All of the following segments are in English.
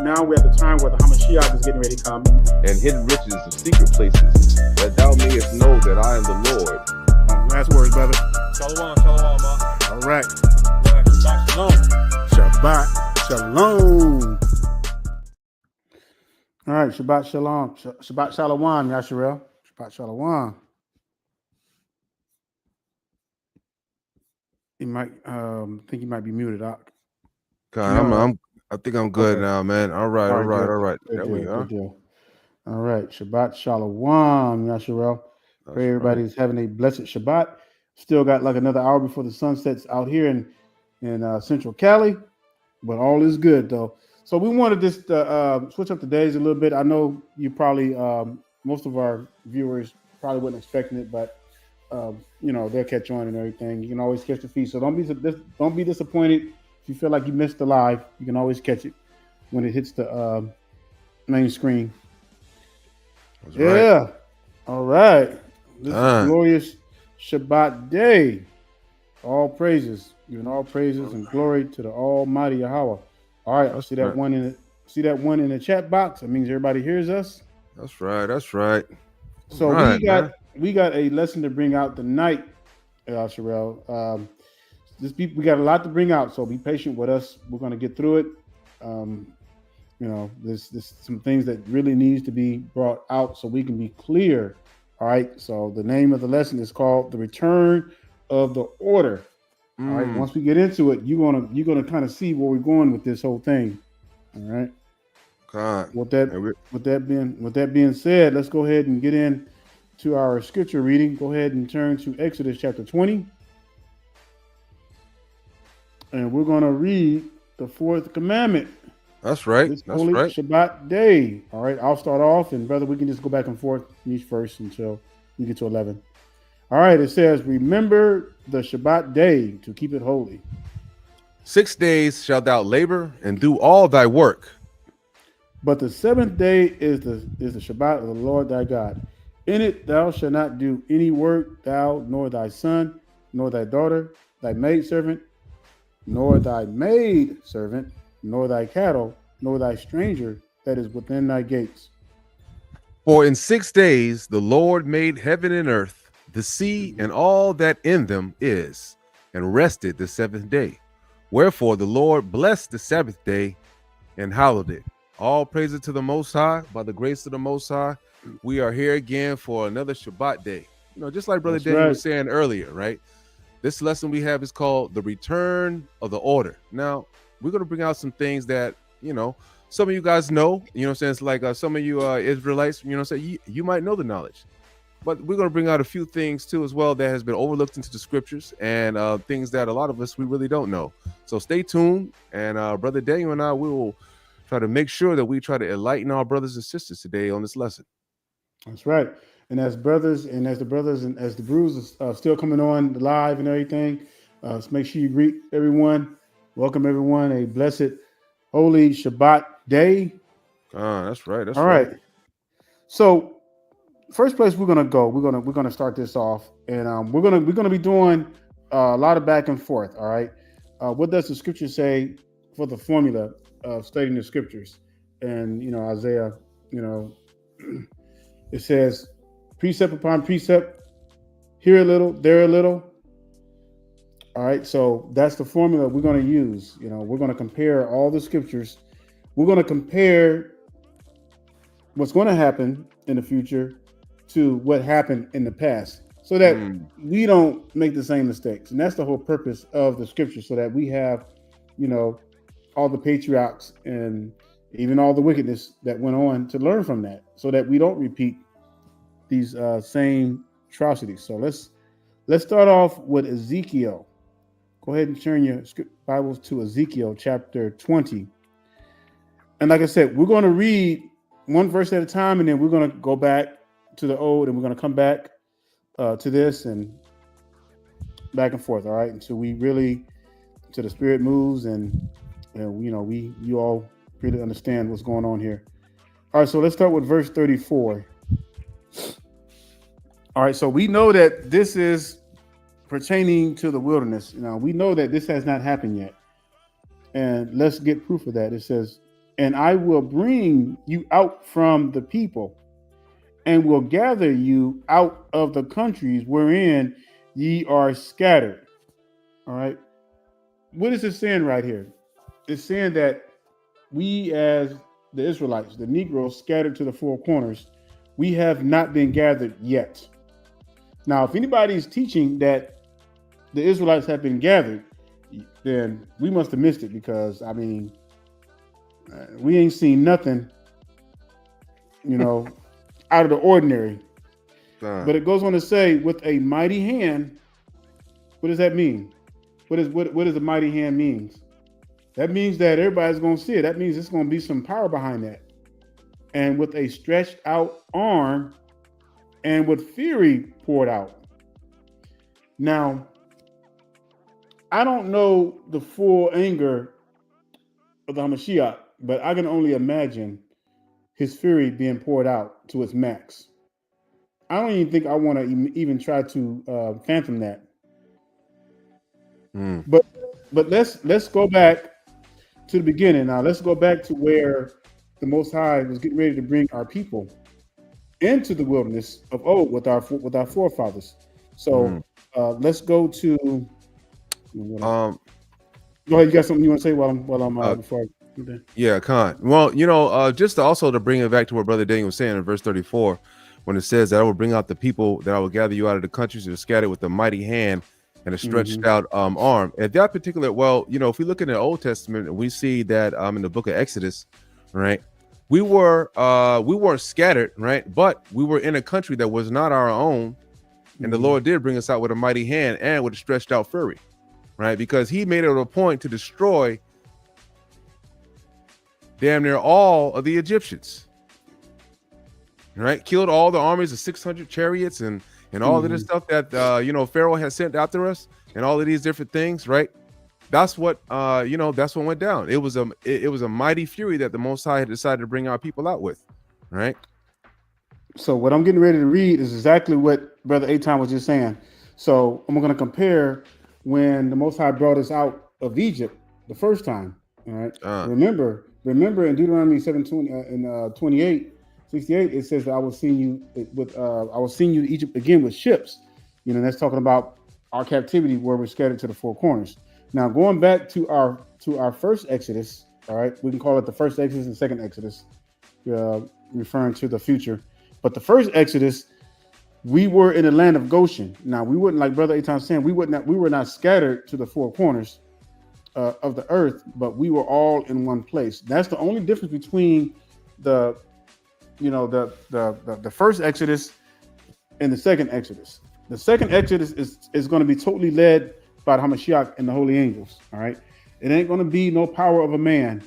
now we're at the time where the Hamashiach is getting ready to come. And hidden riches of secret places, that thou mayest know that I am the Lord. Last words, brother. Shalom, shalom, ma. All right. Shabbat shalom. Shabbat shalom. All right, Shabbat shalom. Shabbat shalom, Yasharel. Shabbat shalom. He might think he might be muted out. God, I think I'm good now, man. All right. There we go. All right, Shabbat shalom, Yasharel. Pray everybody's having a blessed Shabbat. Still got like another hour before the sun sets out here in Central Cali, but all is good though. So we wanted just to switch up the days a little bit. I know you probably most of our viewers probably wasn't expecting it, but they'll catch on and everything. You can always catch the feed, so don't be disappointed if you feel like you missed the live. You can always catch it when it hits the main screen. That's yeah. Right. All right. This is glorious Shabbat day. All praises, giving all praises and glory to the Almighty Yahweh. All right, I see that one in the chat box. That means everybody hears us. That's right. So we got a lesson to bring out tonight, Sherelle. We got a lot to bring out, so be patient with us. We're going to get through it. There's some things that really needs to be brought out so we can be clear. All right. So the name of the lesson is called "The Return of the Order." All right. Once we get into it, you're gonna kind of see where we're going with this whole thing. All right. God. With that being said, let's go ahead and get in to our scripture reading. Go ahead and turn to Exodus chapter 20. And we're going to read the fourth commandment. That's right. This holy Shabbat day. All right, I'll start off, and brother, we can just go back and forth each verse until we get to 11. All right, it says, remember the Shabbat day to keep it holy. 6 days shalt thou labor and do all thy work. But the seventh day is the Shabbat of the Lord thy God. In it thou shalt not do any work, thou, nor thy son, nor thy daughter, thy maidservant, nor thy maidservant, nor thy cattle, nor thy stranger that is within thy gates. For in 6 days the Lord made heaven and earth, the sea, and all that in them is, and rested the seventh day. Wherefore the Lord blessed the Sabbath day and hallowed it. All praises to the Most High. By the grace of the Most High, we are here again for another Shabbat day. Just like Brother Daniel was saying earlier, right? This lesson we have is called The Return of the Order. Now, we're going to bring out some things that, some of you guys know, it's like some of you Israelites, you might know the knowledge. But we're going to bring out a few things too as well that has been overlooked into the scriptures and things that a lot of us, we really don't know. So stay tuned. And Brother Daniel and I, we will try to make sure that we try to enlighten our brothers and sisters today on this lesson. That's right. And as the brothers and as the brews are still coming on live and everything, so make sure you greet everyone. Welcome everyone. A blessed, holy Shabbat day. That's right. All right. So first place we're gonna go. We're gonna start this off, and we're gonna be doing a lot of back and forth. All right. What does the scripture say for the formula of studying the scriptures? And Isaiah, it says precept upon precept, here a little, there a little. All right, so that's the formula we're going to use. We're going to compare all the scriptures. We're going to compare what's going to happen in the future to what happened in the past, so that we don't make the same mistakes. And that's the whole purpose of the scripture, so that we have, all the patriarchs and even all the wickedness that went on to learn from that, so that we don't repeat these same atrocities. So let's start off with Ezekiel. Go ahead and turn your Bibles to Ezekiel chapter 20. And like I said, we're going to read one verse at a time, and then we're going to go back to the old, and we're going to come back to this and back and forth. All right, until the Spirit moves, and you all really understand what's going on here. All right, so let's start with verse 34. All right, so we know that this is pertaining to the wilderness. We know that this has not happened yet. And let's get proof of that. It says, and I will bring you out from the people, and will gather you out of the countries wherein ye are scattered. All right. What is it saying right here? It's saying that we, as the Israelites, the Negroes scattered to the four corners, we have not been gathered yet. Now, if anybody is teaching that the Israelites have been gathered, then we must have missed it, because I mean, we ain't seen nothing, out of the ordinary. But it goes on to say, with a mighty hand. What does that mean? What does a mighty hand means? That means that everybody's going to see it. That means it's going to be some power behind that. And with a stretched out arm, and with fury poured out. Now, I don't know the full anger of the Hamashiach, but I can only imagine his fury being poured out to its max. I don't even think I want to even try to fathom that. But let's go back to the beginning. Now let's go back to where the Most High was getting ready to bring our people into the wilderness of old with our forefathers. So let's go to. Go ahead. You got something you want to say while I'm before? Yeah, Khan. Well, just to bring it back to what Brother Daniel was saying in verse 34, when it says that I will bring out the people, that I will gather you out of the countries that are scattered with a mighty hand and a stretched out arm. At that particular, if we look in the Old Testament, we see that in the book of Exodus, right, we weren't scattered, right, but we were in a country that was not our own, and the Lord did bring us out with a mighty hand and with a stretched out fury, right, because he made it a point to destroy damn near all of the Egyptians, right, killed all the armies of 600 chariots and all of this stuff that Pharaoh has sent after us, and all of these different things, right? That's what that's what went down. It was a mighty fury that the Most High had decided to bring our people out with, right? So what I'm getting ready to read is exactly what Brother Eitan was just saying. So I'm going to compare when the Most High brought us out of Egypt the first time. All right. Remember in Deuteronomy 7:28. 68, it says that I will send you to Egypt again with ships. That's talking about our captivity where we're scattered to the four corners. Now, going back to our first Exodus, all right, we can call it the first Exodus and second Exodus, referring to the future. But the first Exodus, we were in the land of Goshen. Now, we wouldn't, like Brother Eitan saying, we were not scattered to the four corners of the earth, but we were all in one place. That's the only difference between the first Exodus and the second Exodus. The second Exodus is going to be totally led by the Hamashiach and the holy angels. All right. It ain't going to be no power of a man.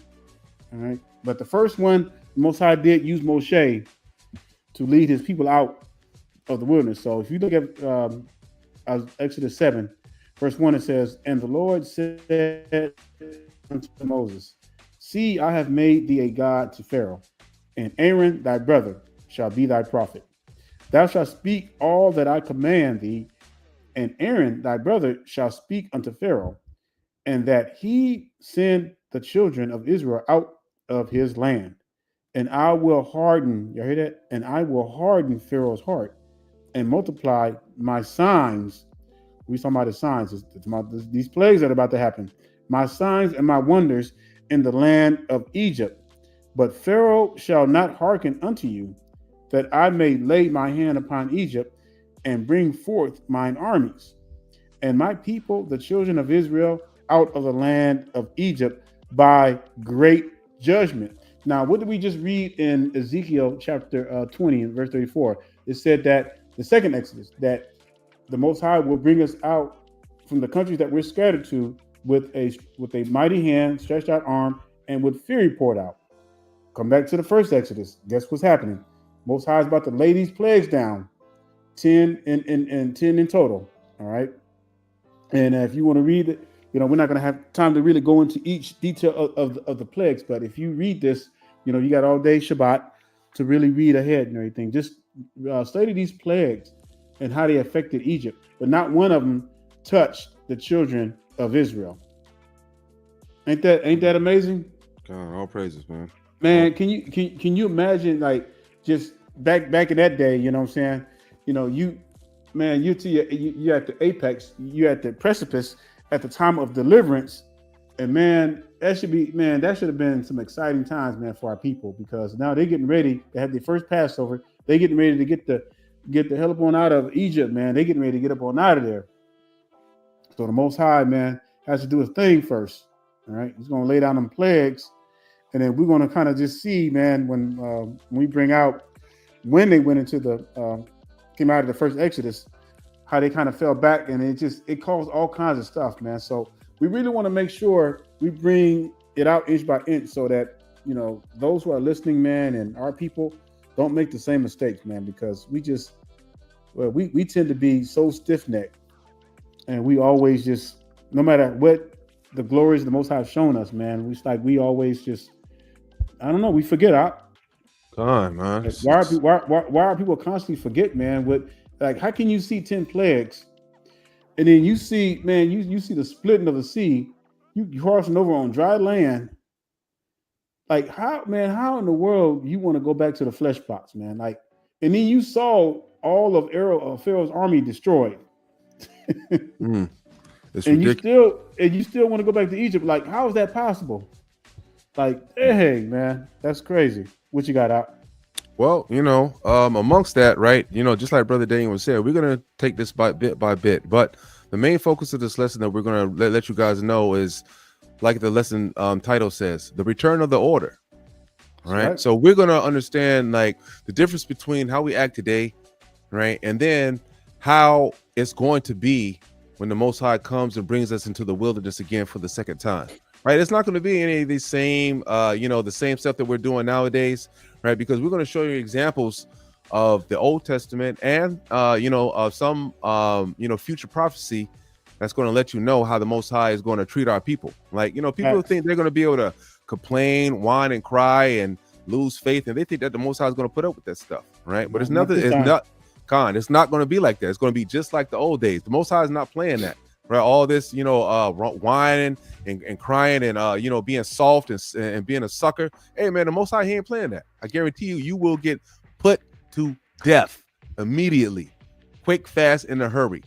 All right. But the first one, the Most High did use Moshe to lead his people out of the wilderness. So if you look at Exodus 7, verse 1, it says, "And the Lord said unto Moses, See, I have made thee a god to Pharaoh, and Aaron thy brother shall be thy prophet. Thou shalt speak all that I command thee, and Aaron thy brother shall speak unto Pharaoh, and that he send the children of Israel out of his land. And I will harden," you hear that? "And I will harden Pharaoh's heart, and multiply my signs." We talking about the signs. It's about these plagues that are about to happen. "My signs and my wonders in the land of Egypt. But Pharaoh shall not hearken unto you, that I may lay my hand upon Egypt and bring forth mine armies, and my people, the children of Israel, out of the land of Egypt by great judgment." Now, what did we just read in Ezekiel chapter 20 and verse 34? It said that the second Exodus, that the Most High will bring us out from the countries that we're scattered to with a mighty hand, stretched out arm, and with fury poured out. Come back to the first Exodus. Guess what's happening? Most High is about to lay these plagues down, 10 in total. All right. And if you want to read it, we're not going to have time to really go into each detail of the plagues. But if you read this, you got all day Shabbat to really read ahead and everything. Just study these plagues and how they affected Egypt. But not one of them touched the children of Israel. Ain't that amazing? All praises, man. Man, can you imagine, like, just back in that day, you know what I'm saying? You know, you at the apex, you at the precipice at the time of deliverance. And man, that should have been some exciting times, man, for our people, because now they're getting ready. They had their first Passover. They're getting ready to get the hell up on out of Egypt, man. They're getting ready to get up on out of there. So the Most High, man, has to do his thing first. All right. He's going to lay down them plagues. And then we're going to kind of just see, man, when we bring out when they went into came out of the first Exodus, how they kind of fell back, and it caused all kinds of stuff, man. So we really want to make sure we bring it out inch by inch, so that, you know, those who are listening, man, and our people don't make the same mistakes, man, because we tend to be so stiff-necked, and we always just, no matter what the glories of the Most High have shown us, man, we always just, I don't know, we forget out. Come on, man. Why are people constantly forget, man? Like, how can you see 10 plagues, and then you see, man, you see the splitting of the sea, you crossing over on dry land? Like, how in the world you want to go back to the flesh pots, man? Like, and then you saw all of Pharaoh's army destroyed. It's and ridiculous. you still want to go back to Egypt. Like, how is that possible? Like, hey, man, that's crazy. What you got out? Well, you know, amongst that, right, you know, just like Brother Daniel was saying, we're going to take this bit by bit. But the main focus of this lesson that we're going to let you guys know is, like the lesson title says, the return of the order. Right? So we're going to understand, like, the difference between how we act today, right, and then how it's going to be when the Most High comes and brings us into the wilderness again for the second time. Right? It's not going to be any of these same, the same stuff that we're doing nowadays, right? Because we're going to show you examples of the Old Testament and, of some, future prophecy that's going to let you know how the Most High is going to treat our people. Like, you know, people think they're going to be able to complain, whine, and cry and lose faith, and they think that the Most High is going to put up with that stuff, right? But it's nothing. It's not going to be like that. It's going to be just like the old days. The Most High is not playing that. Right, all this, whining and crying and being soft and being a sucker. Hey, man, the Most High, he ain't playing that. I guarantee you will get put to death immediately, quick, fast, in a hurry.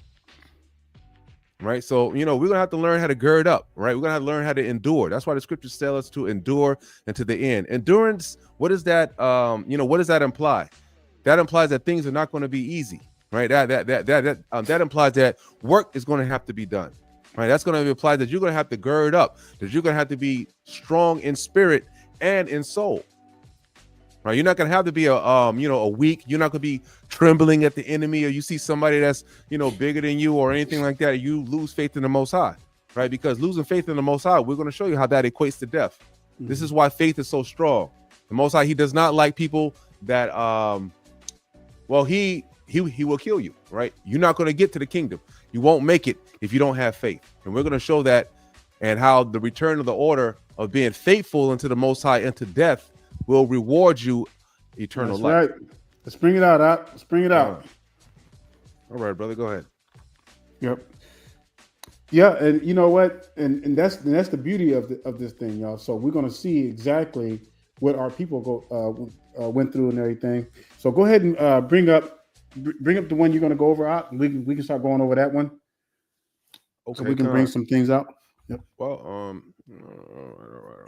Right, so we're gonna have to learn how to gird up. Right, we're gonna have to learn how to endure. That's why the scriptures tell us to endure and to the end. Endurance. What is that? What does that imply? That implies that things are not going to be easy. Right, that implies that work is going to have to be done. Right, that's going to imply that you're going to have to gird up, that you're going to have to be strong in spirit and in soul. Right, you're not going to have to be a weak. You're not going to be trembling at the enemy, or you see somebody that's bigger than you or anything like that. You lose faith in the Most High, right? Because losing faith in the Most High, we're going to show you how that equates to death. Mm-hmm. This is why faith is so strong. The Most High, he does not like people that He will kill you, right? You're not going to get to the kingdom. You won't make it if you don't have faith. And we're going to show that, and how the return of the order of being faithful unto the Most High unto death will reward you eternal life. Right. Let's bring it out. Let's bring it out. All right, brother, go ahead. Yep. Yeah, and you know what? And that's the beauty of this thing, y'all. So we're going to see exactly what our people went through and everything. So go ahead and bring up the one you're going to go over out, and we can start going over that one. Okay, so we can bring some things out. Yep. Well, all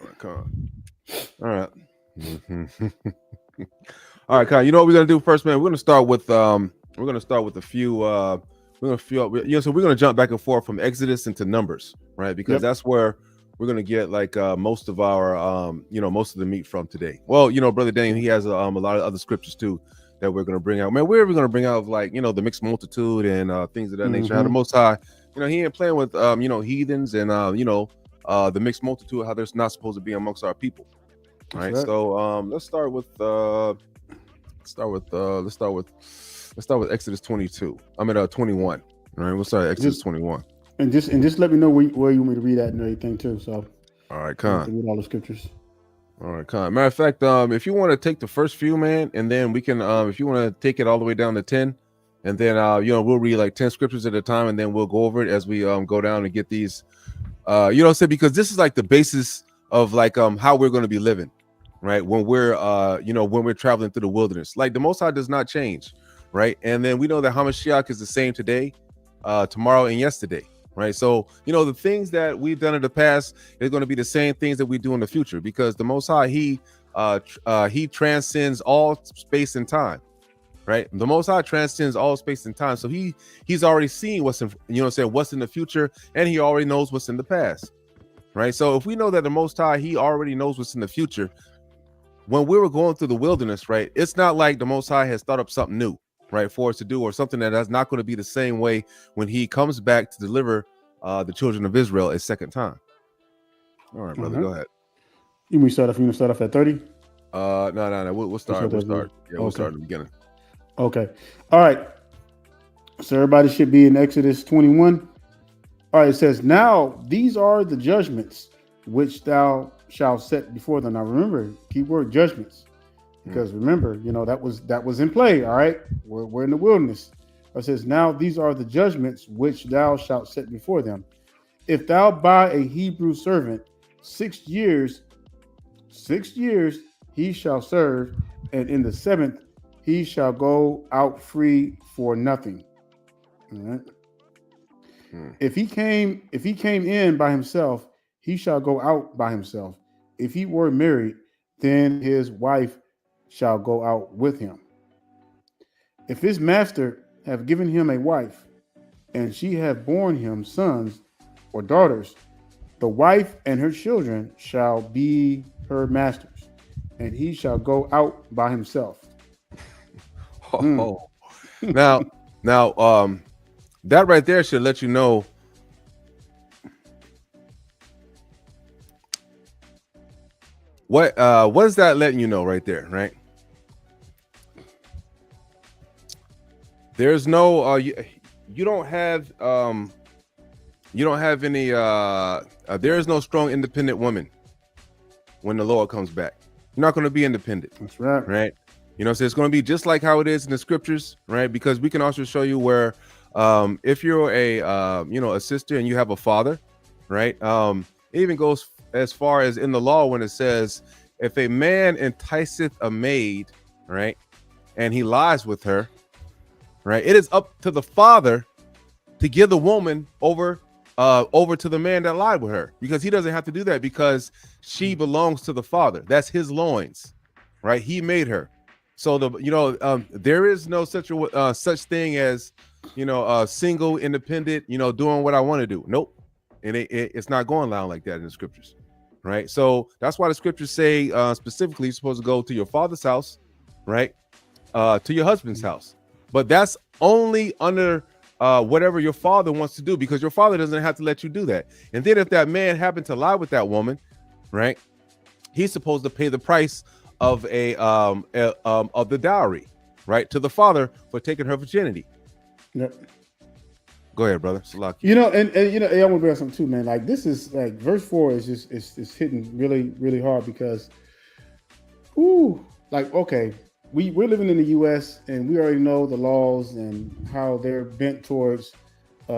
right, come on. All right. All right, Kyle. You know what we're gonna do first, man? We're gonna start with a few. So we're gonna jump back and forth from Exodus into Numbers, right? Because that's where we're gonna get like most of our most of the meat from today. Well, Brother Daniel, he has a lot of other scriptures too that we're gonna bring out. Man, we're gonna bring out like the mixed multitude and things of that nature. How the Most High, he ain't playing with heathens and the mixed multitude, how there's not supposed to be amongst our people. All right. So let's start with Exodus 22. 21. All right, we'll start at Exodus 21. And just let me know where you want me to read that and everything too. So all right, Con. Read all the scriptures. All right, Con. Matter of fact, if you want to take the first few, man, and then we can if you want to take it all the way down to 10, and then we'll read like 10 scriptures at a time, and then we'll go over it as we go down and get these because this is like the basis of like how we're going to be living, right? When we're when we're traveling through the wilderness. Like the Most High does not change, right? And then we know that Hamashiach is the same today, tomorrow, and yesterday, right? So the things that we've done in the past is going to be the same things that we do in the future, because the Most High, he transcends all space and time, right? The Most High transcends all space and time, so he's already seen what's in what's in the future, and he already knows what's in the past. Right. So if we know that the Most High, he already knows what's in the future, when we were going through the wilderness, right, it's not like the Most High has thought up something new, right, for us to do, or something that's not going to be the same way when he comes back to deliver the children of Israel a second time. All right, brother, go ahead. You want to start off at 30? No. We'll start. We'll start. Yeah, we'll start at the beginning. Okay. All right. So everybody should be in Exodus 21. All right, it says, now these are the judgments which thou shalt set before them. Now remember, keyword judgments, because remember, that was in play. All right, we're in the wilderness. It says, now these are the judgments which thou shalt set before them. If thou buy a Hebrew servant, 6 years he shall serve, and in the 7th he shall go out free for nothing. All right. If he came in by himself, he shall go out by himself. If he were married, then his wife shall go out with him. If his master have given him a wife, and she have borne him sons or daughters, the wife and her children shall be her masters, and he shall go out by himself. Now, that right there should let you know what is that letting you know right there, right? There's no you don't have any there is no strong independent woman when the Lord comes back. You're not going to be independent. That's right. Right? So it's going to be just like how it is in the scriptures, right? Because we can also show you where if you're a sister and you have a father, right? It even goes as far as in the law when it says, if a man enticeth a maid, right, and he lies with her, right, it is up to the father to give the woman over to the man that lied with her, because he doesn't have to do that, because she belongs to the father. That's his loins, right? He made her. So there is no such thing as single, independent, doing what I want to do. Nope. And it's not going down like that in the scriptures, right? So that's why the scriptures say specifically you're supposed to go to your father's house, right, to your husband's house. But that's only under whatever your father wants to do, because your father doesn't have to let you do that. And then if that man happened to lie with that woman, right, he's supposed to pay the price of of the dowry, right, to the father for taking her virginity. Yep. Go ahead, brother. Salaki. And I want to bring up something too, man. Like, this is like verse 4 is just it's hitting really, really hard, because okay, we're living in the US and we already know the laws and how they're bent towards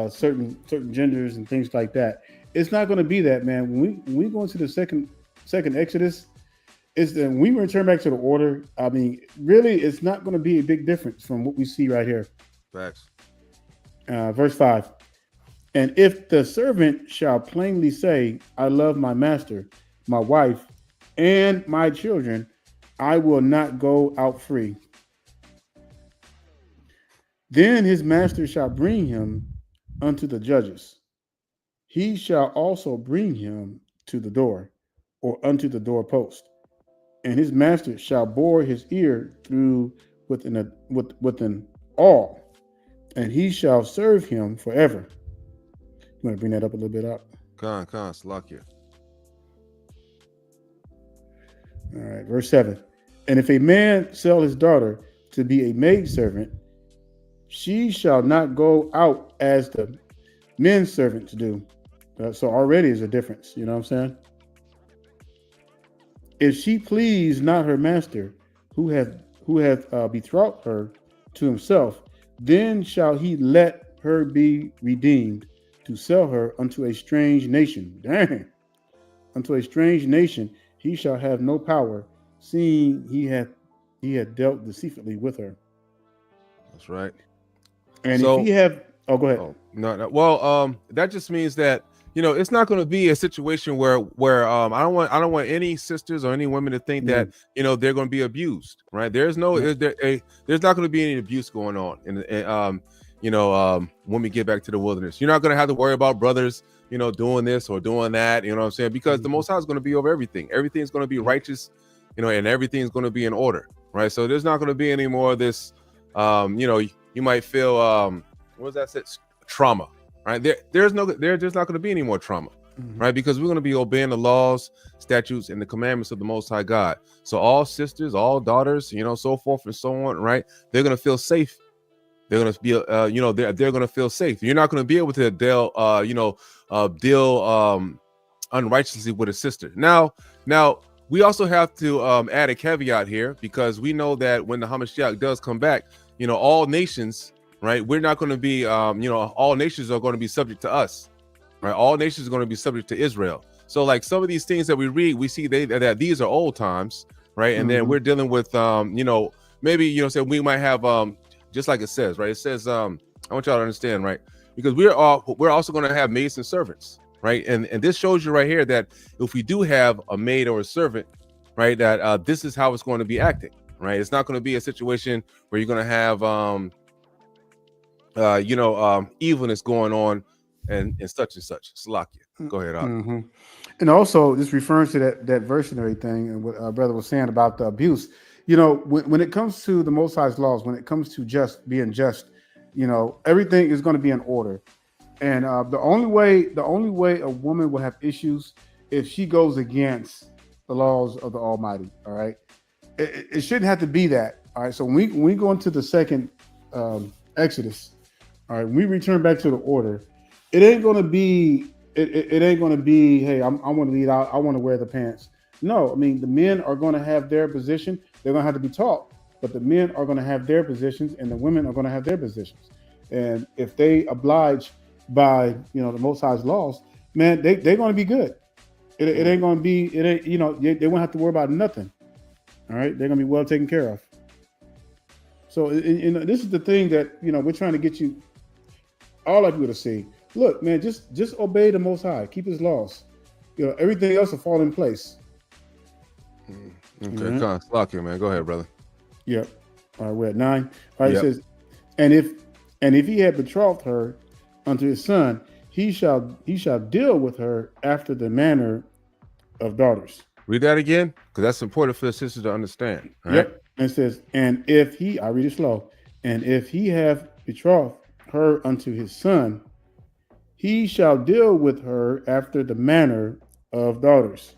certain genders and things like that. It's not going to be that, man. When we go into the second Exodus, when we return back to the order, I mean, really, it's not going to be a big difference from what we see right here. Facts. Verse 5. And if the servant shall plainly say, I love my master, my wife, and my children, I will not go out free. Then his master shall bring him unto the judges. He shall also bring him to the door, or unto the doorpost. And his master shall bore his ear through with an awl, and he shall serve him forever. You want to bring that up a little bit up? Con, Salakia. All right, verse 7. And if a man sell his daughter to be a maidservant, she shall not go out as the men servants do. So already is a difference. You know what I'm saying? If she please not her master, who hath betrothed her to himself, then shall he let her be redeemed to sell her unto a strange nation. Dang. unto a strange nation, he shall have no power, seeing he had dealt deceitfully with her. That's right. And if So, he have, oh, go ahead. oh, no. Well, that just means that it's not going to be a situation where I don't want any sisters or any women to think that they're going to be abused, right? There's no there's not going to be any abuse going on when we get back to the wilderness. You're not going to have to worry about brothers doing this or doing that, you know what I'm saying? Because the Most High is going to be over everything. Everything's going to be righteous, and everything's going to be in order, right? So there's not going to be any more of this you might feel what was that? Trauma, right? There's not going to be any more trauma, right? Because we're going to be obeying the laws, statutes, and the commandments of the Most High God. So all sisters, all daughters, so forth and so on, right? They're going to feel safe. They're going to be, they're going to feel safe. You're not going to be able to deal unrighteously with a sister. Now, we also have to add a caveat here, because we know that when the Hamashiach does come back, all nations, right? We're not going to be, all nations are going to be subject to us, right? All nations are going to be subject to Israel. So like some of these things that we read, we see that these are old times, right? And then we're dealing with, maybe, so we might have, just like it says, right? It says, I want y'all to understand, right? Because we're also going to have maids and servants, right? And this shows you right here that if we do have a maid or a servant, right, that this is how it's going to be acting, right? It's not going to be a situation where you're going to have, evilness going on and such and such. Salakia. Go ahead, Ak. And also, this refers to that verse and everything, and what our brother was saying about the abuse. When it comes to the Most High's laws, when it comes to being just, everything is going to be in order. And the only way a woman will have issues if she goes against the laws of the Almighty. All right, it shouldn't have to be that. All right, so when we go into the second Exodus, all right, when we return back to the order, it ain't going to be. It ain't going to be. Hey, I want to lead out. I want to wear the pants. No, I mean the men are going to have their position. They're going to have to be taught, but the men are going to have their positions, and the women are going to have their positions. And if they oblige by the Most High's laws, man, they're going to be good. It ain't going to be. It ain't. They won't have to worry about nothing. All right, they're going to be well taken care of. So, this is the thing that we're trying to get you, all of you, to see. Look, man, just obey the Most High, keep His laws. Everything else will fall in place. Okay, Salakia, man. Go ahead, brother. Yep. All right, we're at 9. All right, Yep. It says, and if he had betrothed her unto his son, he shall deal with her after the manner of daughters. Read that again, because that's important for the sisters to understand. All Yep. right? And it says, and if he, I read it slow, and if he have betrothed her unto his son, he shall deal with her after the manner of daughters.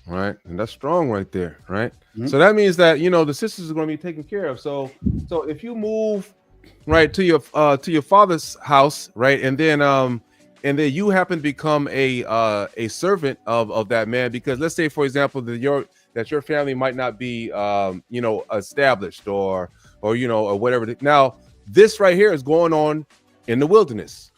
Right, and that's strong right there, right? So that means that the sisters are going to be taken care of. So if you move right to your father's house, right, and then you happen to become a servant of that man, because let's say, for example, that your family might not be established or whatever. Now this right here is going on in the wilderness,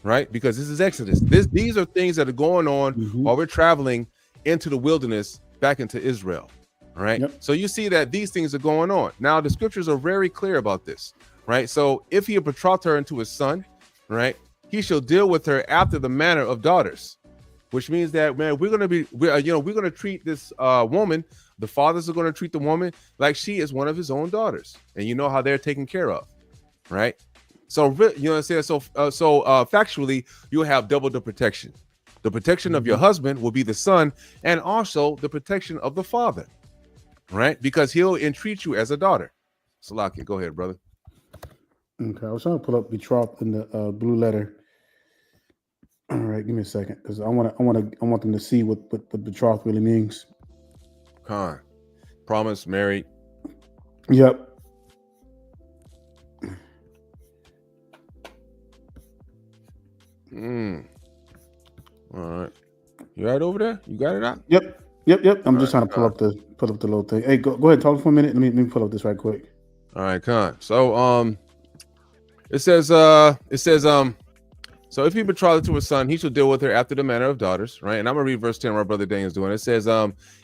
right? Because this is Exodus. These are things that are going on while we're traveling into the wilderness back into Israel. All right. Yep. So you see that these things are going on. Now the scriptures are very clear about this, right? So if he had betrothed her into his son, right, he shall deal with her after the manner of daughters, which means that, man, we're going to treat this woman, the fathers are going to treat the woman like she is one of his own daughters, and you know how they're taken care of, right? So you know what I'm saying? So factually, you'll have double the protection. The protection of your husband will be the son, and also the protection of the father, right? Because he'll entreat you as a daughter. Salakia, go ahead, brother. Okay, I was trying to pull up betrothed in the blue letter. All right, give me a second, because I want them to see what betrothed really means. Khan, promise, married. Yep. All right, you right over there? You got it out? Yep. I'm just trying to pull up the little thing. Hey, go ahead, talk for a minute. Let me pull up this right quick. All right, Khan. So it says So if he betrothed to a son, he shall deal with her after the manner of daughters, right? And I'm gonna read verse 10 where our brother Daniel's doing. It says,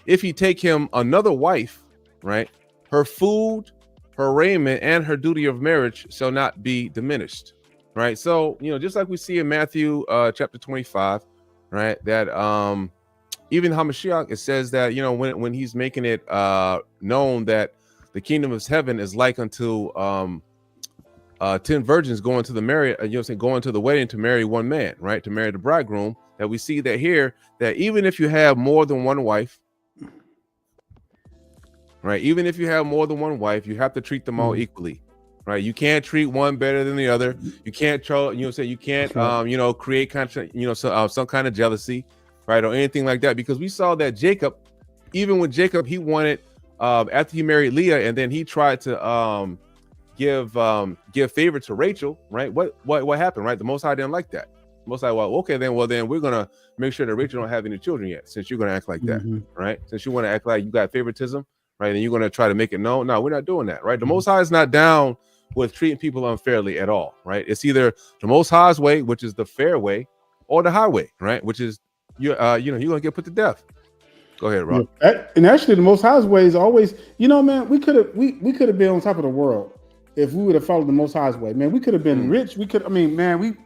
if he take him another wife, right, her food, her raiment, and her duty of marriage shall not be diminished. Right. So, just like we see in Matthew chapter 25, right, that even Hamashiach, it says that, when he's making it known that the kingdom of heaven is like unto 10 virgins going to the going to the wedding to marry one man, right? To marry the bridegroom. That we see that here, that even if you have more than one wife, right? Even if you have more than one wife, you have to treat them all equally, right? You can't treat one better than the other. You can't, you can't, create some kind of jealousy, right? Or anything like that. Because we saw that Jacob, even with Jacob, he wanted, after he married Leah, and then he tried to, give favor to Rachel, right? What happened, right? The Most High didn't like that. The Most High, then we're gonna make sure that Rachel don't have any children yet, since you're gonna act like that, right? Since you want to act like you got favoritism, right? And you're gonna try to make it known. No, we're not doing that, right? The Most High is not down with treating people unfairly at all, right? It's either the Most High's way, which is the fair way, or the highway, right? Which is you're gonna get put to death. Go ahead, Rob. Yeah. And actually, the Most High's way is always, man, we could have been on top of the world if we would have followed the Most High's way, man. We could have been rich. We could, you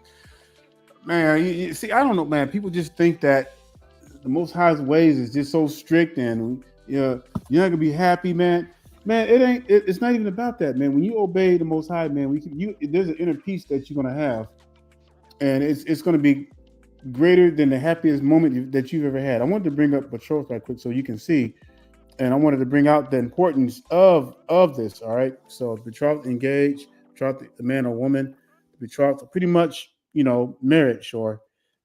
see, I don't know, man. People just think that the Most High's ways is just so strict, and you're not gonna be happy, man. Man, it ain't. It's not even about that, man. When you obey the Most High, man, there's an inner peace that you're gonna have, and it's gonna be greater than the happiest moment that you've ever had. I wanted to bring up betrothal right quick so you can see. And I wanted to bring out the importance of this. All right. So betrothed, engaged, betrothed, a man or woman, betrothed, pretty much, marriage or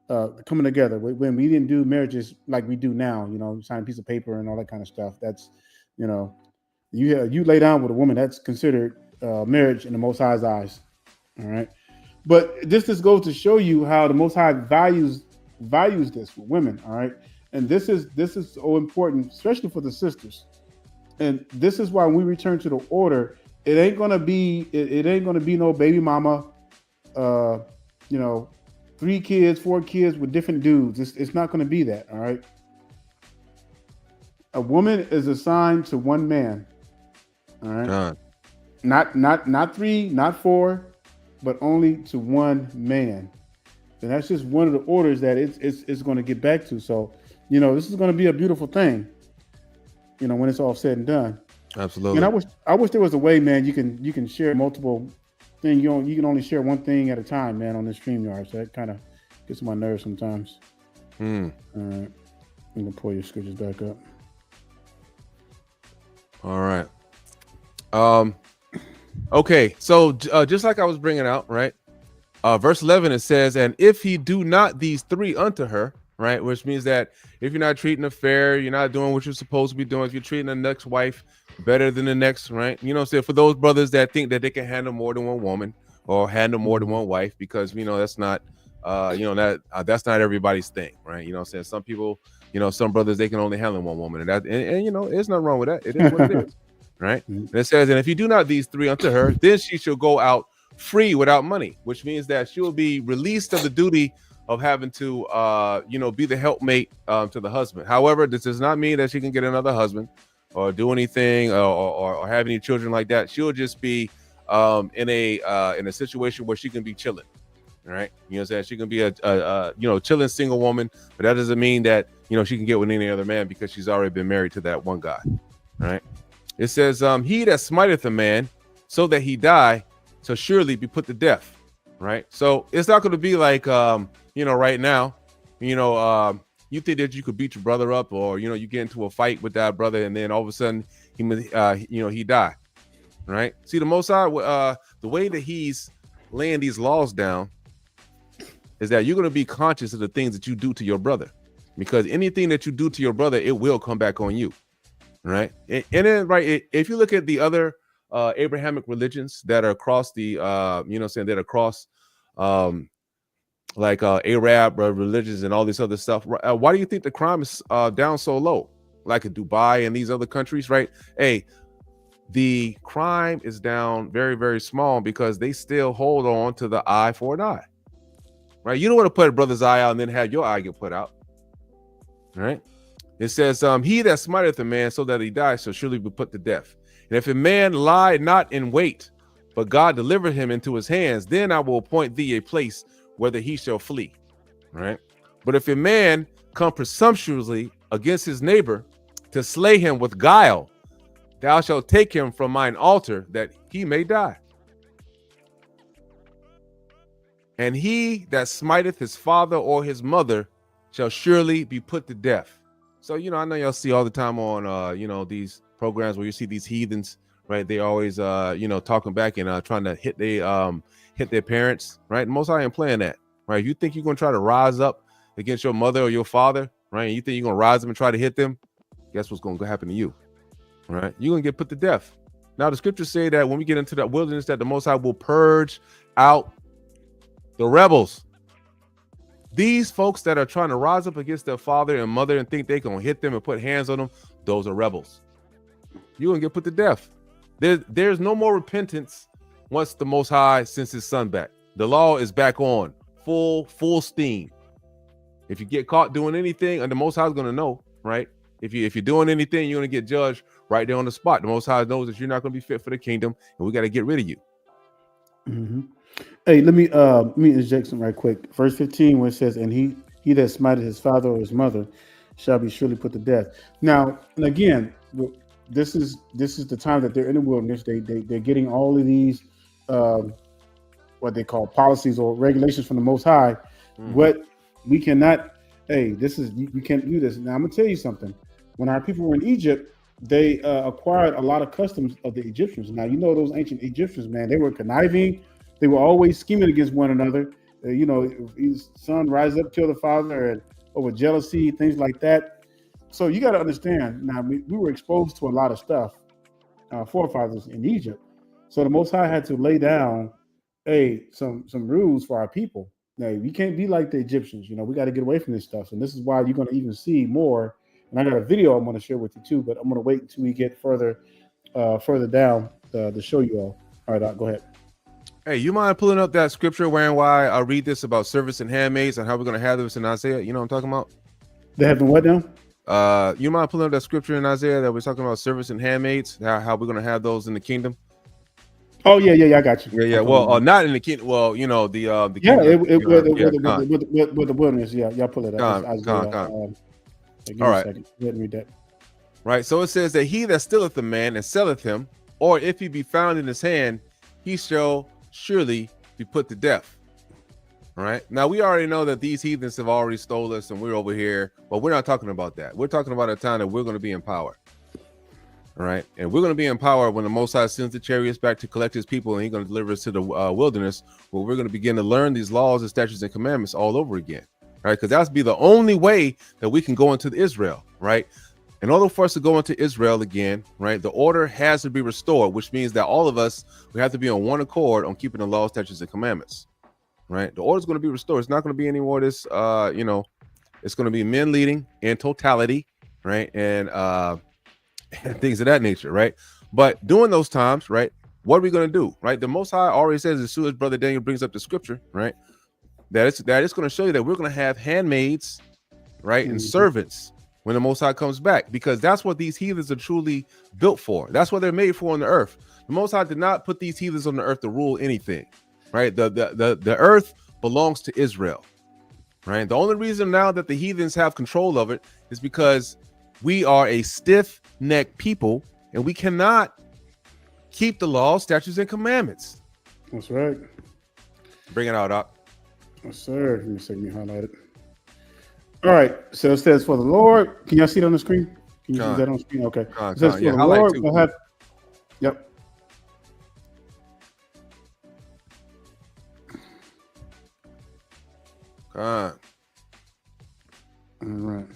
coming together. When we didn't do marriages like we do now, sign a piece of paper and all that kind of stuff. That's, you lay down with a woman, that's considered marriage in the Most High's eyes. All right. But this just goes to show you how the Most High values this with women. All right. And this is so important, especially for the sisters. And this is why when we return to the order, it ain't gonna be no baby mama, 3 kids, 4 kids with different dudes. It's not gonna be that. All right. A woman is assigned to one man. All right. Not 3, not 4, but only to one man. And that's just one of the orders that it's going to get back to. So, this is going to be a beautiful thing, when it's all said and done. Absolutely. And I wish there was a way, man, you can share multiple things. You can only share one thing at a time, man, on the StreamYard. So that kind of gets on my nerves sometimes. All right. I'm going to pull your scriptures back up. All right. Okay. So just like I was bringing out, right? Verse 11, it says, and if he do not these 3 unto her, right? Which means that if you're not treating her fair, you're not doing what you're supposed to be doing. If you're treating the next wife better than the next, right? So for those brothers that think that they can handle more than one woman or handle more than one wife, because, that's not, that's not everybody's thing, right? Saying some people, some brothers, they can only handle one woman, and there's nothing wrong with that. It is what it is, right? And it says, and if you do not these 3 unto her, then she shall go out free without money, which means that she will be released of the duty of having to, be the helpmate to the husband. However, this does not mean that she can get another husband or do anything or have any children like that. She'll just be in a situation where she can be chilling. All right. She can be a chilling single woman, but that doesn't mean that, she can get with any other man because she's already been married to that one guy. All right. It says, he that smiteth a man so that he die shall surely be put to death. Right. So it's not going to be like, right now, you think that you could beat your brother up, or, you get into a fight with that brother and then all of a sudden he die. Right. See, the Most High, the way that he's laying these laws down is that you're going to be conscious of the things that you do to your brother, because anything that you do to your brother, it will come back on you. Right. And then, right, if you look at the other Abrahamic religions that are across the, that across Arab religions and all this other stuff, why do you think the crime is down so low? Like in Dubai and these other countries, right? Hey, the crime is down very, very small because they still hold on to the eye for an eye. right? You don't want to put a brother's eye out and then have your eye get put out, right? It says, he that smiteth a man so that he dies shall surely be put to death. And if a man lie not in wait, but God deliver him into his hands, then I will appoint thee a place whither he shall flee, right? But if a man come presumptuously against his neighbor to slay him with guile, thou shalt take him from mine altar that he may die. And he that smiteth his father or his mother shall surely be put to death. So, I know y'all see all the time on, these programs where you see these heathens, right? They always, talking back and trying to hit their parents, right? Most High ain't playing that, right? If you think you're going to try to rise up against your mother or your father, right? And you think you're going to rise up and try to hit them, guess what's going to happen to you, right? You're going to get put to death. Now, the scriptures say that when we get into that wilderness, that the Most High will purge out the rebels. These folks that are trying to rise up against their father and mother and think they can hit them and put hands on them, those are rebels. You're going to get put to death. There's no more repentance once the Most High sends his son back. The law is back on full steam. If you get caught doing anything, and the Most High is going to know, right? If you're doing anything, you're going to get judged right there on the spot. The Most High knows that you're not going to be fit for the kingdom, and we got to get rid of you. Mm-hmm. Hey, let me interject something right quick. Verse 15, where it says, "And he that smiteth his father or his mother shall be surely put to death." Now, and again, this is the time that they're in the wilderness. They're getting all of these what they call policies or regulations from the Most High. What we cannot, you can't do this. Now I'm gonna tell you something. When our people were in Egypt, they acquired a lot of customs of the Egyptians. Now those ancient Egyptians, man, they were conniving. They were always scheming against one another. His son rises up, kill the father, and over jealousy, things like that. So you got to understand. Now we were exposed to a lot of stuff, forefathers in Egypt. So the Most High had to lay down, some rules for our people. Now we can't be like the Egyptians. We got to get away from this stuff. And this is why you're going to even see more. And I got a video I'm going to share with you too, but I'm going to wait until we get further down to show you all. All right, go ahead. Hey, you mind pulling up that scripture wherein why I read this about servants and handmaids and how we're going to have this in Isaiah? You know what I'm talking about? They have been what now? You mind pulling up that scripture in Isaiah that we're talking about servants and handmaids, how we're going to have those in the kingdom? Oh yeah, I got you. Yeah. Well, not in the kingdom. Well, the with the wilderness. Yeah, y'all pull it up. All right. Let me read that. Right. So it says that he that stealeth a man and selleth him, or if he be found in his hand, he shall surely be put to death. All right. Now we already know that these heathens have already stole us and we're over here, but we're not talking about that. We're talking about a time that we're going to be in power. All right. And we're going to be in power when the Most High sends the chariots back to collect his people, and he's going to deliver us to the wilderness, where we're going to begin to learn these laws and statutes and commandments all over again. Right. Because that's be the only way that we can go into Israel. Right. In order for us to go into Israel again, right, the order has to be restored, which means that all of us, we have to be on one accord on keeping the laws, statutes, and commandments, right? The order is going to be restored. It's not going to be any more of this, it's going to be men leading in totality, right, and things of that nature, right? But during those times, right, what are we going to do, right? The Most High already says, as soon as Brother Daniel brings up the scripture, right, that it's going to show you that we're going to have handmaids, right, and servants when the Most High comes back, because that's what these heathens are truly built for. That's what they're made for on the earth. The Most High did not put these heathens on the earth to rule anything, right? The earth belongs to Israel, right? The only reason now that the heathens have control of it is because we are a stiff-necked people and we cannot keep the laws, statutes, and commandments. That's right. Bring it out, Doc. Yes, sir. Let me see me highlight it. All right, so it says, "For the Lord," can y'all see it on the screen? Can you see that on the screen? Okay. It says, "For the Lord will have." Yep. All right.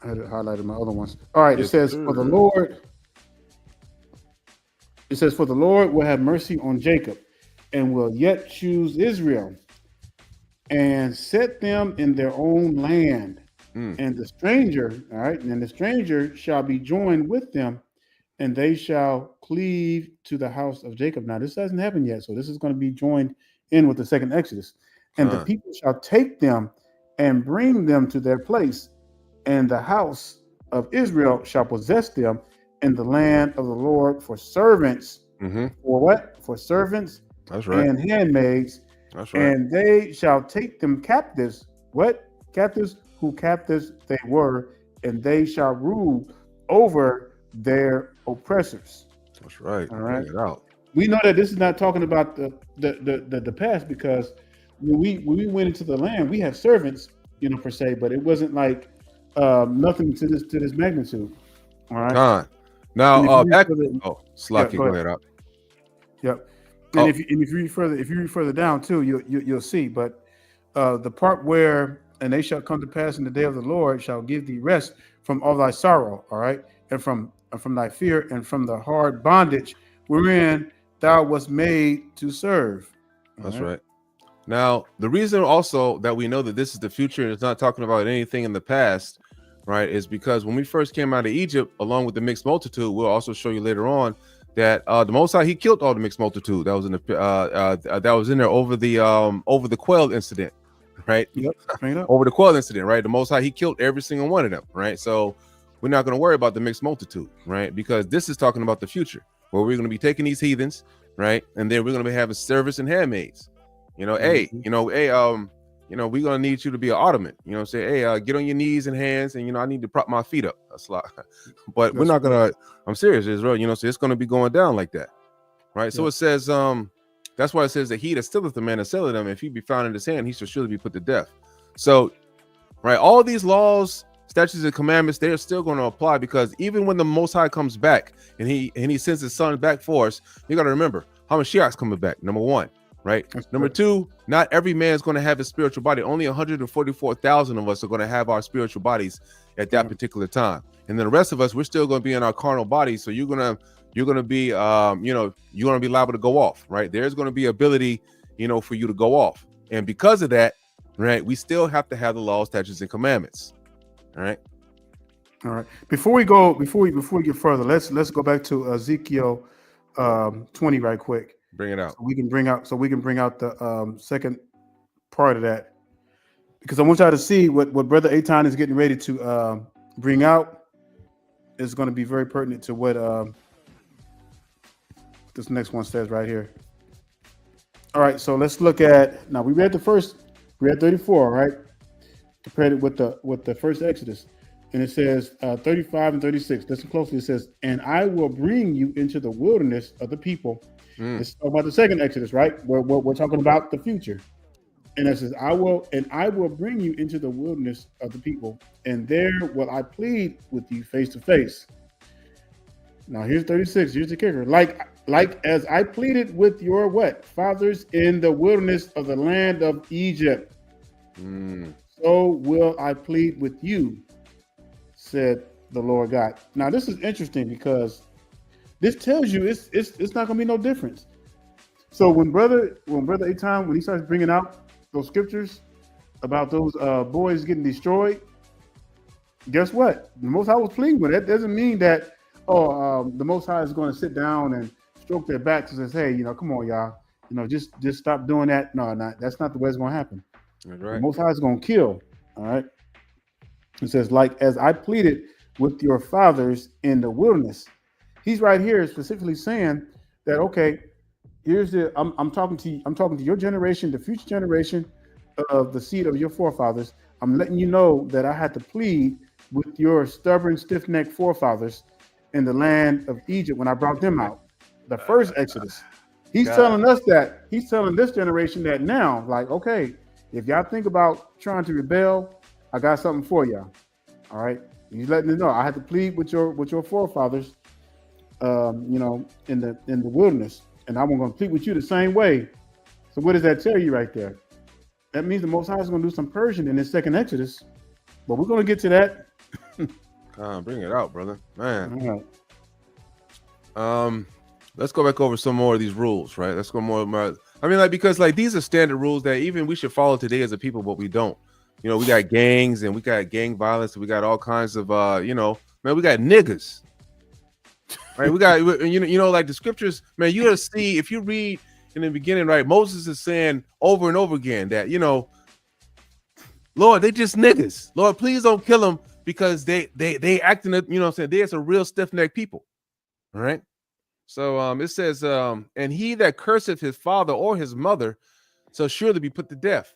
I had it highlighted my other ones. All right. It says, "For the Lord." It says, "For the Lord will have mercy on Jacob, and will yet choose Israel, and set them in their own land. And the stranger," all right, "and the stranger shall be joined with them, and they shall cleave to the house of Jacob." Now, this hasn't happened yet, so this is going to be joined in with the second Exodus. and the people shall take them and bring them to their place, and the house of Israel shall possess them in the land of the Lord for servants. Mm-hmm. For what? For servants That's right. and handmaids. That's right. And they shall take them captives. What? Captives? Who captives they were, and they shall rule over their oppressors. That's right. All right. Bring it out. We know that this is not talking about the past, because when we went into the land, we had servants, per se, but it wasn't like nothing to this magnitude. All right. Now, back. Further, Slacky, go ahead. Yep. And if you read further down too, you'll see. But the part where, and they shall come to pass in the day of the Lord, shall give thee rest from all thy sorrow, all right, and from thy fear, and from the hard bondage wherein thou wast made to serve. That's right. Now, the reason also that we know that this is the future and it's not talking about anything in the past, right, is because when we first came out of Egypt, along with the mixed multitude, we'll also show you later on that the Most High, he killed all the mixed multitude that was in the that was in there over the quail incident, right? Yep. Over the quail incident, right? The Most High, he killed every single one of them, right? So we're not going to worry about the mixed multitude, right? Because this is talking about the future, where we're going to be taking these heathens, right, and then we're going to be having servants and handmaids. Hey, we're gonna need you to be an ottoman. Say, hey, get on your knees and hands, and I need to prop my feet up. That's a lot, but we're not gonna. I'm serious, Israel. So it's gonna be going down like that, right? So it says, that's why it says that he that stealeth the man and selleth them, if he be found in his hand, he shall surely be put to death. So, right, all these laws, statutes, and commandments, they are still going to apply, because even when the Most High comes back and he sends his son back for us, you got to remember how Mashiach's coming back. Number one. Right. Number two, not every man is going to have his spiritual body. Only 144,000 of us are going to have our spiritual bodies at that particular time. And then the rest of us, we're still going to be in our carnal bodies. So you're going to be, you're going to be liable to go off. Right. There's going to be ability, for you to go off. And because of that, right, we still have to have the laws, statutes, and commandments. All right. All right. Before we get further, let's go back to Ezekiel 20 right quick. Bring it out. So we can bring out the second part of that, because I want y'all to see what Brother Eitan is getting ready to bring out is going to be very pertinent to what this next one says right here. All right, so let's look at, now we read 34, right? Compared it with the first Exodus, and it says 35 and 36. Listen closely. It says, "And I will bring you into the wilderness of the people." It's about the second Exodus, right? We're talking about the future. And it says, I will bring you into the wilderness of the people, and there will I plead with you face to face. Now here's 36. Here's the kicker. Like as I pleaded with your what? Fathers in the wilderness of the land of Egypt. So will I plead with you, said the Lord God. Now this is interesting, because this tells you it's not gonna be no difference. So when brother Eitan, when he starts bringing out those scriptures about those boys getting destroyed, guess what? The Most High was pleading with it. That doesn't mean that the Most High is going to sit down and stroke their backs and says, hey, come on, y'all, just stop doing that. No, that's not the way it's going to happen. That's right. The Most High is going to kill. All right. It says, like as I pleaded with your fathers in the wilderness. He's right here specifically saying that, okay, I'm talking to your generation, the future generation of the seed of your forefathers. I'm letting you know that I had to plead with your stubborn, stiff-necked forefathers in the land of Egypt when I brought them out. The first Exodus. He's telling this generation that now, like, okay, if y'all think about trying to rebel, I got something for y'all. All right. He's letting them know I had to plead with your forefathers, in the wilderness, and I'm going to plead with you the same way. So what does that tell you right there? That means the Most High is going to do some purging in this second Exodus, but we're going to get to that. Bring it out, brother, man. All right. Let's go back over some more of these rules, right? Let's go more. I mean, because these are standard rules that even we should follow today as a people, but we don't. We got gangs and we got gang violence. And we got all kinds of, we got niggas. Right, we got like the scriptures, man. You gotta see if you read in the beginning, right? Moses is saying over and over again that, Lord, they just niggas. Lord, please don't kill them because they acting, you know what I'm saying? They're some real stiff-necked people. All right. So it says, and he that curseth his father or his mother shall surely be put to death.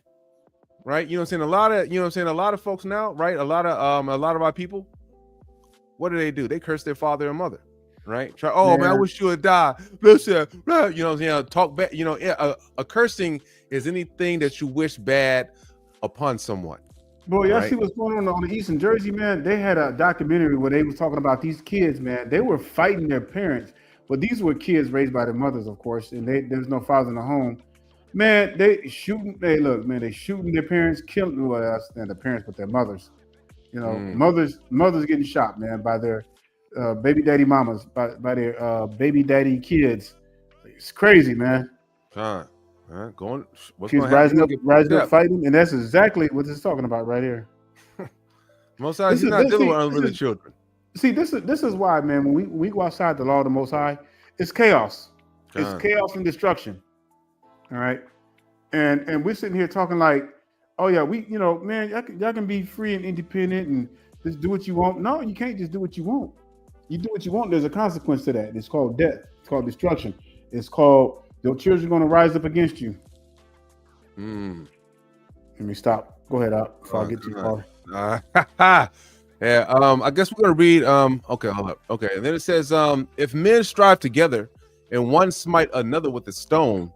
Right? You know what I'm saying? A lot of folks now, right? A lot of our people, what do? They curse their father and mother. Right? Man, I wish you would die. Listen, you know what I'm saying? Talk back, a cursing is anything that you wish bad upon someone. Boy, y'all see what's going on the Eastern Jersey, man? They had a documentary where they was talking about these kids, man. They were fighting their parents, but these were kids raised by their mothers, of course, and there's no father in the home. Man, they shooting their parents, killing the parents, but their mothers. Mothers getting shot, man, by their baby daddy mamas, by their baby daddy kids. It's crazy, man. Kids rising up, fighting, and that's exactly what it's talking about right here. Most High, he's not dealing with unruly children. See, this is why, man. When we go outside the law of the Most High, it's chaos. It's chaos and destruction. All right, and we're sitting here talking like, oh yeah, man, y'all can be free and independent and just do what you want. No, you can't just do what you want. You do what you want. There's a consequence to that. It's called death. It's called destruction. It's called your children are going to rise up against you. Let me stop. Go ahead, out before I get too far. Yeah. I guess we're going to read. Okay, hold up. Okay, and then it says, if men strive together, and one smite another with a stone,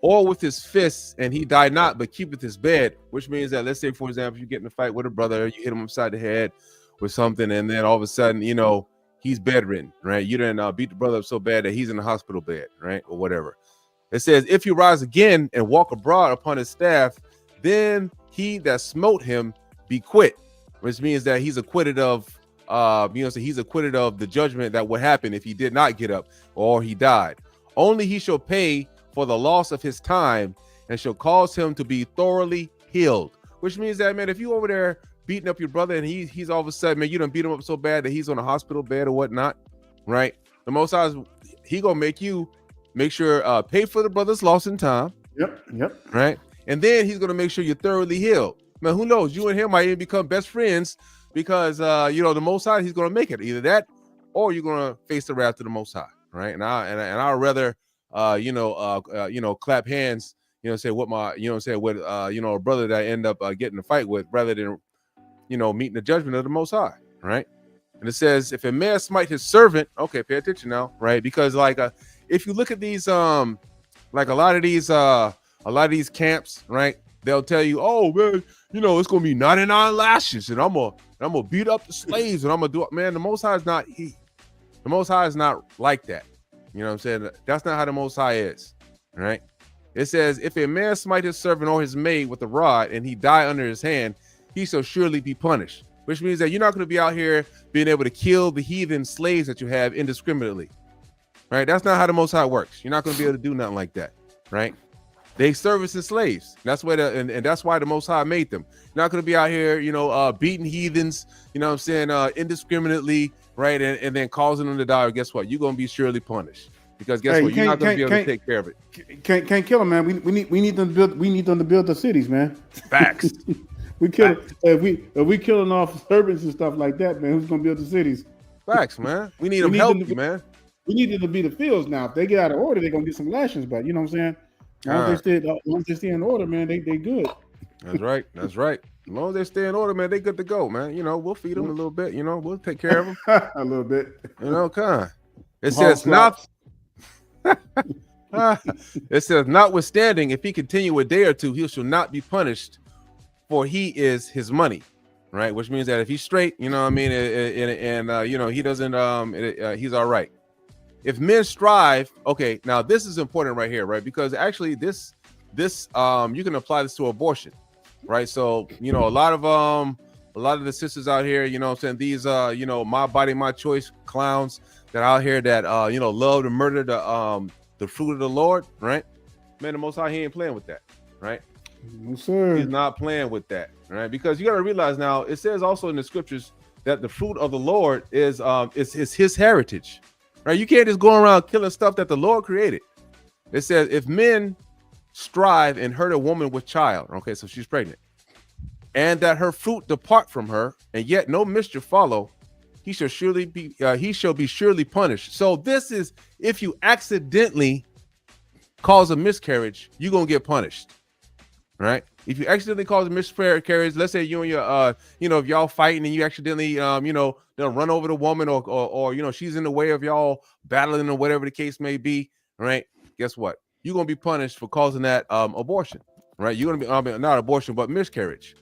or with his fists, and he die not, but keepeth his bed, which means that, let's say, for example, you get in a fight with a brother, you hit him upside the head with something, and then all of a sudden, he's bedridden, right? You didn't beat the brother up so bad that he's in the hospital bed, right? Or whatever. It says, if you rise again and walk abroad upon his staff, then he that smote him be quit, which means that he's acquitted of, he's acquitted of the judgment that would happen if he did not get up or he died. Only he shall pay for the loss of his time and shall cause him to be thoroughly healed, which means that, man, if you over there beating up your brother and he's all of a sudden, man, you done beat him up so bad that he's on a hospital bed or whatnot, right? The Most High, he gonna make sure pay for the brother's loss in time. Yep. Right, and then he's gonna make sure you're thoroughly healed. Man, who knows? You and him might even become best friends because the Most High, he's gonna make it either that or you're gonna face the wrath of the Most High, right? And I'd rather clap hands, say what my, with a brother that I end up getting a fight with rather than meeting the judgment of the Most High, right? And it says, if a man smite his servant, okay, pay attention now, right? Because if you look at these a lot of these camps, right, they'll tell you, oh man, it's gonna be 99 lashes and I'm gonna beat up the slaves and I'm gonna do it. Man, the Most High is not like that. You know what I'm saying? That's not how the Most High is, right? It says, if a man smite his servant or his maid with a rod and he die under his hand, he shall surely be punished, which means that you're not going to be out here being able to kill the heathen slaves that you have indiscriminately, right? That's not how the Most High works. You're not going to be able to do nothing like that, right? They service as slaves. That's why and that's why the Most High made them. You're not going to be out here, beating heathens, indiscriminately, right? And then causing them to die. Guess what? You're going to be surely punished because guess what? You're not going to be able to take care of it. Can't kill them, man. We need them to build the cities, man. Facts. If we killing off servants and stuff like that, man, who's gonna build the cities? Facts, man. We need them healthy, man. We need them to be the fields now. If they get out of order, they're gonna get some lashings back. You know what I'm saying? Once they stay in order, man, they good. That's right. As long as they stay in order, man, they good to go, man. We'll feed them a little bit. We'll take care of them a little bit. It says not. It says, notwithstanding, if he continue a day or two, he shall not be punished, for he is his money, right? Which means that if he's straight, he doesn't, he's all right. If men strive, okay, now this is important right here, right? Because actually this you can apply this to abortion, right? So, a lot of the sisters out here, these, my body, my choice clowns that out here that, love to murder the fruit of the Lord, right? Man, the Most High, he ain't playing with that, right? Yes, sir. He's not playing with that, right? Because you got to realize now, it says also in the scriptures that the fruit of the Lord is his heritage, right? You can't just go around killing stuff that the Lord created, It says, if men strive and hurt a woman with child, okay, so she's pregnant, and that her fruit depart from her, and yet no mischief follow, he shall be surely punished. So this is, if you accidentally cause a miscarriage, you're gonna get punished, right? If you accidentally cause a miscarriage, let's say you and your if y'all fighting and you accidentally they'll run over the woman, or she's in the way of y'all battling or whatever the case may be, right? Guess what? You're gonna be punished for causing that abortion, right? You're gonna be not abortion, but miscarriage,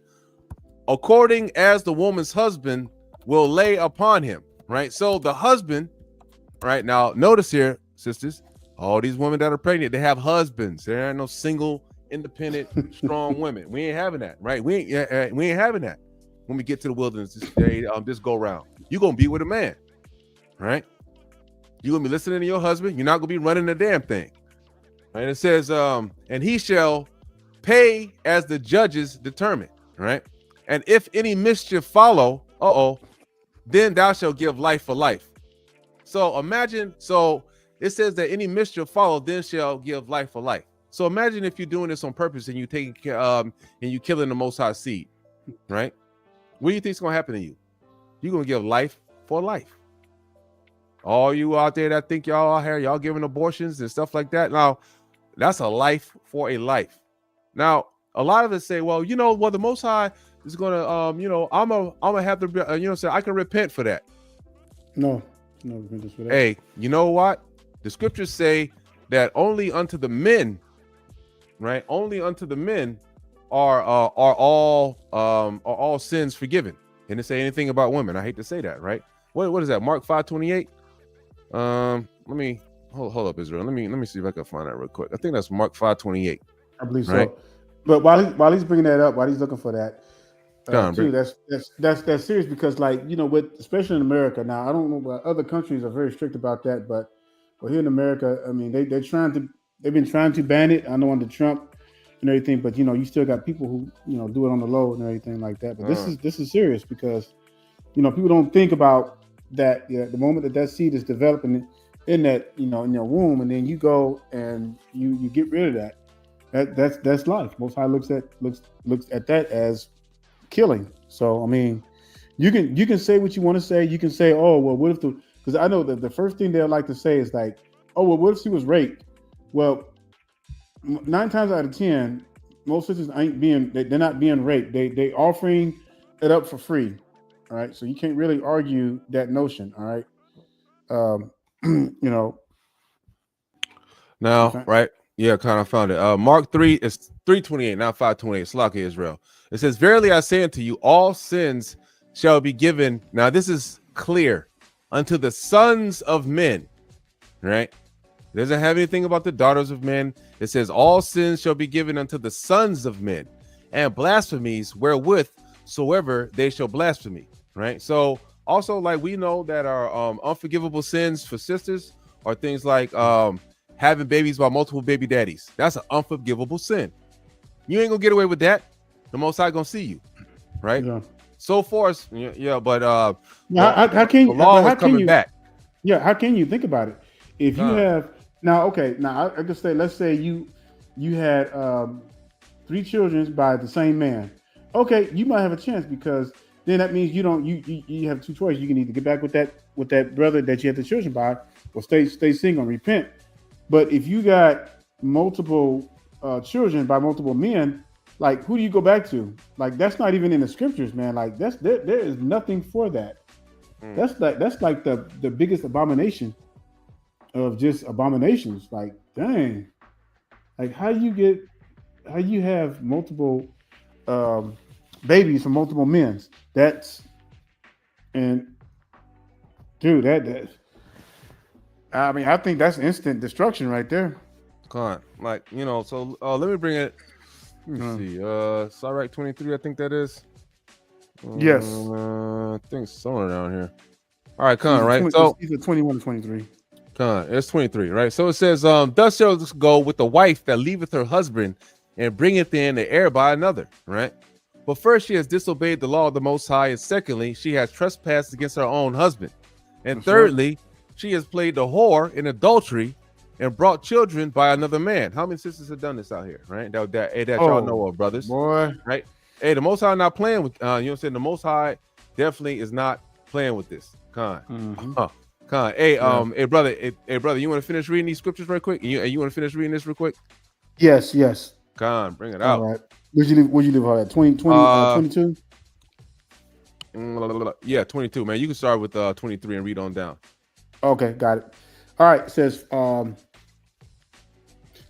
according as the woman's husband will lay upon him, right? So the husband, right? Now notice here, sisters, all these women that are pregnant, they have husbands. There are no single, independent, strong women. We ain't having that, right? We ain't having that when we get to the wilderness this go round. You're gonna be with a man, right? You're gonna be listening to your husband. You're not gonna be running the damn thing. Right? It says, and he shall pay as the judges determine, right? And if any mischief follow, then thou shalt give life for life. So imagine, it says that any mischief follow, then shall give life for life. So imagine if you're doing this on purpose and you taking care and you killing the Most High seed, right? What do you think is gonna happen to you? You're gonna give life for life. All you out there that think y'all out here, y'all giving abortions and stuff like that. Now, that's a life for a life. Now, a lot of us say, well, the Most High is gonna, I'm gonna have to, say I can repent for that. No repentance for that. Hey, you know what? The scriptures say that only unto the men, right? Only unto the men are all sins forgiven. And it say anything about women. I hate to say that, right? What is that? Mark 5:28. Let me hold up, Israel. Let me see if I can find that real quick. I think that's Mark 5:28. I believe right? so. But while he's bringing that up, while he's looking for that, that's serious because, especially in America now, I don't know about other countries are very strict about that, but here in America, I mean, they've been trying to ban it. I know under Trump and everything, but you still got people who do it on the low and everything like that. But this is serious because people don't think about that. Yeah, the moment that seed is developing in that in your womb, and then you go and you get rid of that. That's life. Most High looks at that as killing. So I mean, you can say what you want to say. You can say, oh well, what if because I know that the first thing they'll like to say is like, oh well, what if she was raped? Well, 9 times out of 10, most sisters they're not being raped. They offering it up for free. All right, so you can't really argue that notion. All right, Now, okay. right? Yeah, kind of found it. Mark 3 is 3:28, not 5:28. Slack Israel. It says, "Verily I say unto you, all sins shall be given." Now, this is clear unto the sons of men, right? It doesn't have anything about the daughters of men. It says, "All sins shall be given unto the sons of men, and blasphemies wherewith soever they shall blaspheme." Right. So also, like, we know that our unforgivable sins for sisters are things like having babies by multiple baby daddies. That's an unforgivable sin. You ain't gonna get away with that. The Most High gonna see you, right? Yeah. So forth, but how can you? The law how is coming you, back. Yeah, how can you think about it? If you have now, I just say, let's say you had 3 children by the same man. Okay, you might have a chance because then that means you have 2 choices. You can either get back with that brother that you had the children by, or stay single and repent. But if you got multiple children by multiple men, like, who do you go back to? Like, that's not even in the scriptures, man. Like, there is nothing for that. That's like the biggest abomination of just abominations. Like, dang, like how you have multiple babies from multiple men. Dude, I mean, I think that's instant destruction right there. So let me bring it. Let me see. Sirach 23, I think that is. Yes. I think somewhere down here. All right, right? It's a 21 to 23. It's 23, right? So it says, thus shall go with the wife that leaveth her husband and bringeth in the heir by another, right? But first she has disobeyed the law of the Most High, and secondly, she has trespassed against her own husband. And thirdly, she has played the whore in adultery and brought children by another man. How many sisters have done this out here, right? That y'all know of, brothers. Boy. Right? Hey, the Most High not playing with, you know what I'm saying? The Most High definitely is not playing with this. Con. Con. Hey, hey, brother, you want to finish reading these scriptures real quick? You want to finish reading this real quick? Yes. Con, bring it out. All right. Where'd you leave all that? 22? Yeah, 22, man. You can start with 23 and read on down. Okay, got it. All right, it says, let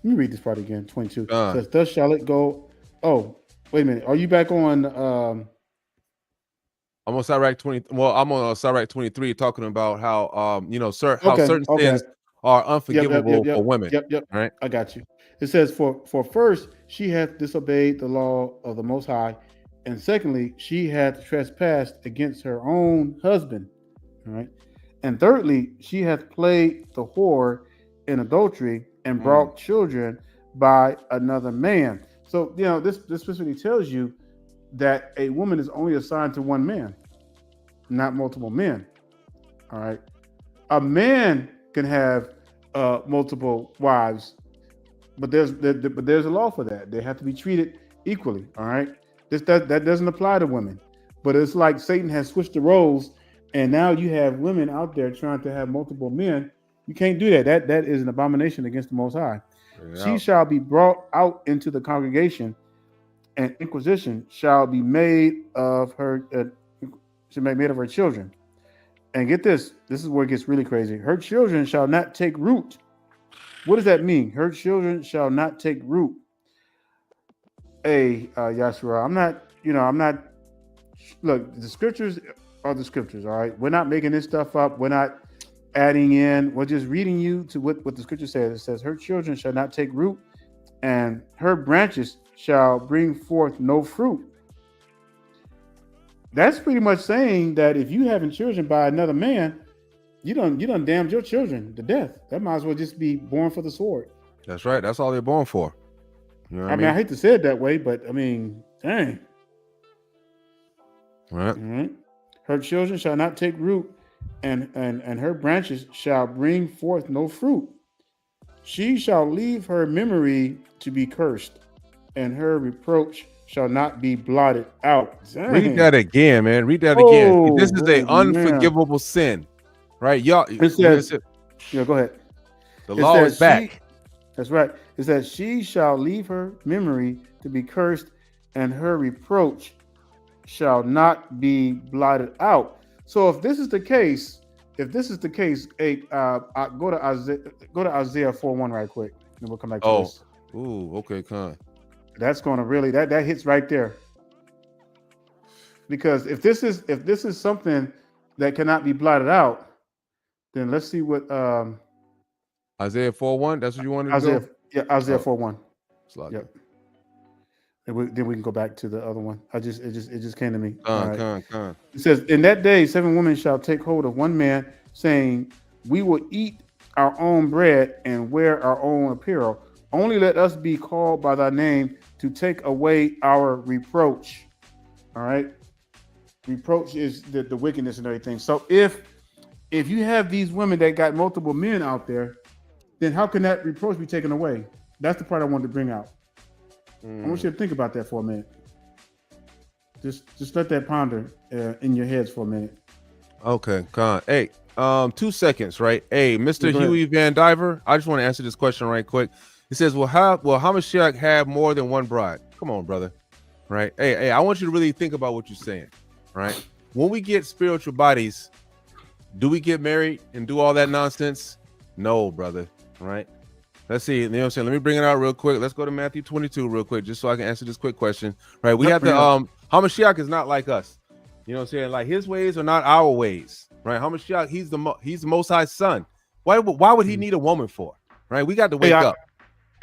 me read this part again. 22. It says, thus shall it go. Oh, wait a minute. Are you back on? I'm on Sirach 20. Well, I'm on Sirach 23 talking about how, certain sins are unforgivable for women. Yep. Right. I got you. It says, for first, she hath disobeyed the law of the Most High. And secondly, she hath trespassed against her own husband. All right. And thirdly, she hath played the whore in adultery and brought children by another man. So, this specifically tells you that a woman is only assigned to one man, not multiple men. All right. A man can have multiple wives, but there's a law for that. They have to be treated equally. All right. That doesn't apply to women. But it's like Satan has switched the roles, and now you have women out there trying to have multiple men. You can't do that. That is an abomination against the Most High. Yeah. She shall be brought out into the congregation, and inquisition shall be made of her. Should be made of her children. And get this. This is where it gets really crazy. Her children shall not take root. What does that mean? Her children shall not take root. Hey, Yashua, I'm not. Look, the scriptures are the scriptures. All right, we're not making this stuff up. We're not adding in. We're just reading you to what the scripture says. It says, "Her children shall not take root, and her branches shall bring forth no fruit." That's pretty much saying that if you having children by another man, you done damned your children to death. That might as well just be born for the sword. That's right. That's all they're born for. You know what I mean? I hate to say it that way, but I mean, dang. Right. Her children shall not take root, and her branches shall bring forth no fruit. She shall leave her memory to be cursed, and her reproach shall not be blotted out. Dang. Read that again, man. Read that again. This is an unforgivable sin, right? Y'all. It says, go ahead. The law is back. That's right. It says, she shall leave her memory to be cursed, and her reproach shall not be blotted out. So if this is the case, go to Isaiah 4:1 right quick, and we'll come back to this. Ooh, okay, con. That's going to really that hits right there. Because if this is something that cannot be blotted out, then let's see what Isaiah 4:1. That's what you wanted to Isaiah 4:1. Yep. Then we can go back to the other one. It just came to me. Con. It says, in that day, 7 women shall take hold of one man, saying, we will eat our own bread and wear our own apparel. Only let us be called by thy name to take away our reproach. All right. Reproach is the wickedness and everything. So if you have these women that got multiple men out there, then how can that reproach be taken away? That's the part I wanted to bring out. I want you to think about that for a minute. Just let that ponder in your heads for a minute. Okay, con. Hey, 2 seconds, right? Hey, Mr. Huey Van Diver, I just want to answer this question right quick. It says, will Hamashiach have more than one bride? Come on, brother. Right? Hey, I want you to really think about what you're saying, right? When we get spiritual bodies, do we get married and do all that nonsense? No, brother. Right? Let's see. You know what I'm saying? Let me bring it out real quick. Let's go to Matthew 22 real quick, just so I can answer this quick question. Right? We have to Hamashiach is not like us. You know what I'm saying? Like his ways are not our ways. Right? Hamashiach, he's the Most High's son. Why would he need a woman for? Right? We got to wake up.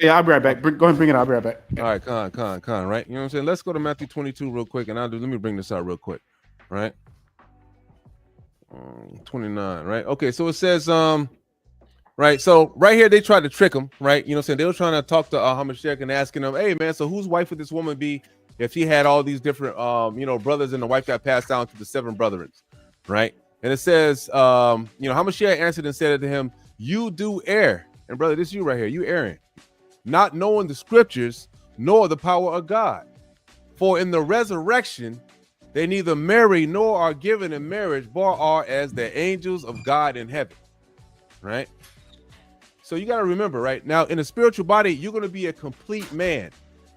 Yeah, I'll be right back. Go ahead and bring it out. I'll be right back. All right, con, right? You know what I'm saying? Let's go to Matthew 22 real quick, and let me bring this out real quick. Right? 29, right? Okay, so it says, right, so right here they tried to trick him, right? You know what I'm saying? They were trying to talk to Hamashiach and asking him, hey man, so whose wife would this woman be if he had all these different brothers and the wife got passed down to the 7 brethren, right? And it says, Hamashiach answered and said to him, you do err. And brother, this is you right here, you Aaron, not knowing the scriptures nor the power of God. For in the resurrection, they neither marry nor are given in marriage, but are as the angels of God in heaven. Right? So you got to remember, right? Now, in a spiritual body, you're going to be a complete man.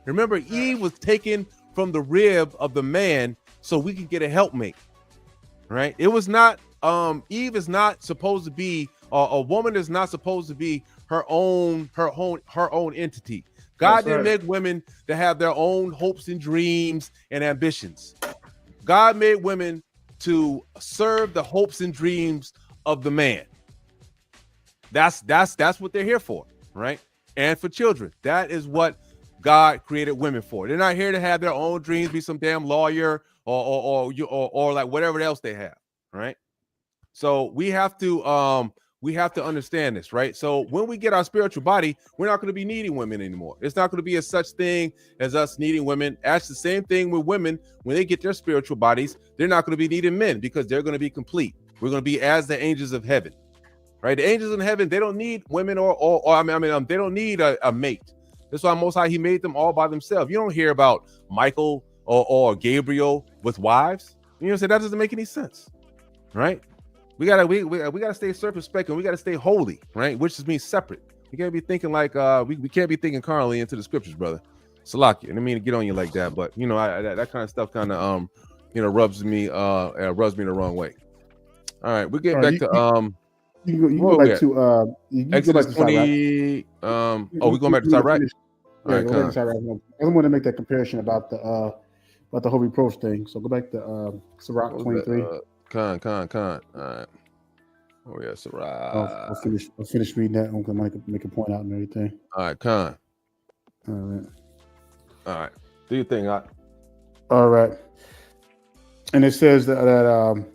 Remember, Eve was taken from the rib of the man so we could get a helpmate. Right? It was not, Eve is not supposed to be, a woman is not supposed to be her own entity. God didn't make women to have their own hopes and dreams and ambitions. God made women to serve the hopes and dreams of the man. That's what they're here for, right? And for children. That is what God created women for. They're not here to have their own dreams, be some damn lawyer or like whatever else they have, right? So we have to understand this, right? So when we get our spiritual body, we're not going to be needing women anymore. It's not going to be a such thing as us needing women. That's the same thing with women. When they get their spiritual bodies, they're not going to be needing men because they're going to be complete. We're going to be as the angels of heaven, right? The angels in heaven, they don't need women or they don't need a mate. That's why Most High, he made them all by themselves. You don't hear about Michael or Gabriel with wives. You know what I'm saying? That doesn't make any sense, right? We gotta stay circumspect and we gotta stay holy, right? Which just means separate. We can't be thinking like we can't be thinking carnally into the scriptures, brother. Salaki. I didn't mean to get on you like that, but you know, that kind of stuff kind of rubs me the wrong way. All right, we get back to you go back to Exodus 20. We're going back to Sirach. Yeah, go back to Sirach. I want to make that comparison about the whole reproach thing. So go back to Sirach 23. Con. All right. Oh yeah, Sirach. I'll finish reading that. I'm gonna make a point out and everything. All right, Con. All right. Do your thing, All right. And it says that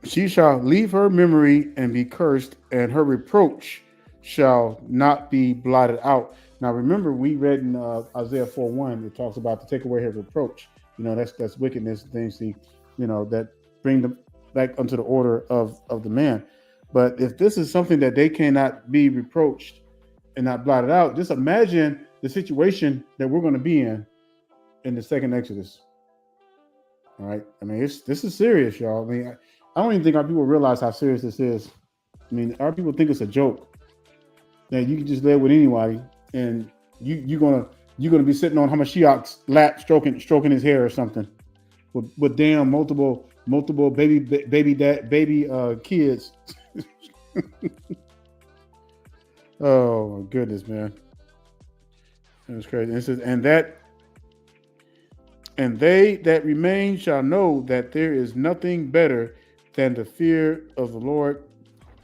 she shall leave her memory and be cursed, and her reproach shall not be blotted out. Now, remember, we read in Isaiah 4:1, it talks about to take away her reproach. You know, that's wickedness, things that bring them back unto the order of the man. But if this is something that they cannot be reproached and not blotted out, just imagine the situation that we're going to be in the second Exodus. All right. I mean, this is serious, y'all. I mean, I don't even think our people realize how serious this is. I mean, our people think it's a joke that you can just live with anybody, and you're gonna be sitting on Hamashiach's lap, stroking his hair or something, with damn multiple baby kids. Oh my goodness, man, that's crazy. It says, and they that remain shall know that there is nothing better than the fear of the Lord,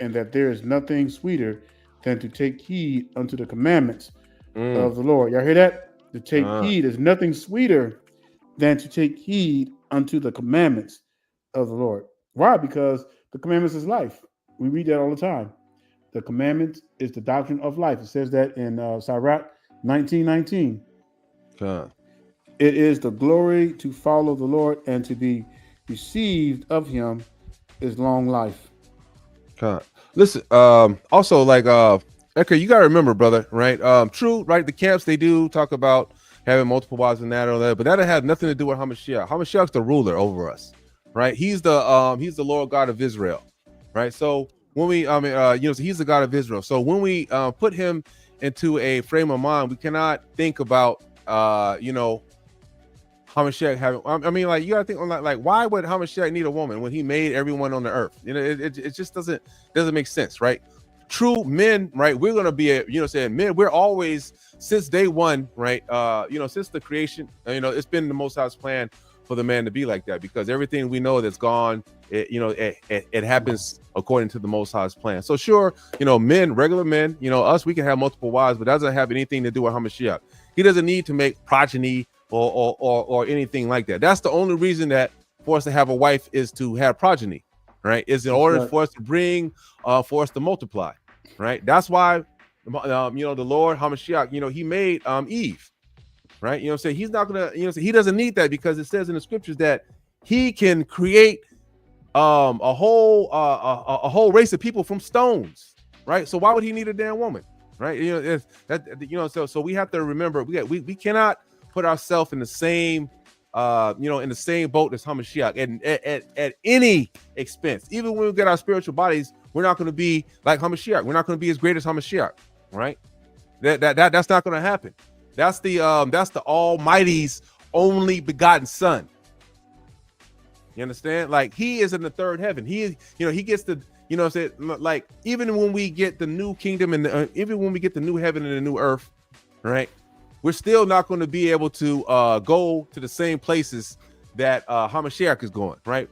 and that there is nothing sweeter than to take heed unto the commandments of the Lord. Y'all hear that? To take heed is nothing sweeter than to take heed unto the commandments of the Lord. Why? Because the commandments is life. We read that all the time. The commandment is the doctrine of life. It says that in Sirach 19:19. It is the glory to follow the Lord, and to be received of him is long life. Listen, also like okay, you gotta remember, brother, right? True, right? The camps, they do talk about having multiple wives and that or that, but that has nothing to do with Hamashiach. Hamashiach's the ruler over us, right? He's the Lord God of Israel, right? So when we so he's the God of Israel. So when we put him into a frame of mind, we cannot think about Hamashiach having, I mean, like, you gotta think on that, like, why would Hamashiach need a woman when he made everyone on the earth? You know, it just doesn't make sense, right? True men, right? We're gonna be men, we're always, since day one, right? Since the creation, it's been the Most High's plan for the man to be like that, because everything we know that's gone, it happens according to the Most High's plan. So sure, men, regular men, us, we can have multiple wives, but that doesn't have anything to do with Hamashiach. He doesn't need to make progeny or anything like that. That's the only reason that for us to have a wife is to have progeny, right? Is in order for us to bring, for us to multiply, right? That's why, the Lord Hamashiach, he made Eve, right? You know what I'm saying? He's not gonna, he doesn't need that, because it says in the scriptures that he can create a whole race of people from stones. right? So why would he need a damn woman, right? It's that, so we have to remember we cannot put ourselves in the same in the same boat as Hamashiach at any expense. Even when we get our spiritual bodies, we're not going to be like Hamashiach. We're not going to be as great as Hamashiach, right? That's not going to happen. That's the Almighty's only begotten Son. You understand? Like, he is in the third heaven. He is, he gets the, like, even when we get the new kingdom and even when we get the new heaven and the new earth, right? We're still not going to be able to go to the same places that Hamashiach is going, right?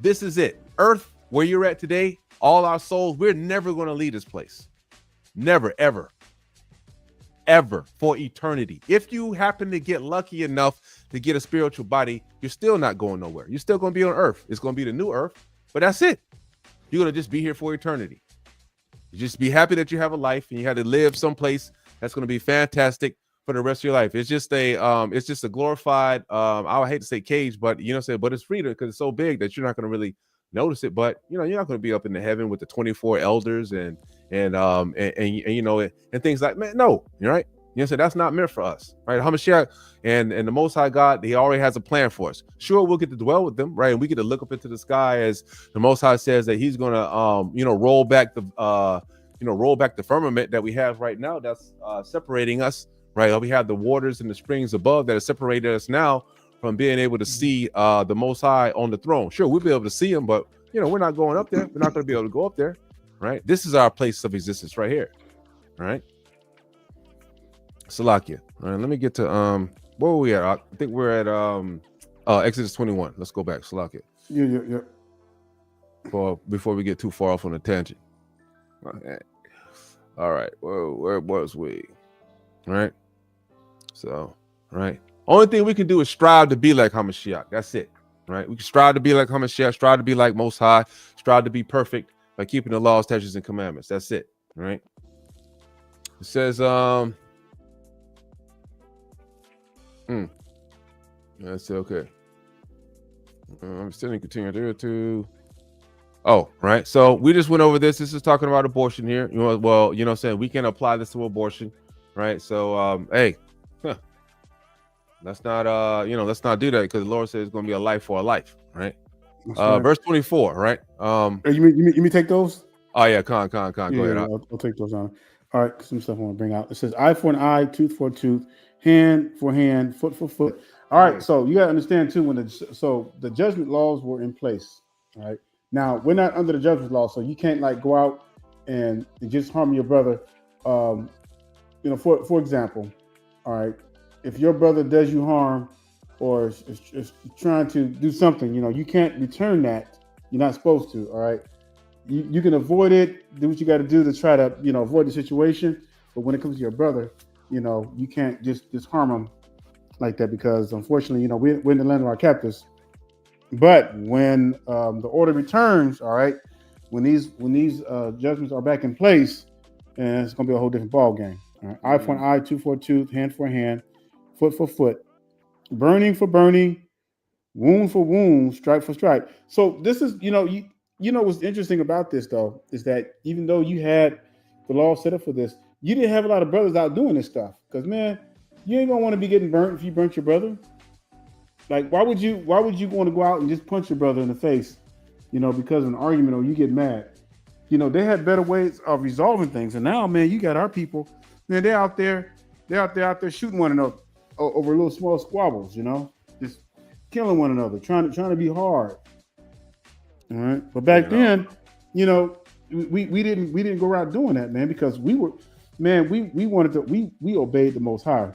This is it. Earth, where you're at today, all our souls, we're never going to leave this place. Never, ever for eternity. If you happen to get lucky enough to get a spiritual body, you're still not going nowhere. You're still going to be on earth. It's going to be the new earth, but that's it. You're going to just be here for eternity. You just be happy that you have a life and you had to live someplace that's going to be fantastic for the rest of your life. It's just a glorified, I hate to say cage, but but it's freedom because it's so big that you're not going to really notice it. But you're not going to be up in the heaven with the 24 elders and things like, man, no, you're right. So that's not meant for us, right? Hamashiach and the Most High God, he already has a plan for us. Sure, we'll get to dwell with them, right? And we get to look up into the sky as the Most High says that he's going to, roll back the firmament that we have right now that's separating us, right? We have the waters and the springs above that have separated us now from being able to see the Most High on the throne. Sure, we'll be able to see him, but we're not going up there. We're not going to be able to go up there, right? This is our place of existence right here, right? Salakia. All right, let me get to where were we at? I think we're at Exodus 21. Let's go back. Salakia. Yeah. Before we get too far off on a tangent. Okay. All right. Where was we? All right. So, right. Only thing we can do is strive to be like Hamashiach. That's it. Right. We can strive to be like Hamashiach, strive to be like Most High, strive to be perfect by keeping the laws, statutes, and commandments. That's it. Right. It says, that's okay. I'm still continuing there too. Oh, right. So we just went over this. This is talking about abortion here. Saying we can apply this to abortion, right? So, hey, let's not, let's not do that because the Lord says it's going to be a life for a life, right? Verse 24, right? You mean take those? Oh yeah, Con. Go ahead. I'll take those on. All right, some stuff I want to bring out. It says eye for an eye, tooth for a tooth, hand for hand, foot for foot. All right, so you got to understand too the judgment laws were in place. All right, now we're not under the judgment law, so you can't like go out and just harm your brother. For example, all right, if your brother does you harm or is trying to do something, you can't return that. You're not supposed to. All right, you can avoid it. Do what you got to do to try to avoid the situation. But when it comes to your brother, you can't just harm him like that because unfortunately, we're in the land of our captors. But when the order returns, all right, when these judgments are back in place, and it's gonna be a whole different ball game. All right? Eye for an eye, tooth for a tooth, hand for hand, foot for foot, burning for burning, wound for wound, stripe for stripe. So this is, what's interesting about this though is that even though you had the law set up for this, you didn't have a lot of brothers out doing this stuff. Because man, you ain't gonna want to be getting burnt if you burnt your brother. Like, why would you want to go out and just punch your brother in the face, because of an argument or you get mad? They had better ways of resolving things. And now, man, you got our people, man, they're out there shooting one another over little small squabbles, just killing one another, trying to be hard. All right. But back then, we didn't go around doing that, man, because we wanted to, we obeyed the Most High.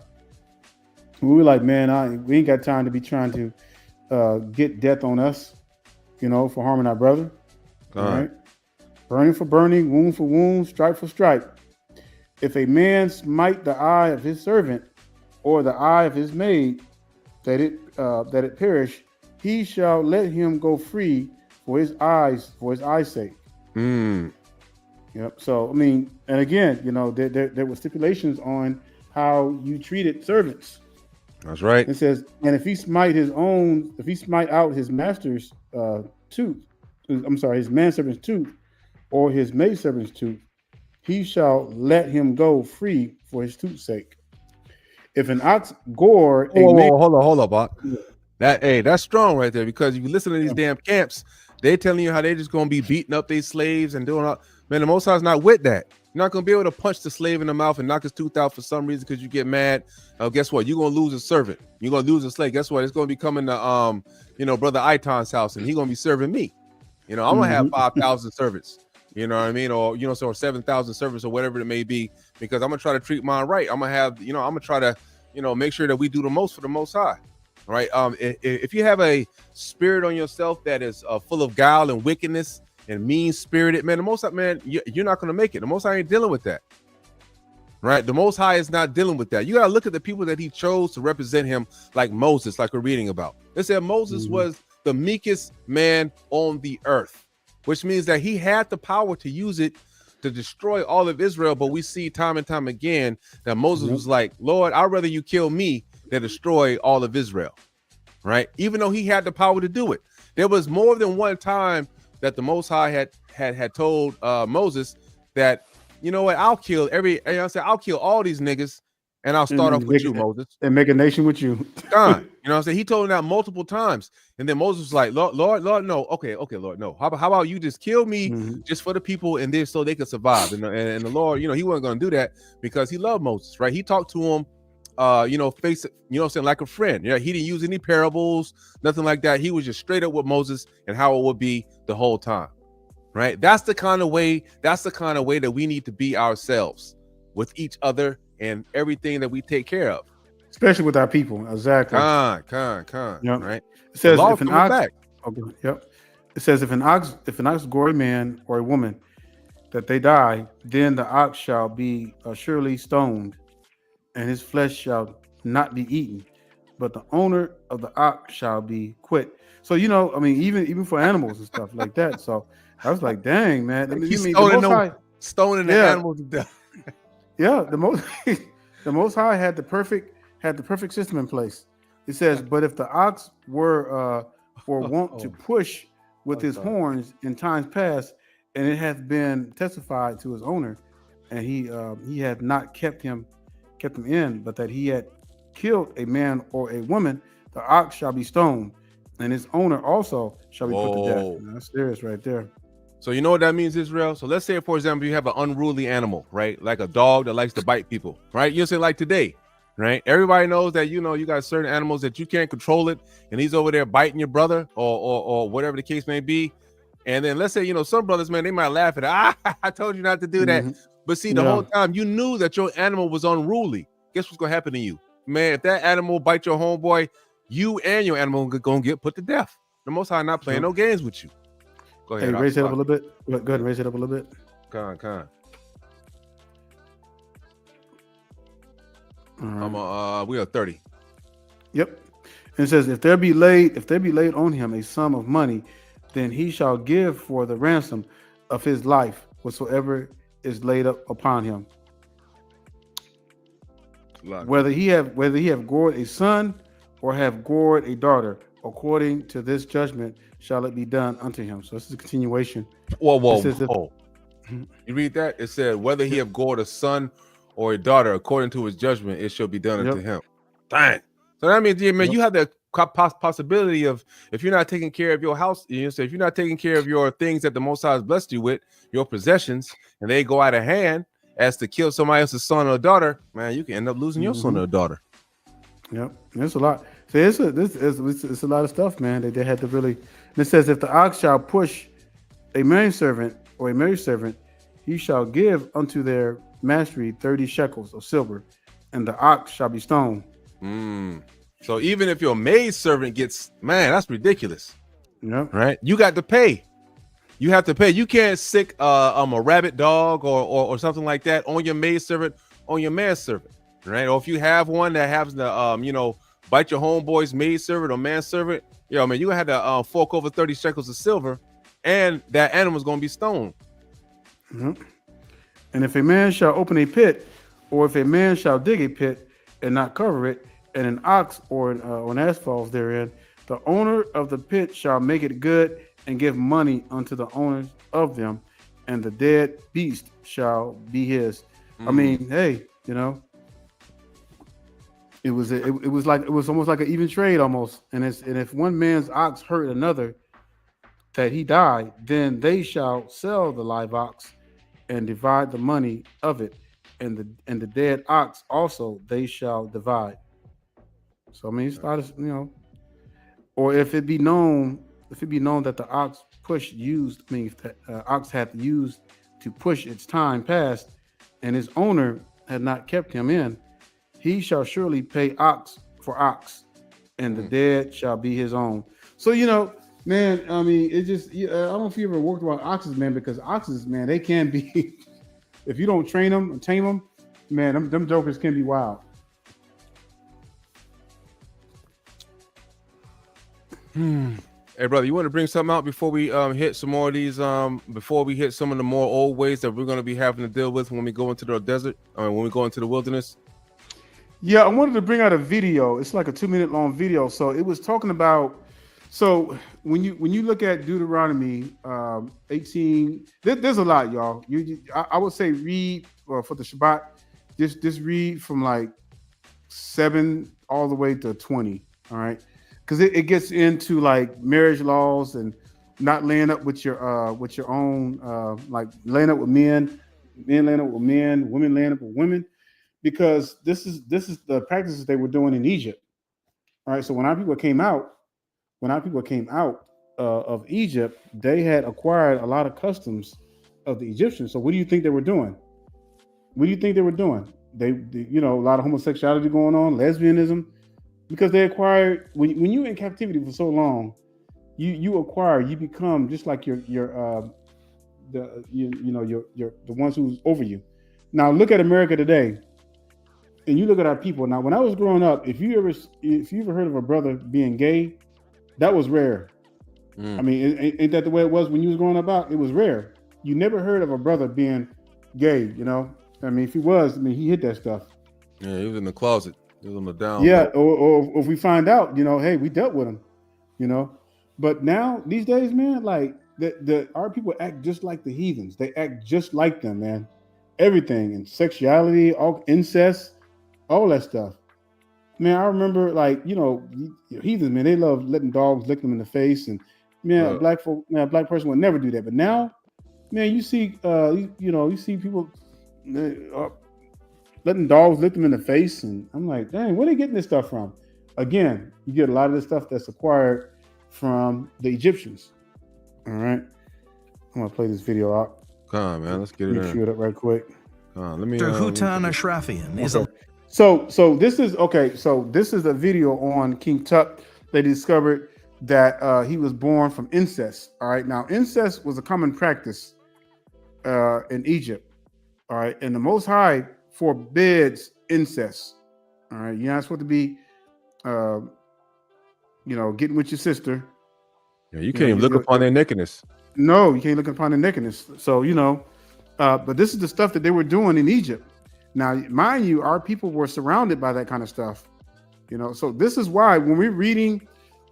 We were like, man, we ain't got time to be trying to get death on us, for harming our brother. All right. Burning for burning, wound for wound, stripe for stripe. If a man smite the eye of his servant or the eye of his maid, that it perish, he shall let him go free for his eyes' sake. Yep. So and again, there were stipulations on how you treated servants. That's right. It says, and if he smite out his master's tooth, his manservant's tooth, or his maidservant's tooth, he shall let him go free for his tooth's sake. If an ox gore a maid, Hold up, Bob. That's strong right there, because if you listen to these damn camps, they telling you how they just gonna be beating up their slaves and doing all. Man, the Most High's not with that. You're not gonna be able to punch the slave in the mouth and knock his tooth out for some reason because you get mad. Guess what? You're gonna lose a servant. You're gonna lose a slave. Guess what? It's gonna be coming to Brother Iton's house, and he's gonna be serving me. I'm gonna have 5,000 servants. You know what I mean? Or or 7,000 servants or whatever it may be, because I'm gonna try to treat mine right. I'm gonna have, I'm gonna try to, make sure that we do the most for the Most High. Right. If you have a spirit on yourself that is full of guile and wickedness and mean spirited, man, the Most High, man, you're not going to make it. The Most High ain't dealing with that. Right. The Most High is not dealing with that. You got to look at the people that he chose to represent him, like Moses, like we're reading about. It said Moses was the meekest man on the earth, which means that he had the power to use it to destroy all of Israel. But we see time and time again that Moses was like, Lord, I'd rather you kill me than destroy all of Israel. Right. Even though he had the power to do it. There was more than one time that the Most High had told Moses that, you know what, I'll kill I'll kill all these niggas and I'll start off with you, Moses. And make a nation with you. God, he told him that multiple times. And then Moses was like, Lord, no. Okay, Lord, no. How about you just kill me just for the people and then so they could survive? And the Lord, he wasn't going to do that because he loved Moses, right? He talked to him face it, saying, like a friend. He didn't use any parables, nothing like that. He was just straight up with Moses and how it would be the whole time. Right. That's the kind of way that we need to be ourselves with each other and everything that we take care of. Especially with our people. Exactly. Yep. Right. It says if an ox It says if an ox gore a man or a woman that they die, then the ox shall be surely stoned, and his flesh shall not be eaten, but the owner of the ox shall be quit. So, even for animals and stuff like that. So I was like, dang, man. Stoning the animals to death. Yeah, the Most High had the perfect system in place. It says, but if the ox were wont to push with his horns in times past, and it hath been testified to his owner, and he had not kept him in, but that he had killed a man or a woman, the ox shall be stoned, and his owner also shall be put to death. That's serious right there. So you know what that means, Israel? So let's say, for example, you have an unruly animal, right? Like a dog that likes to bite people, right? You say like today, right? Everybody knows that, you got certain animals that you can't control it, and he's over there biting your brother or whatever the case may be. And then let's say, some brothers, man, they might laugh at, I told you not to do that. But see, the whole time you knew that your animal was unruly. Guess what's going to happen to you? Man, if that animal bites your homeboy, you and your animal are going to get put to death. The Most High not playing no games with you. Go ahead. Hey, raise it up a little bit. Go ahead and raise it up a little bit. Con. We are 30. Yep. And it says, if there be laid on him a sum of money, then he shall give for the ransom of his life whatsoever is laid up upon him. Whether he have gored a son or have gored a daughter, according to this judgment shall it be done unto him. So this is a continuation. Whoa. You read that? It said, whether he have gored a son or a daughter, according to his judgment, it shall be done unto him. Dang. So that means, man, you have the possibility of, if you're not taking care of your house, if you're not taking care of your things that the Most High has blessed you with, your possessions, and they go out of hand as to kill somebody else's son or daughter, man, you can end up losing your son or daughter. Yep, there's a lot. So it's a lot of stuff, man. They had to really. And it says, if the ox shall push a manservant or a maidservant, he shall give unto their mastery 30 shekels of silver, and the ox shall be stoned. So even if your maidservant gets, man, that's ridiculous. Yeah. Right. You got to pay. You have to pay. You can't sick a rabbit dog or something like that on your maidservant, on your manservant. Right. Or if you have one that happens to bite your homeboy's maidservant or manservant, man, you have to fork over 30 shekels of silver, and that animal's gonna be stoned. And if a man shall open a pit, or if a man shall dig a pit and not cover it, and an ox or an ass falls therein, the owner of the pit shall make it good and give money unto the owners of them, and the dead beast shall be his. I mean, hey, it was almost like an even trade almost. And if one man's ox hurt another that he died, then they shall sell the live ox and divide the money of it, and the dead ox also they shall divide. So I mean, it's not, or if it be known that the ox if the ox hath used to push its time past, and his owner had not kept him in, he shall surely pay ox for ox, and the dead shall be his own. So man, I mean, it just I don't know if you ever worked around oxes, man, because oxes, man, they can be if you don't train them and tame them, man, them jokers can be wild. Hey, brother, you want to bring something out before we hit some more of these? Before we hit some of the more old ways that we're going to be having to deal with when we go into the desert, when we go into the wilderness. Yeah, I wanted to bring out a video. It's like a 2-minute long video. So it was talking about. So when you look at Deuteronomy 18, there's a lot, y'all. I would say read for the Shabbat. Just read from like 7 all the way to 20. All right. Because it gets into like marriage laws and not laying up with your own like laying up with men laying up with men, women laying up with women, because this is the practices they were doing in Egypt. All right, so when our people came out of Egypt, they had acquired a lot of customs of the Egyptians. So what do you think they were doing? They a lot of homosexuality going on, lesbianism. Because they acquired when you're in captivity for so long, you become just like the ones who's over you. Now look at America today, and you look at our people. Now, when I was growing up, if you ever heard of a brother being gay, that was rare. I mean, ain't that the way it was when you was growing up? It was rare. You never heard of a brother being gay. I mean, if he was, he hit that stuff. Yeah, he was in the closet. On the down. Yeah, or if we find out, hey, we dealt with him, But now these days, man, like our people act just like the heathens. They act just like them, man. Everything, and sexuality, all incest, all that stuff. Man, I remember heathens, man, they love letting dogs lick them in the face, and man, a black person would never do that. But now, man, you see, you see people. Letting dogs lick them in the face, and I'm like, dang, where are they getting this stuff from? Again, you get a lot of this stuff that's acquired from the Egyptians. All right, I'm gonna play this video out. Come on, man, let's get it in. Shoot it up right quick. Let me. Hutan Ashrafian is a. So this is okay. So this is a video on King Tut. They discovered that he was born from incest. All right, now incest was a common practice in Egypt. All right, and the Most High forbids incest. All right, you're not supposed to be, getting with your sister. Yeah, you can't even look upon their nakedness. No, you can't look upon their nakedness. So but this is the stuff that they were doing in Egypt. Now, mind you, our people were surrounded by that kind of stuff. So this is why when we're reading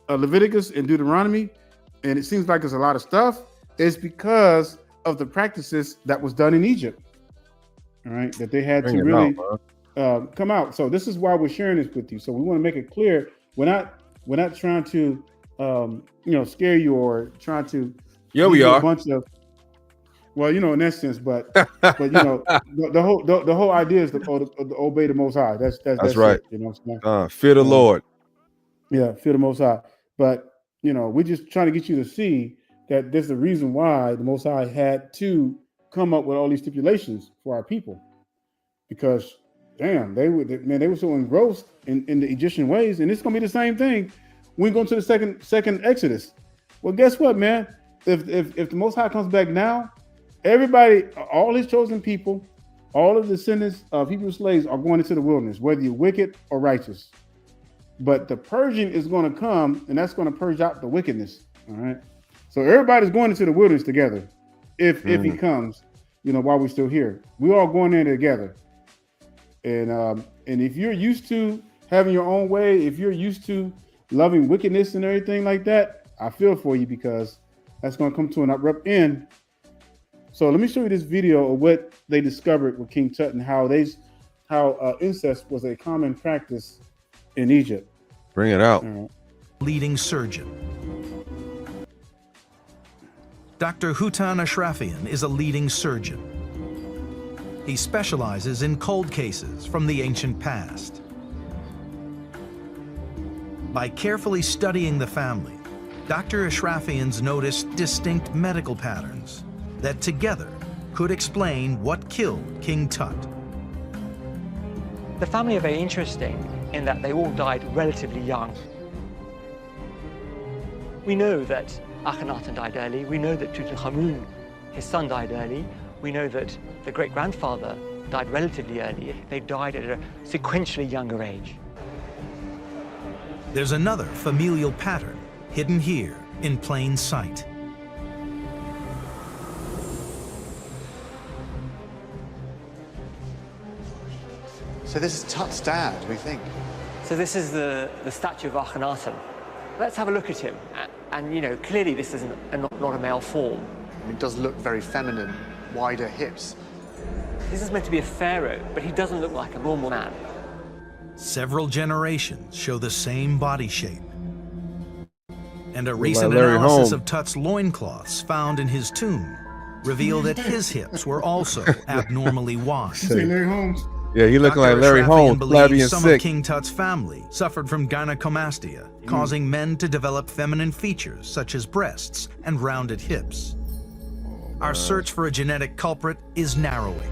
Leviticus and Deuteronomy, and it seems like there's a lot of stuff, it's because of the practices that was done in Egypt. All right, that they had to really come out. So this is why we're sharing this with you. So we want to make it clear we're not trying to scare you or trying to we are a bunch of in that sense, but the whole idea is to obey the Most High. That's right. It, fear the Lord. Yeah, fear the Most High. But we're just trying to get you to see that there's a reason why the Most High had to come up with all these stipulations for our people, because damn, they were so engrossed in the Egyptian ways, and it's gonna be the same thing when we go into the second Exodus. Well, guess what, man? If the Most High comes back now, everybody, all his chosen people, all of the descendants of Hebrew slaves are going into the wilderness, whether you're wicked or righteous. But the purging is going to come, and that's going to purge out the wickedness. All right. So everybody's going into the wilderness together. If he comes, while we're still here, we're all going in together. And if you're used to having your own way, if you're used to loving wickedness and everything like that, I feel for you, because that's going to come to an abrupt end. So let me show you this video of what they discovered with King Tut and how incest was a common practice in Egypt. Bring it out. All right. leading surgeon. Dr. Hutan Ashrafian is a leading surgeon. He specializes in cold cases from the ancient past. By carefully studying the family, Dr. Ashrafian's noticed distinct medical patterns that together could explain what killed King Tut. The family are very interesting in that they all died relatively young. We know that Akhenaten died early. We know that Tutankhamun, his son, died early. We know that the great-grandfather died relatively early. They died at a sequentially younger age. There's another familial pattern hidden here in plain sight. So this is Tut's dad, we think. So this is the statue of Akhenaten. Let's have a look at him. And you know, clearly this is not a male form. It does look very feminine, wider hips. This is meant to be a pharaoh, but he doesn't look like a normal man. Several generations show the same body shape. And a Like recent Larry analysis Holmes. of Tut's loincloths found in his tomb reveal that his hips were also abnormally wide. Say Larry Holmes. Yeah, he looking like Dr. Larry Ashrafian Holmes, flabby believes and some sick. of King Tut's family suffered from gynecomastia, causing men to develop feminine features such as breasts and rounded hips. Our search for a genetic culprit is narrowing.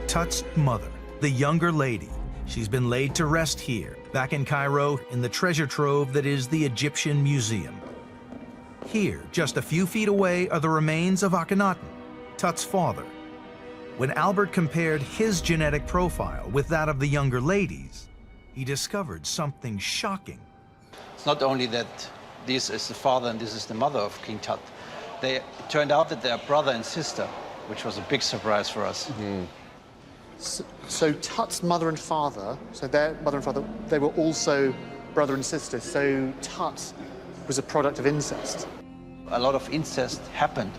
Tut's mother, the younger lady, she's been laid to rest here, back in Cairo, in the treasure trove that is the Egyptian Museum. Here, just a few feet away, are the remains of Akhenaten, Tut's father. When Albert compared his genetic profile with that of the younger ladies, he discovered something shocking. It's not only that this is the father and this is the mother of King Tut. It turned out that they are brother and sister, which was a big surprise for us. So Tut's mother and father, so their mother and father, they were also brother and sister. So Tut was a product of incest. A lot of incest happened.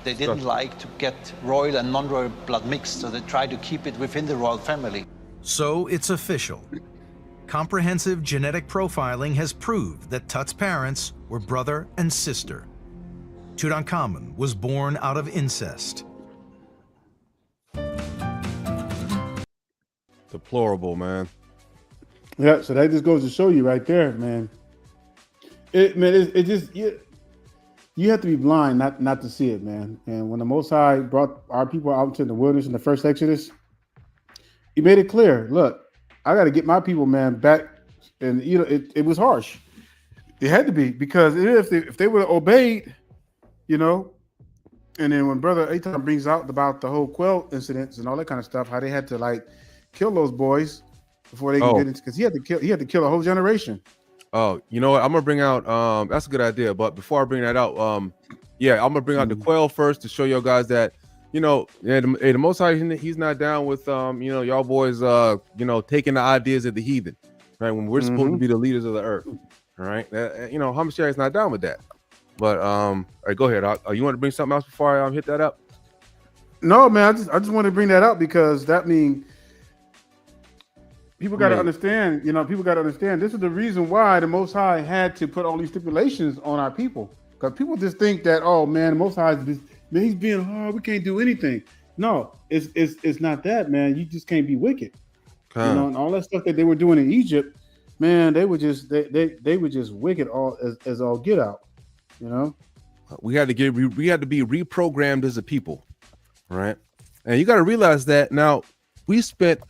They didn't like to get royal and non-royal blood mixed, so they tried to keep it within the royal family. So it's official. Comprehensive genetic profiling has proved that Tut's parents were brother and sister. Tutankhamun was born out of incest. Deplorable, man. Yeah, so that just goes to show you right there, man. It just you have to be blind not to see it, man. And when the Most High brought our people out into the wilderness in the first Exodus, He made it clear. Look, I got to get my people, man, back. And you know, it was harsh. It had to be, because if they would have obeyed, you know. And then when Brother Eitan brings out about the whole quail incidents and all that kind of stuff, how they had to like kill those boys before they could get into, because he had to kill a whole generation. Oh, you know what? I'm gonna bring out that's a good idea. But before I bring that out, yeah, I'm gonna bring out the quail first to show y'all guys that, you know, the Most High, he's not down with you know, y'all boys you know, taking the ideas of the heathen, right? When we're supposed to be the leaders of the earth. All right. You know, Hamashiach is not down with that. But all right, go ahead. You want to bring something else before I hit that up? No, man, I just want to bring that up because that means people got to understand, you know, people got to understand this is the reason why the Most High had to put all these stipulations on our people. Because people just think that, oh man, the Most High is just, man, he's being hard, we can't do anything. No, it's not that, man. You just can't be wicked. You know, and all that stuff that they were doing in Egypt, man, they were just they were just wicked all as all get out. You know, we had to be reprogrammed as a people, right? And you got to realize that now we spent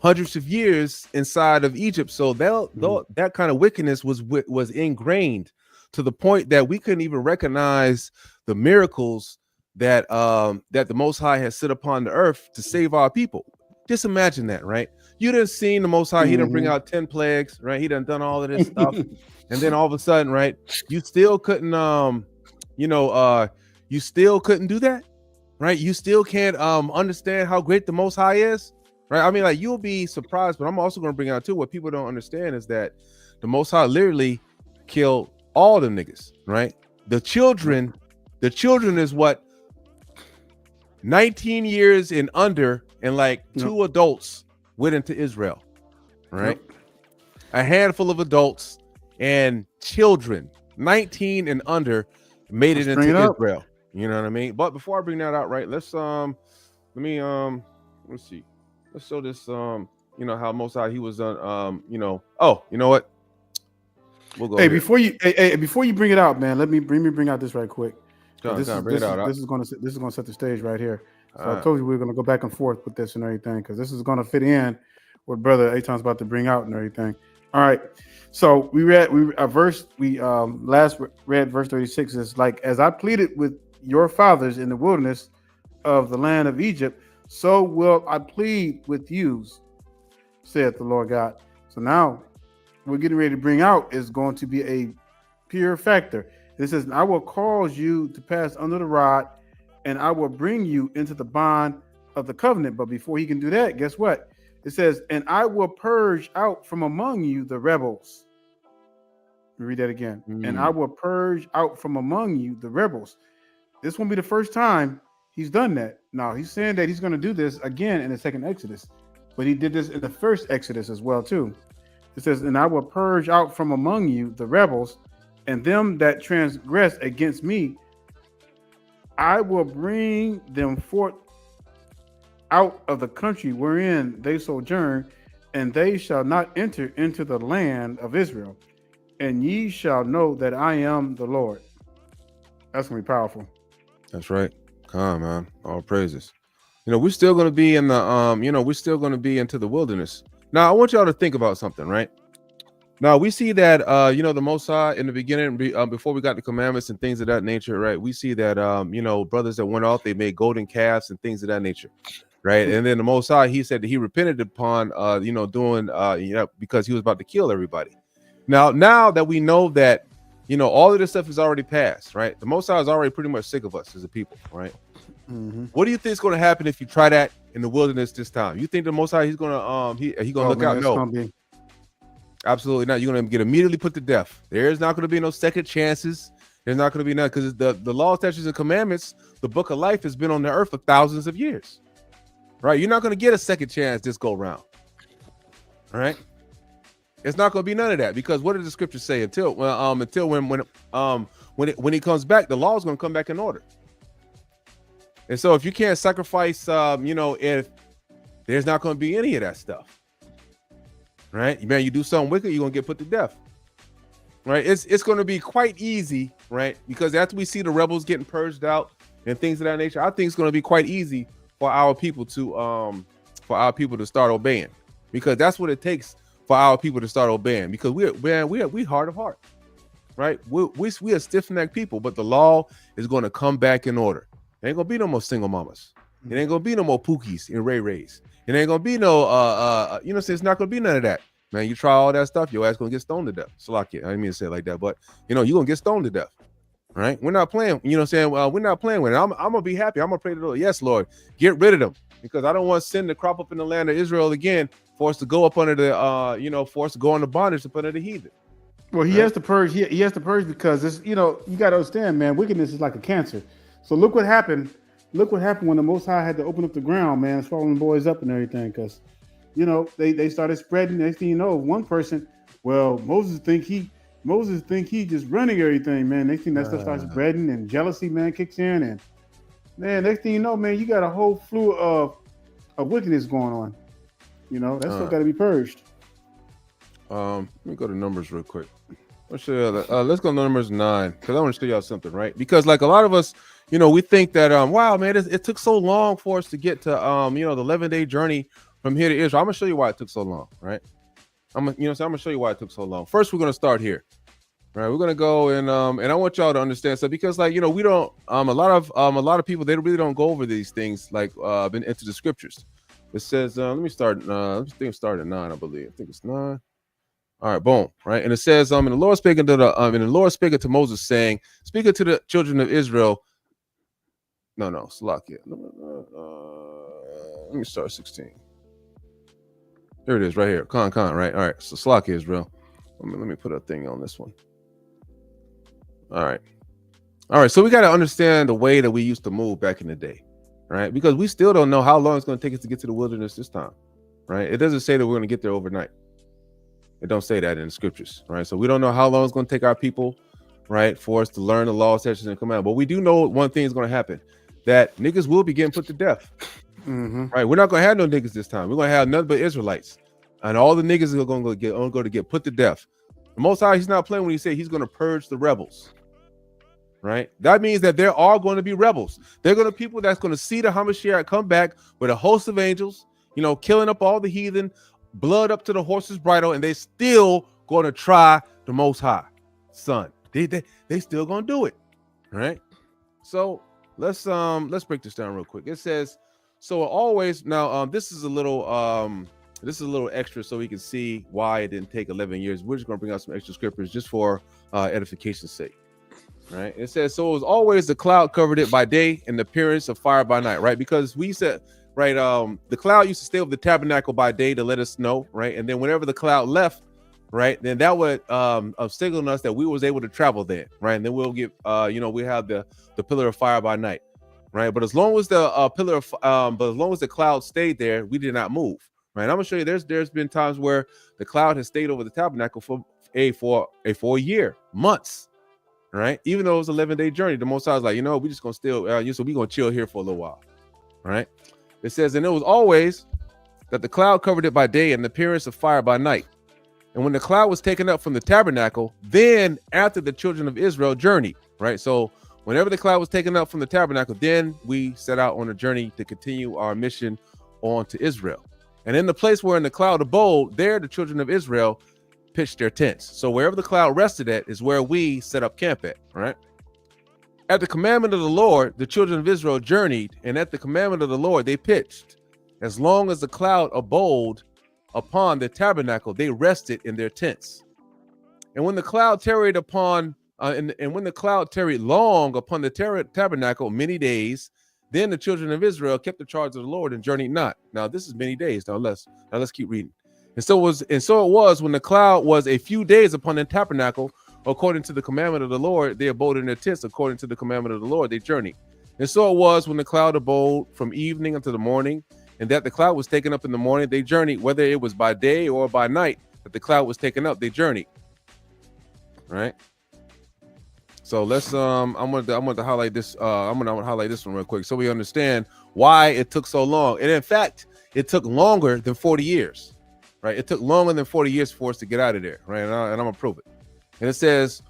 hundreds of years inside of Egypt, so that kind of wickedness was ingrained to the point that we couldn't even recognize the miracles that that the Most High has set upon the earth to save our people. Just imagine that, right? You done seen the Most High, he done bring out 10 plagues, right? He done all of this stuff. And then all of a sudden, right, you still couldn't, you still couldn't do that, right? You still can't understand how great the Most High is, right? I mean, like, you'll be surprised, but I'm also going to bring out too, what people don't understand is that the Most High literally killed all them niggas, right? The children is what 19 years and under, and like two adults went into Israel, right? A handful of adults and children, 19 and under, made it into Israel. You know what I mean? But before I bring that out, right, let's let's see. Let's show this you know how Most High he was on you know, oh, you know what? We'll go before you bring it out, man, let me bring out this right quick. This is going to set the stage right here. So I told you we were going to go back and forth with this and everything, because this is going to fit in what Brother Aton's about to bring out and everything. All right. So we last read verse 36 is like, as I pleaded with your fathers in the wilderness of the land of Egypt, so will I plead with you, saith the Lord God. So now we're getting ready to bring out is going to be a pure factor. It says, I will cause you to pass under the rod, and I will bring you into the bond of the covenant. But before he can do that, guess what? It says, and I will purge out from among you the rebels. Let me read that again. And I will purge out from among you the rebels. This won't be the first time he's done that. Now, he's saying that he's going to do this again in the second Exodus, but he did this in the first Exodus as well, too. It says, and I will purge out from among you the rebels, and them that transgress against me, I will bring them forth out of the country wherein they sojourn, and they shall not enter into the land of Israel. And ye shall know that I am the Lord. That's going to be powerful. That's right. Come on, man. All praises. You know, we're still going to be in the, you know, we're still going to be into the wilderness. Now, I want y'all to think about something, right? Now, we see that, you know, the Most High in the beginning, before we got the commandments and things of that nature, right? We see that, you know, brothers that went off, they made golden calves and things of that nature, right? And then the Most High, he said that he repented upon, you know, doing, you know, because he was about to kill everybody. Now that we know that, you know, all of this stuff is already passed, right? The Most High is already pretty much sick of us as a people, right? What do you think is going to happen if you try that in the wilderness this time? You think the Most High, he's going to, he going to look out? No. Absolutely not. You're going to get immediately put to death. There's not going to be no second chances. There's not going to be none, because the law, statutes, and commandments, the book of life, has been on the earth for thousands of years, right? You're not going to get a second chance this go round, all right? It's not going to be none of that, because what did the scriptures say? Until when he comes back, the law is going to come back in order. And so if you can't sacrifice, you know, if there's not going to be any of that stuff. Right, man, you do something wicked, you're gonna get put to death. Right, it's going to be quite easy, right? Because after we see the rebels getting purged out and things of that nature, I think it's going to be quite easy for our people to start obeying, because that's what it takes for our people to start obeying. Because we hard of heart, right? We are stiff-necked people, but the law is going to come back in order. There ain't gonna be no more single mamas. It ain't gonna be no more pookies and ray-rays. It ain't gonna be no, you know, it's not gonna be none of that, man. You try all that stuff, your ass gonna get stoned to death. Salakia, I didn't mean to say it like that, but you know, you're gonna get stoned to death, right? We're not playing, you know what I'm saying? We're not playing with it. I'm gonna be happy. I'm gonna pray to the Lord. Yes, Lord, get rid of them, because I don't want sin to crop up in the land of Israel again, for us to go up under the, you know, for us to go under bondage up under the heathen. Well, he has to purge. He has to purge, because it's, you know, you got to understand, man, wickedness is like a cancer. So look what happened. Look what happened when the Most High had to open up the ground, man, swallowing boys up and everything, because, you know, they started spreading. Next thing you know, one person, well, Moses think he just running everything, man. Next thing that stuff starts spreading, and jealousy, man, kicks in, and man, next thing you know, man, you got a whole slew of wickedness going on. You know, that stuff got to be purged. Let me go to Numbers real quick. Let's show you let's go to Numbers 9, because I want to show y'all something, right? Because like a lot of us, you know, we think that wow, man, it took so long for us to get to you know, the 11-day journey from here to Israel. I'm gonna show you why it took so long, right? I'm gonna show you why it took so long. First, we're gonna start here, right? We're gonna go and I want y'all to understand stuff, because like, you know, we don't a lot of people, they really don't go over these things like into the scriptures. It says let me start at 9, I believe. I think it's 9. All right, boom, right? And it says, and the Lord spake unto Moses, saying, speak unto the children of Israel. No, Salakia. Let me start 16. Here it is, right here. Con, right? All right, so Salakia, Israel. Let me put a thing on this one. All right. So we got to understand the way that we used to move back in the day, right? Because we still don't know how long it's going to take us to get to the wilderness this time, right? It doesn't say that we're going to get there overnight. It don't say that in the scriptures, right? So we don't know how long it's going to take our people, right, for us to learn the law, statutes, and commandments. But we do know one thing is going to happen, that niggas will be getting put to death, right? We're not going to have no niggas this time. We're going to have none but Israelites, and all the niggas are going to get put to death. The Most High, he's not playing when he say he's going to purge the rebels, right? That means that there are going to be rebels. They're going to people that's going to see the Hamashiach come back with a host of angels, you know, killing up all the heathen, blood up to the horse's bridle, and they still going to try the Most High. Son, they still going to do it, right? So let's break this down real quick. It says, so always now this is a little extra so we can see why it didn't take 11 years. We're just going to bring out some extra scriptures just for edification's sake. Right, it says, so it was always the cloud covered it by day and the appearance of fire by night, right? Because we said, right, the cloud used to stay over the tabernacle by day to let us know, right? And then whenever the cloud left, right, then that would signal us that we was able to travel there, right? And then we'll get we have the pillar of fire by night, right? But as long as the but as long as the cloud stayed there, we did not move, right? I'm gonna show you there's been times where the cloud has stayed over the tabernacle for a year, months. Right, even though it was an 11-day journey, the Most High was like, we just gonna still, so we gonna chill here for a little while. Right? It says, and it was always that the cloud covered it by day and the appearance of fire by night. And when the cloud was taken up from the tabernacle, then after the children of Israel journeyed. Right. So whenever the cloud was taken up from the tabernacle, then we set out on a journey to continue our mission on to Israel. And in the place where in the cloud abode, there the children of Israel pitched their tents. So wherever the cloud rested at is where we set up camp at, right? At the commandment of the Lord, the children of Israel journeyed, and at the commandment of the Lord, they pitched. As long as the cloud abode upon the tabernacle, they rested in their tents. And when the cloud tarried upon, and when the cloud tarried long upon the tabernacle, many days, then the children of Israel kept the charge of the Lord and journeyed not. Now this is many days. Now let's keep reading. And so it was when the cloud was a few days upon the tabernacle, according to the commandment of the Lord, they abode in their tents. According to the commandment of the Lord, they journeyed. And so it was when the cloud abode from evening unto the morning, and that the cloud was taken up in the morning, they journeyed. Whether it was by day or by night that the cloud was taken up, they journeyed. Right. So let's I'm going to highlight this. I'm going to highlight this one real quick so we understand why it took so long. And in fact, it took longer than 40 years. Right, it took longer than 40 years for us to get out of there, right? And I'm gonna prove it. And it says,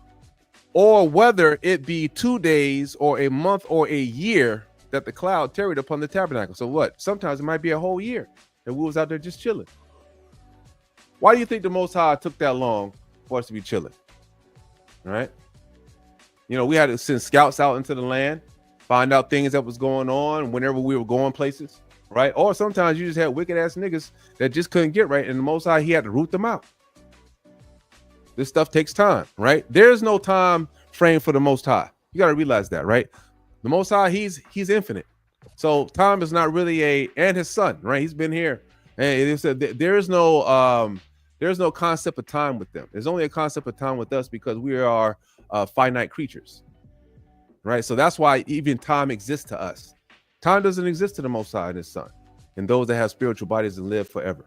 or whether it be 2 days or a month or a year that the cloud tarried upon the tabernacle. So what? Sometimes it might be a whole year that we was out there just chilling. Why do you think the Most High took that long for us to be chilling? Right? We had to send scouts out into the land, find out things that was going on whenever we were going places. Right, or sometimes you just had wicked ass niggas that just couldn't get right, and the Most High, he had to root them out. This stuff takes time, right? There's no time frame for the Most High. You got to realize that, right? The Most High, he's infinite, so time is not really and his son, right? He's been here, and it said there's no concept of time with them. There's only a concept of time with us because we are finite creatures, right? So that's why even time exists to us. Time doesn't exist to the Most High and his son and those that have spiritual bodies and live forever.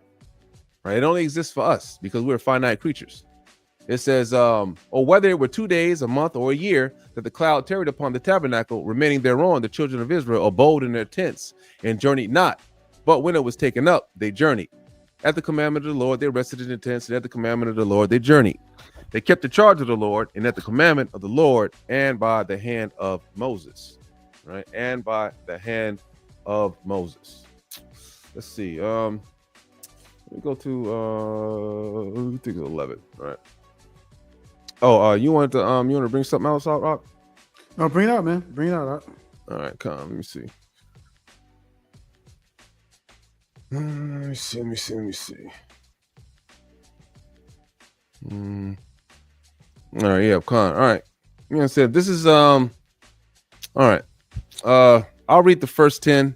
Right? It only exists for us because we're finite creatures. It says, or whether it were 2 days, a month, or a year that the cloud tarried upon the tabernacle, remaining thereon, the children of Israel abode in their tents and journeyed not. But when it was taken up, they journeyed. At the commandment of the Lord, they rested in their tents, and at the commandment of the Lord, they journeyed. They kept the charge of the Lord, and at the commandment of the Lord, and by the hand of Moses. Right, and by the hand of Moses. Let's see. Let me go to I think it's 11. All right. Oh, you want to bring something else out, Rock? No, bring it out, man. Bring it out, Rock. All right, come. Let me see. Let me see. All right, yeah, come on. All right. You know what I said? This is all right. I'll read the first 10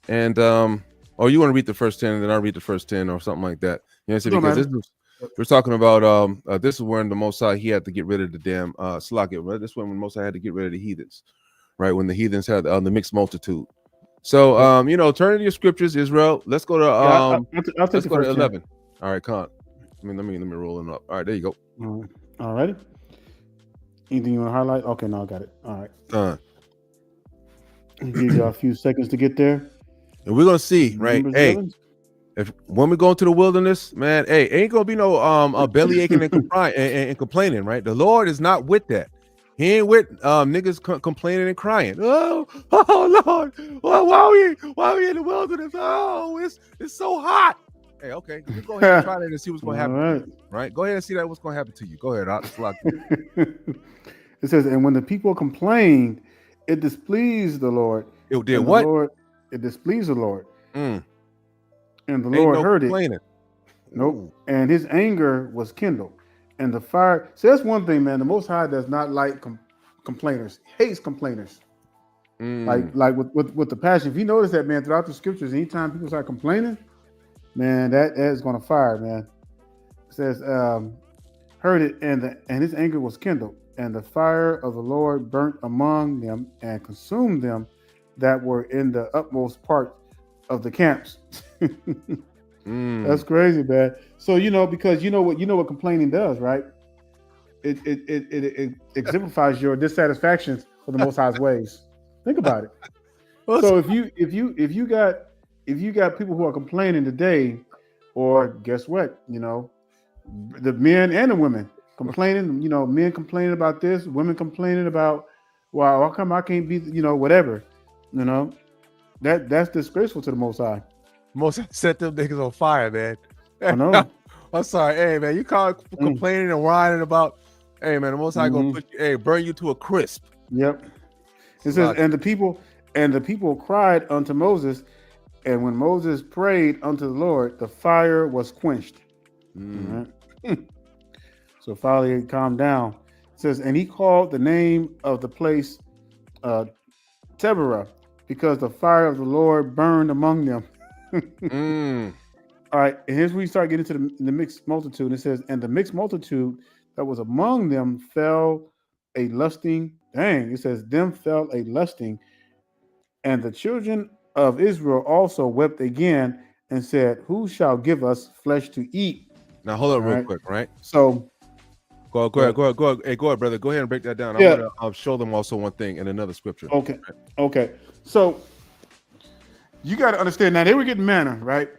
and or you want to read the first 10 and then I'll read the first 10 or something like that. You know what I said? Because we're talking about this is when the Most High, he had to get rid of the damn Slakia, right? This one when Most High had to get rid of the heathens, right? When the heathens had the mixed multitude. So turn to your scriptures, Israel. Let's go to I'll take let's the go to first 11. All right, con. Let me roll them up. All right, there you go. 10. All righty. Anything you want to highlight? Okay, no, I got it. All right. Con. I'll give you a few seconds to get there. And we're gonna see, right? Numbers Hey, 11. if when we go into the wilderness, man, hey, ain't gonna be no belly aching and complaining, right? The Lord is not with that. He ain't with niggas complaining and crying. Oh Lord, why we in the wilderness? Oh, it's so hot. Hey, okay, you go ahead and try that and see what's gonna happen. All right. To you, right? Go ahead and see that what's gonna happen to you. Go ahead, It says, and when the people complained, it displeased the Lord. It did And the what? Lord, it displeased the Lord. Mm. And the Ain't Lord no heard complaining. it. Nope. And his anger was kindled. And the fire. So that's one thing, man. The Most High does not like complainers. He hates complainers. Like with the passion. If you notice that, man, throughout the scriptures, anytime people start complaining, man, that is going to fire, man. It says, heard it, and his anger was kindled, and the fire of the Lord burnt among them and consumed them that were in the utmost part of the camps. That's crazy, man. So because you know what complaining does, right? It exemplifies your dissatisfaction for the Most High's ways. Think about it. So if you got people who are complaining today, or guess what, the men and the women complaining, men complaining about this, women complaining about, wow, how come I can't be, whatever, that's disgraceful to the Most High. Most set them niggas on fire, man. I know. I'm sorry, hey man, you call complaining and whining about, hey man, the Most High gonna burn you to a crisp. Yep. It says, and the people cried unto Moses, and when Moses prayed unto the Lord, the fire was quenched. Right? So finally it calmed down. It says, and he called the name of the place Teberah, because the fire of the Lord burned among them. All right, and here's where we start getting into the mixed multitude. It says, and the mixed multitude that was among them fell a lusting. Dang, it says, them fell a lusting, and the children of Israel also wept again and said, who shall give us flesh to eat? Now hold up real quick, right? So go ahead. Hey, go ahead, brother. Go ahead and break that down. Yeah. I want to show them also one thing in another scripture. Okay. So you got to understand now, they were getting manna, right?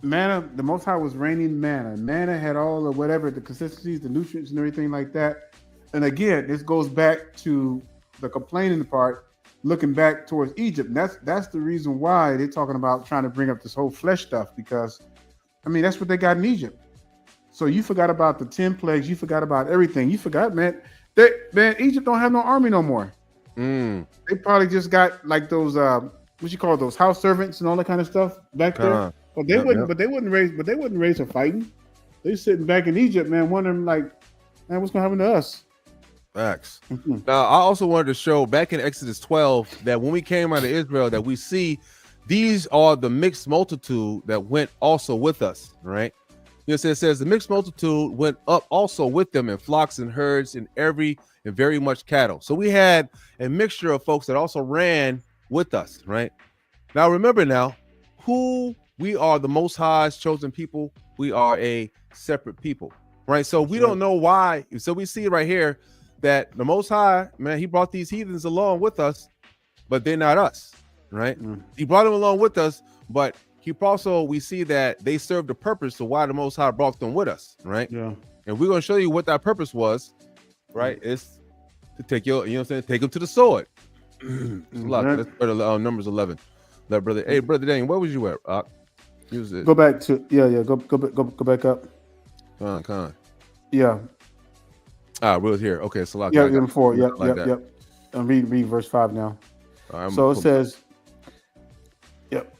Manna, the Most High was raining manna. Manna had all the whatever, the consistencies, the nutrients and everything like that. And again, this goes back to the complaining part, looking back towards Egypt. And that's the reason why they're talking about trying to bring up this whole flesh stuff, because that's what they got in Egypt. So you forgot about the 10 plagues, you forgot about everything. You forgot, man. Egypt don't have no army no more. They probably just got like those what you call those house servants and all that kind of stuff back there. But they wouldn't raise for fighting. They sitting back in Egypt, man, wondering like, man, what's gonna happen to us? Facts. Now, I also wanted to show back in Exodus 12 that when we came out of Israel, that we see these are the mixed multitude that went also with us, right? It says the mixed multitude went up also with them in flocks and herds and very much cattle. So we had a mixture of folks that also ran with us, right? Now remember who we are, the Most High's chosen people. We are a separate people, right? So we don't know why. So we see right here that the Most High, man, he brought these heathens along with us, but they're not us, right? He brought them along with us, but we see that they served a purpose to why the Most High brought them with us, right? Yeah. And we're going to show you what that purpose was, right? It's to take take them to the sword. Let's go to Numbers 11. Brother Daniel, where was you at? Use it. Go back to go back up. Come on. Yeah. We're here. Okay, so number 4. Yep. I'm read verse 5 now. So it says, yep.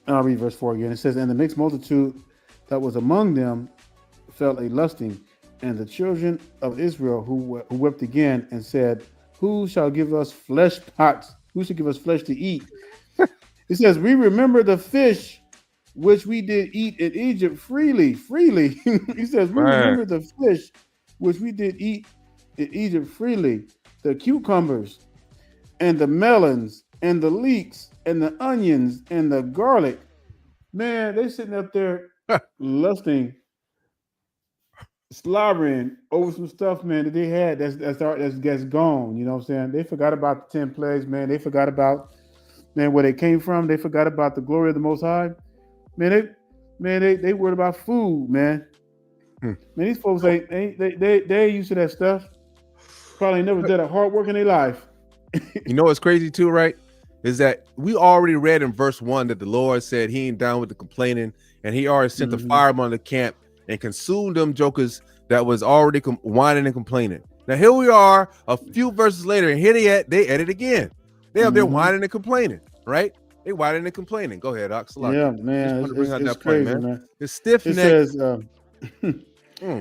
And I'll read verse 4 again. It says, and the mixed multitude that was among them fell a lusting, and the children of Israel who wept again and said, who shall give us flesh pots? Who shall give us flesh to eat? It says, we remember the fish which we did eat in Egypt freely. He says, we remember the fish which we did eat in Egypt freely, the cucumbers and the melons and the leeks and the onions and the garlic. Man, they sitting up there lusting, slobbering over some stuff, man, that they had that's gone. You know what I'm saying? They forgot about the 10 plagues, man. They forgot about, man, where they came from. They forgot about the glory of the Most High. They worried about food, man. Man, these folks they used to that stuff. Probably never did a hard work in their life. You know what's crazy too, right? Is that we already read in verse 1 that the Lord said he ain't down with the complaining, and he already sent the fire on the camp and consumed them jokers that was already whining and complaining. Now here we are a few verses later, and here they at it again. They up there whining and complaining, right? They whining and complaining. Go ahead, Ox. Yeah, man, it's crazy, man. It's stiff neck. It says,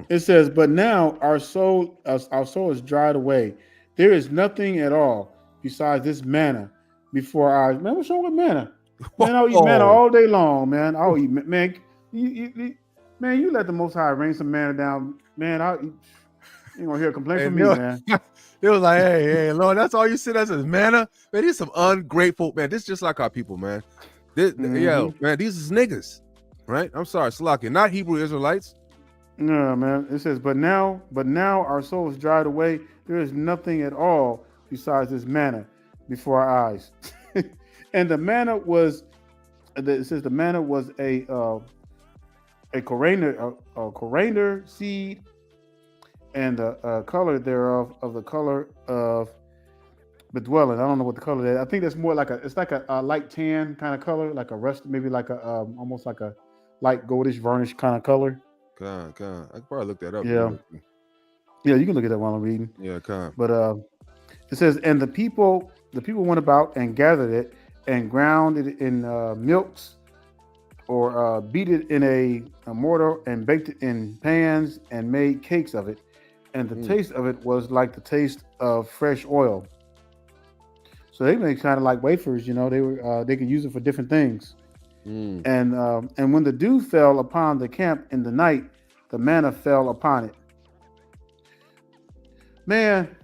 it says, but now our soul is dried away. There is nothing at all besides this manna before our eyes. Man, what's wrong with manna? Man, I'll eat manna all day long, man. I'll eat, man. You let the Most High rain some manna down, man. You ain't gonna hear a complaint from me, man. It was like, hey, Lord, that's all you said. That's manna, man. These some ungrateful, man. This is just like our people, man. Yo, man, these is niggas, right? I'm sorry, Salaki, not Hebrew Israelites. No, man. It says, but now our soul is dried away. There is nothing at all besides this manna before our eyes. And the manna was, it says the manna was a coriander seed, and the color thereof of the color of the dwelling. I don't know what the color is. I think that's more like it's like a light tan kind of color, like a rust, maybe like a almost like a light goldish varnish kind of color. I could probably look that up. Yeah, you can look at that while I'm reading. Yeah, but it says, and the people went about and gathered it and ground it in milks, or beat it in a mortar and baked it in pans and made cakes of it. And the taste of it was like the taste of fresh oil. So they made kind of like wafers, you know. They could use it for different things. And when the dew fell upon the camp in the night, the manna fell upon it. Man,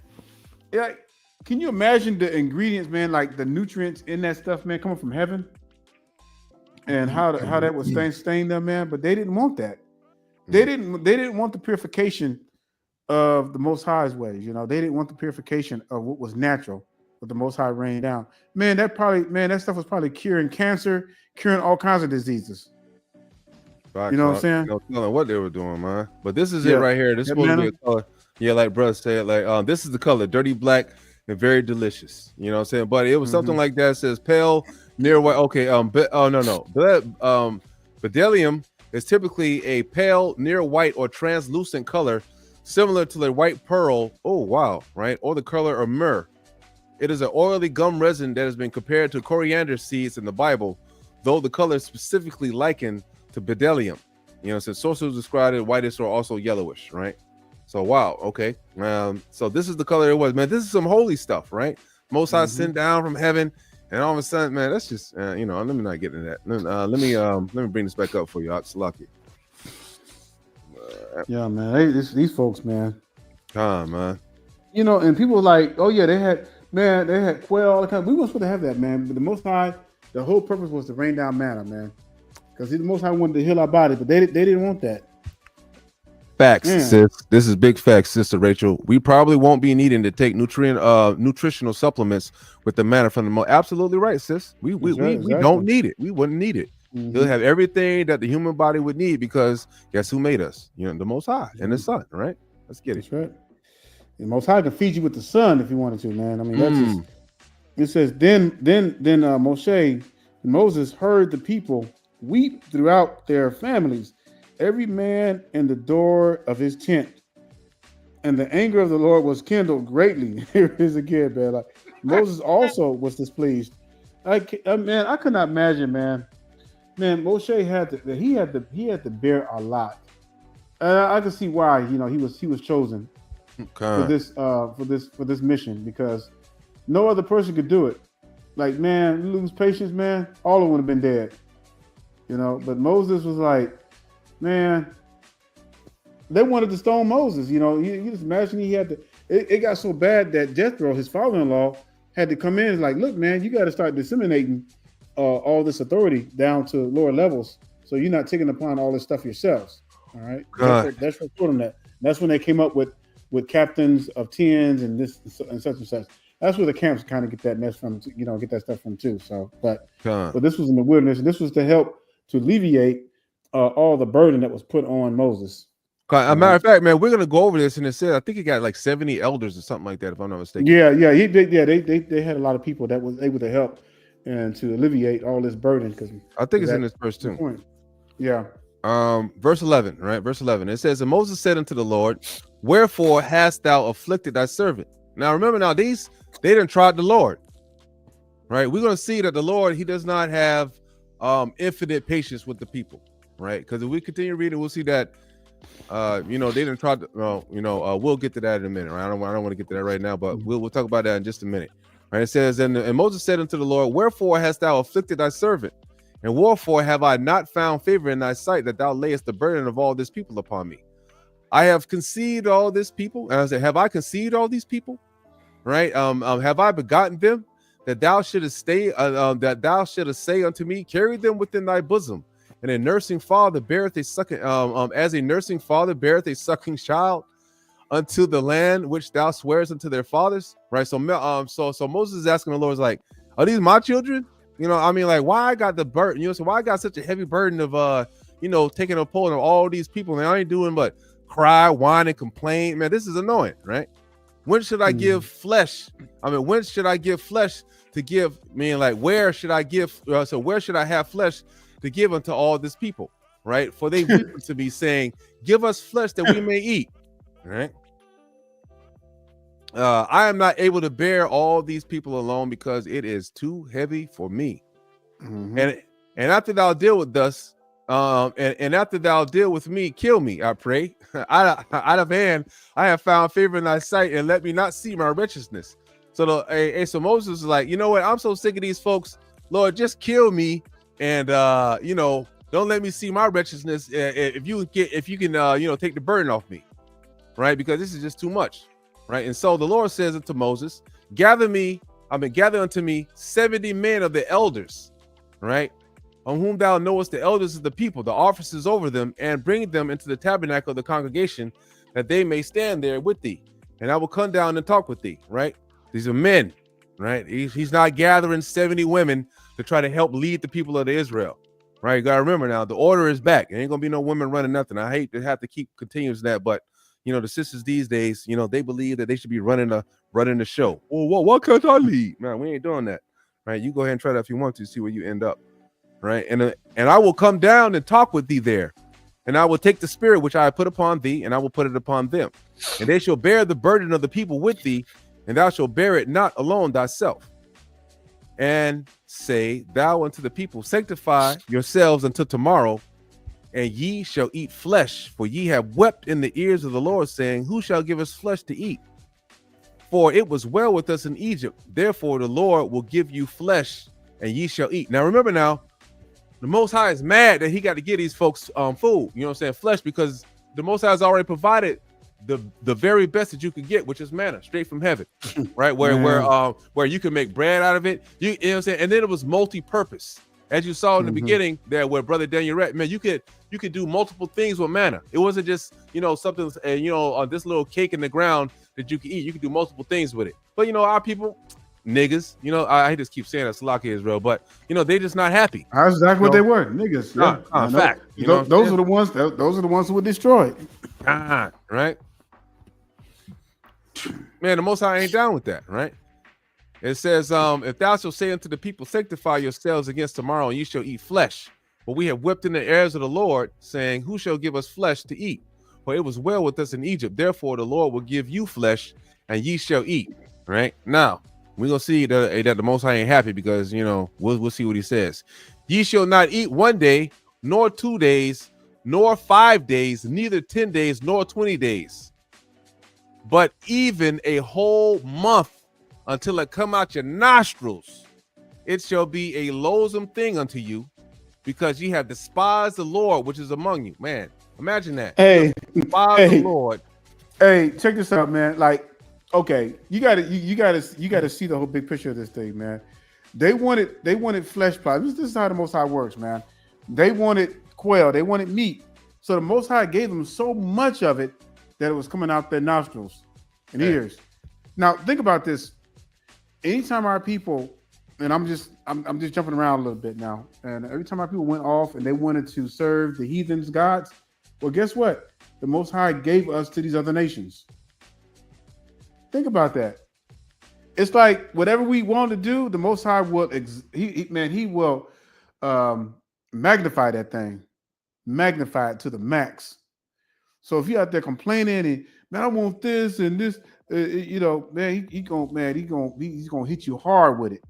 yeah, can you imagine the ingredients, man, like the nutrients in that stuff, man, coming from heaven, and how that would stain them, man? But they didn't want that. They didn't want the purification of the Most High's ways. You know, they didn't want the purification of what was natural, but the Most High rained down. Man, that stuff was probably curing cancer, curing all kinds of diseases. You know what I'm saying? No telling what they were doing, man. But this is it right here. This is supposed to be a color. Yeah, like brother said, like this is the color, dirty black and very delicious. You know what I'm saying? But it was something like that. It says pale, near white. Okay, bdellium is typically a pale, near white or translucent color, similar to the white pearl. Oh wow, right? Or the color of myrrh. It is an oily gum resin that has been compared to coriander seeds in the Bible, though the color is specifically likened to bdellium. You know, since sources described it whitish or also yellowish, right? So wow, okay. So this is the color it was, man. This is some holy stuff, right? Most High sent down from heaven, and all of a sudden, man, that's just let me not get into that. Let me bring this back up for you, Salaki. Yeah, man. These folks, man. Man. You know, and people were like, oh yeah, they had quail all the time. We weren't supposed to have that, man. But the Most High, the whole purpose was to rain down manna, man. Because the Most High wanted to heal our body, but they didn't want that. Facts, sis. This is big facts, Sister Rachel. We probably won't be needing to take nutritional supplements with the manna from the Most. Absolutely right, sis. We don't need it. We wouldn't need it. He'll have everything that the human body would need, because guess who made us? You know, the Most High and the Son, right? Let's get it. That's right. The Most High can feed you with the sun if you wanted to, man. I mean, that's just, it says, then Moses heard the people weep throughout their families, every man in the door of his tent, and the anger of the Lord was kindled greatly. Here it is again, man. Like Moses also was displeased. I could not imagine, man. Man, Moshe had to bear a lot. I can see why. You know, he was chosen for this mission, because no other person could do it. Like, man, you lose patience, man, all of them would have been dead. You know, but Moses was like, man, they wanted to stone Moses. You know, you just imagine he had to. It got so bad that Jethro, his father-in-law, had to come in and like, look, man, you got to start disseminating all this authority down to lower levels, so you're not taking upon all this stuff yourselves. All right, that's what told them that. That's when they came up with captains of tens and this and such and such. That's where the camps kind of get that mess from, get that stuff from too. So, but this was in the wilderness, and this was to help to alleviate all the burden that was put on Moses. A matter of fact, man, we're gonna go over this, and it said I think he got like 70 elders or something like that, if I'm not mistaken. Yeah, they had a lot of people that was able to help and to alleviate all this burden. Because I think it's in this verse too. Yeah. Verse 11, right? Verse 11. It says, and Moses said unto the Lord, wherefore hast thou afflicted thy servant? Now remember, now they done tried the Lord, right? We're gonna see that the Lord, he does not have infinite patience with the people, right? Because if we continue reading, we'll see that they didn't try to, we'll get to that in a minute, right? I don't want to get to that right now, but we'll talk about that in just a minute. Right? It says, and Moses said unto the Lord, wherefore hast thou afflicted thy servant? And wherefore have I not found favor in thy sight, that thou layest the burden of all this people upon me? I have conceived all this people. And I said, have I conceived all these people? Right? Have I begotten them, that thou shouldest say unto me, carry them within thy bosom. And a nursing father beareth a sucking, as a nursing father beareth a sucking child unto the land which thou swearest unto their fathers. Right. So Moses is asking the Lord, is like, are these my children? Why I got the burden? So why I got such a heavy burden of taking a pull of all these people, and I ain't doing but cry, whine, and complain. Man, this is annoying, right? When should I give flesh? When should I give flesh to give? Where should I give? Where should I have flesh to give unto all this people? Right? For they weep to be saying, give us flesh that we may eat. Right? I am not able to bear all these people alone, because it is too heavy for me. Mm-hmm. And after thou deal with us, and after thou deal with me, kill me, I pray. out of hand, I have found favor in thy sight, and let me not see my righteousness. So so Moses is like, you know what? I'm so sick of these folks. Lord, just kill me, and don't let me see my righteousness. If you can take the burden off me, right? Because this is just too much. Right. And so the Lord says unto Moses, gather unto me 70 men of the elders, right, on whom thou knowest the elders of the people, the officers over them, and bring them into the tabernacle of the congregation, that they may stand there with thee. And I will come down and talk with thee. Right. These are men. Right. He's not gathering 70 women to try to help lead the people of Israel. Right. You got to remember now, the order is back. There ain't going to be no women running nothing. I hate to have to keep continuing that, but the sisters these days, they believe that they should be running the show. Well, why can't I lead? Man, we ain't doing that. Right? You go ahead and try that if you want to, see where you end up. Right? And I will come down and talk with thee there. And I will take the spirit which I have put upon thee, and I will put it upon them. And they shall bear the burden of the people with thee, and thou shalt bear it not alone thyself. And say thou unto the people, sanctify yourselves until tomorrow, and ye shall eat flesh, for ye have wept in the ears of the Lord, saying, who shall give us flesh to eat? For it was well with us in Egypt. Therefore the Lord will give you flesh, and ye shall eat. Now remember now, the Most High is mad that he got to give these folks food, flesh, because the Most High has already provided the very best that you could get, which is manna straight from heaven, right? Where you can make bread out of it. You know what I'm saying? And then it was multi-purpose. As you saw in the beginning there, where Brother Daniel read, man, you could do multiple things with manna. It wasn't just, something, on this little cake in the ground that you could eat. You could do multiple things with it. But, our people, niggas, I just keep saying that, Salaki Israel, but, they just not happy. That's exactly what they were, niggas. Yeah. Fact. Those are the ones. Those are the ones who were destroyed. Right? Man, the Most High ain't down with that, right? It says, if thou shalt say unto the people, sanctify yourselves against tomorrow, and ye shall eat flesh. For we have wept in the ears of the Lord, saying, who shall give us flesh to eat? For it was well with us in Egypt. Therefore the Lord will give you flesh, and ye shall eat. Right? Now, we're going to see that the Most High ain't happy, because, we'll see what he says. Ye shall not eat 1 day, nor 2 days, nor 5 days, neither 10 days, nor 20 days, but even a whole month, until it come out your nostrils. It shall be a loathsome thing unto you, because ye have despised the Lord which is among you. Man, imagine that. Hey, the Lord. Hey, check this out, man. Okay, you gotta see the whole big picture of this thing, man. They wanted flesh products. This is how the Most High works, man. They wanted quail. They wanted meat. So the Most High gave them so much of it that it was coming out their nostrils and ears. Now think about this. Anytime our people, and I'm just jumping around a little bit now, and every time our people went off and they wanted to serve the heathens' gods, well, guess what? The Most High gave us to these other nations. Think about that. It's like whatever we want to do, the Most High will. He will magnify that thing, magnify it to the max. So if you're out there complaining and man, I want this and this, man, he's gonna hit you hard with it,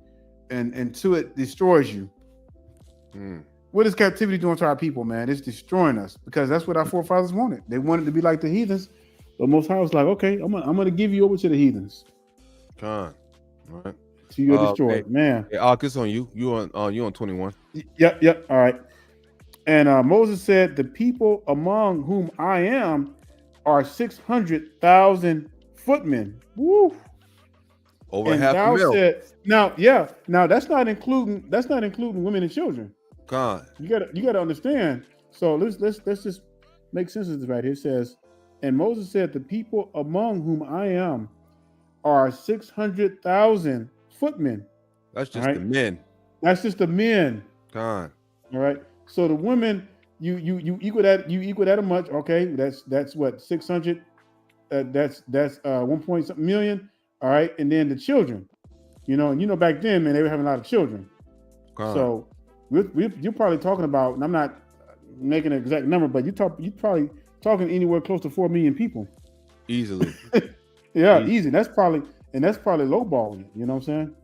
and until it destroys you. What is captivity doing to our people, man? It's destroying us because that's what our forefathers wanted. They wanted to be like the heathens. But Most High was like, okay, I'm gonna give you over to the heathens. All right. So you're destroyed, man. Yeah, it's on you. You on 21. Yep. All right. And Moses said, the people among whom I am are 600,000 footmen. Woo. Over and half a mil. Said, now that's not including women and children. God. You gotta understand. So let's just make sense of this right here. It says, and Moses said, the people among whom I am are 600,000 footmen. That's just the men. That's just the men. God. All right. So the women, you equal that a much. Okay. That's what 600. That's 1 point something million. All right. And then the children, and back then, man, they were having a lot of children. God. So you're probably talking about, and I'm not making an exact number, but you're probably talking anywhere close to 4 million people. Easily. Yeah, easy. That's probably lowballing it. You know what I'm saying?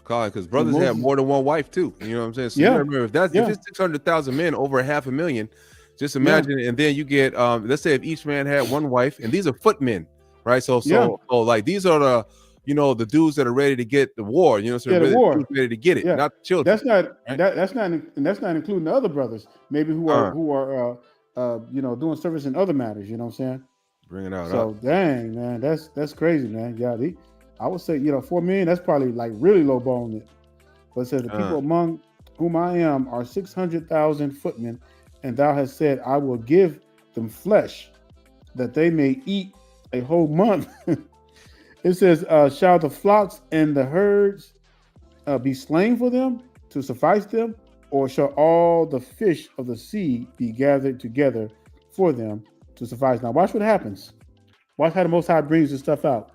God, because brothers have more than one wife too. You know what I'm saying? So you remember if it's 600,000 men over 500,000, just imagine. And then you get let's say if each man had one wife, and these are footmen, right? So like these are the the dudes that are ready to get the war. The war. Ready to get it, not the children. That's not right? that's not including the other brothers, maybe who are doing service in other matters. You know what I'm saying? Bring it out. So dang, man, that's crazy, man. Yeah, I would say 4 million. That's probably like really low balling it. But it says the people among whom I am are 600,000 footmen, and thou hast said, I will give them flesh, that they may eat a whole month. It says, shall the flocks and the herds be slain for them to suffice them, or shall all the fish of the sea be gathered together for them to suffice? Now watch what happens. Watch how the Most High brings this stuff out.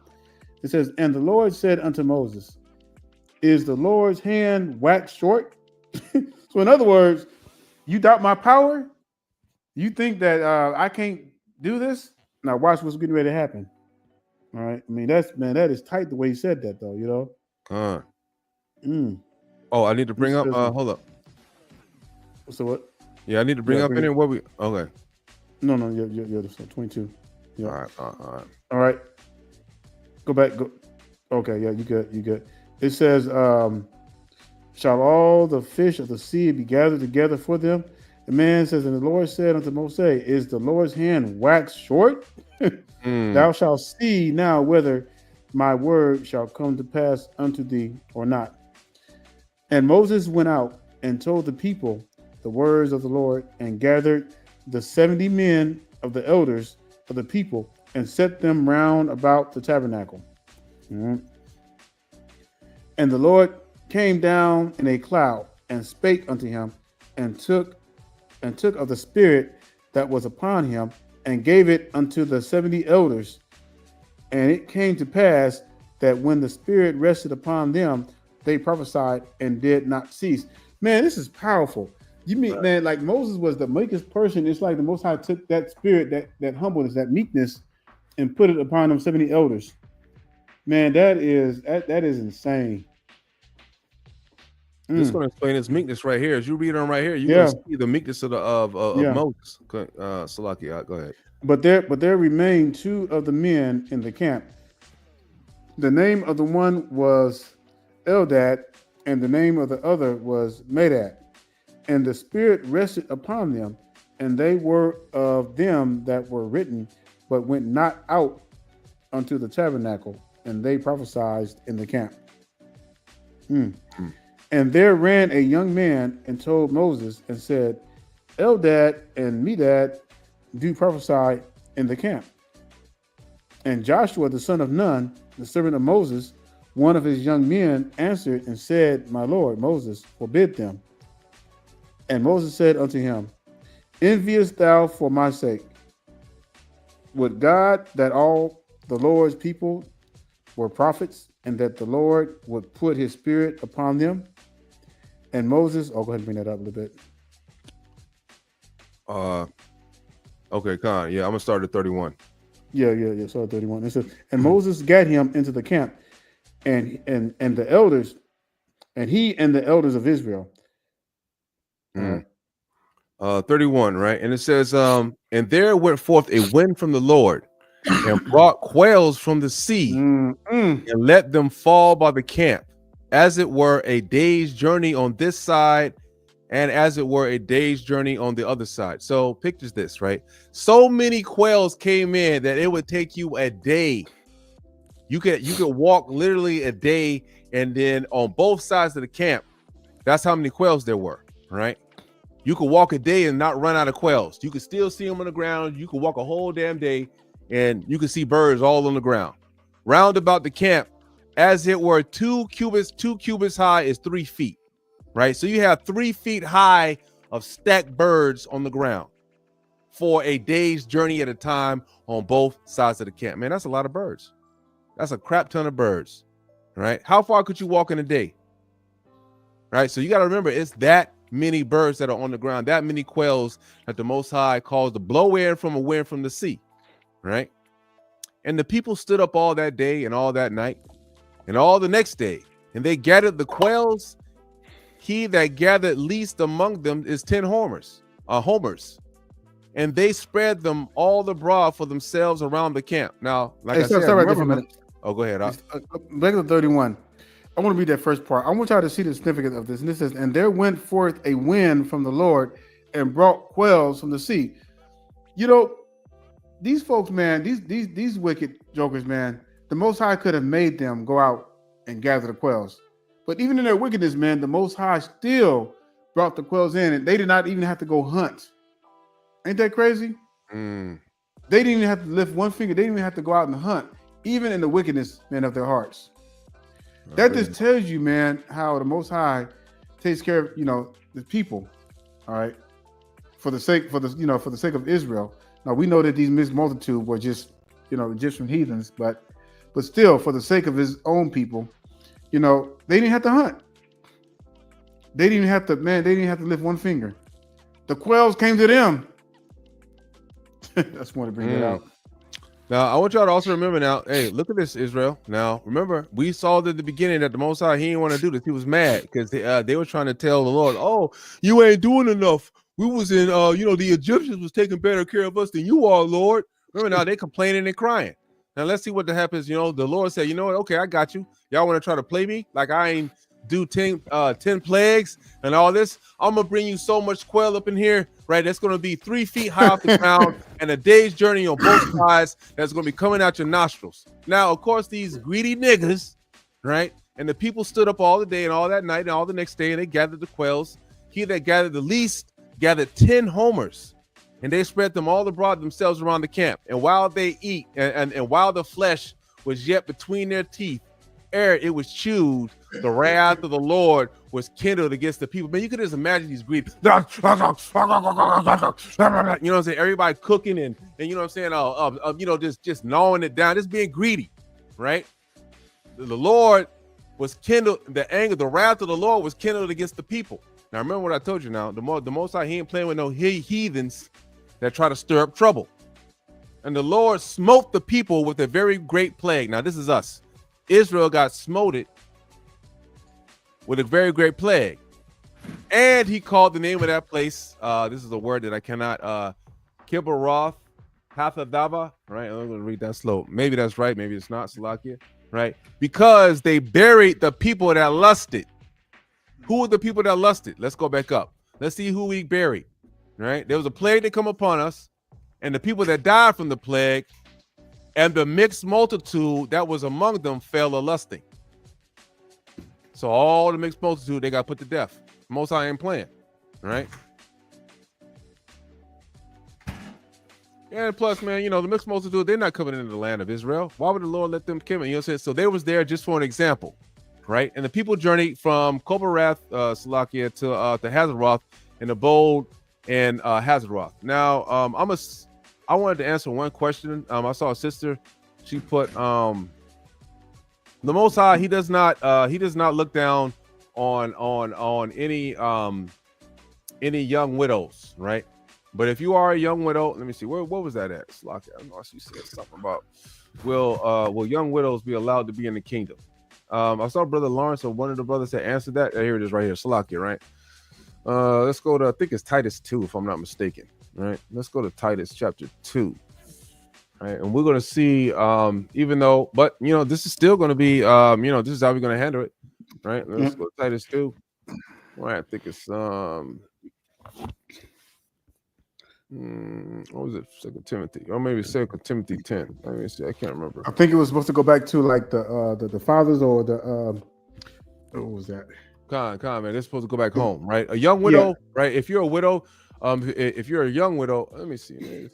It says, and the Lord said unto Moses, is the Lord's hand waxed short? So in other words, you doubt my power? You think that I can't do this? Now watch what's getting ready to happen. All right. I mean, that is tight the way he said that, though, Oh, I need to bring up hold up. So what? Yeah, I need to bring up in there what we okay. No, you're 22. Yeah. All right. Go back. Go. Okay, yeah, you good. It says, shall all the fish of the sea be gathered together for them? The man says, and the Lord said unto Moses, is the Lord's hand waxed short? Thou shalt see now whether my word shall come to pass unto thee or not. And Moses went out and told the people the words of the Lord, and gathered the 70 men of the elders of the people, and set them round about the tabernacle. And the Lord came down in a cloud and spake unto him, and took of the spirit that was upon him, and gave it unto the 70 elders. And it came to pass that when the spirit rested upon them, they prophesied and did not cease. Man, this is powerful. You mean, man, like Moses was the meekest person. It's like the Most High took that spirit, that humbleness, that meekness, and put it upon them 70 elders. Man, that is insane. This is going to explain his meekness right here. As you read on right here, you're going to see the meekness of Moses. Salaki, go ahead. But there remained 2 of the men in the camp. The name of the one was Eldad, and the name of the other was Medad. And the spirit rested upon them, and they were of them that were written, but went not out unto the tabernacle, and they prophesied in the camp. And there ran a young man and told Moses and said, Eldad and Medad do prophesy in the camp. And Joshua, the son of Nun, the servant of Moses, one of his young men, answered and said, My Lord Moses, forbid them. And Moses said unto him, Enviest thou for my sake? Would God that all the Lord's people were prophets, and that the Lord would put his spirit upon them? And Moses, go ahead and bring that up a little bit. Okay, Con. Yeah, I'm gonna start at 31. Yeah. Sorry, 31. It says, and Moses got him into the camp, and the elders, and he and the elders of Israel. 31, right? And it says, and there went forth a wind from the Lord, and brought quails from the sea, and let them fall by the camp, as it were a day's journey on this side, and as it were a day's journey on the other side. So pictures this, right? So many quails came in that it would take you a day. You could walk literally a day, and then on both sides of the camp, that's how many quails there were, right? You could walk a day and not run out of quails. You could still see them on the ground. You could walk a whole damn day, and you could see birds all on the ground. Round about the camp, as it were 2 cubits high is 3 feet, right? So you have 3 feet high of stacked birds on the ground for a day's journey at a time on both sides of the camp. Man, that's a lot of birds. That's a crap ton of birds, right? How far could you walk in a day? Right? So you got to remember, it's that many birds that are on the ground, that many quails that the Most High caused to blow in from a wind from the sea, right? And the people stood up all that day and all that night and all the next day, and they gathered the quails. He that gathered least among them is 10 homers, and they spread them all abroad for themselves around the camp. Now, like I said, right there for a minute. Oh, go ahead. Back to 31. I want to read that first part. I want y'all to see the significance of this. And this says, and there went forth a wind from the Lord and brought quails from the sea. You know, these folks, man, these wicked jokers, man, the Most High could have made them go out and gather the quails. But even in their wickedness, man, the Most High still brought the quails in, and they did not even have to go hunt. Ain't that crazy? They didn't even have to lift one finger. They didn't even have to go out and hunt, even in the wickedness, man, of their hearts. That just tells you, man, how the Most High takes care of, the people. All right, for the sake of Israel. Now we know that these mixed multitude were just, Egyptian heathens, but still, for the sake of His own people, they didn't have to hunt. They didn't have to, man. They didn't have to lift one finger. The quails came to them. I just want to bring that out. Now, I want y'all to also remember now, hey, look at this, Israel. Now, remember, we saw at the beginning that the Most High, He didn't want to do this. He was mad because they were trying to tell the Lord, oh, you ain't doing enough. We was in, the Egyptians was taking better care of us than you are, Lord. Remember, now they complaining and crying. Now, let's see what happens. The Lord said, you know what? Okay, I got you. Y'all want to try to play me? Like I ain't do 10 plagues and all this. I'm going to bring you so much quail up in here, right? That's going to be 3 feet high off the ground and a day's journey on both sides that's going to be coming out your nostrils. Now, of course, these greedy niggas, right? And the people stood up all the day and all that night and all the next day, and they gathered the quails. He that gathered the least gathered 10 homers, and they spread them all abroad themselves around the camp. And while they eat, and while the flesh was yet between their teeth, ere it was chewed, the wrath of the Lord was kindled against the people. Man, you could just imagine these greedy, I'm saying? Everybody cooking and you know what I'm saying? Just gnawing it down, just being greedy, right? The Lord was kindled, the wrath of the Lord was kindled against the people. Now, remember what I told you now, the Most High, He ain't playing with no heathens that try to stir up trouble. And the Lord smote the people with a very great plague. Now, this is us. Israel got smoted with a very great plague. And He called the name of that place, this is a word that I cannot, Kibbaroth Hathadava, right? I'm going to read that slow. Maybe that's right. Maybe it's not, Salakia, right? Because they buried the people that lusted. Who were the people that lusted? Let's go back up. Let's see who we buried, right? There was a plague that come upon us, and the people that died from the plague and the mixed multitude that was among them fell a lusting. So all the mixed multitude, they got put to death. Most High ain't playing, right? And plus, man, you know, the mixed multitude, they're not coming into the land of Israel. Why would the Lord let them come in? You know what I'm saying? So they was there just for an example, right? And the people journeyed from Kobarath, Salakia, to Hazeroth, and abode in Hazeroth. Now, I wanted to answer one question. I saw a sister, she put the Most High, he does not look down on any young widows, right? But if you are a young widow, let me see, what was that at? Slack, I know she said something about will young widows be allowed to be in the kingdom? I saw Brother Lawrence, or one of the brothers that answered that. Here it is right here, Salakia, right? Let's go to, I think it's Titus 2, if I'm not mistaken, right? Let's go to Titus chapter 2. Right, and we're going to see, even though, but you know, this is still going to be, you know, this is how we're going to handle it, right? Let's go to Titus 2. All right, I think it's what was it? 2 Timothy, or maybe 2 Timothy 10. Let me see. I can't remember. I think it was supposed to go back to like the fathers, or the what was that? Con, man. They're supposed to go back home, right? A young widow, right? If you're a widow, if you're a young widow, let me see.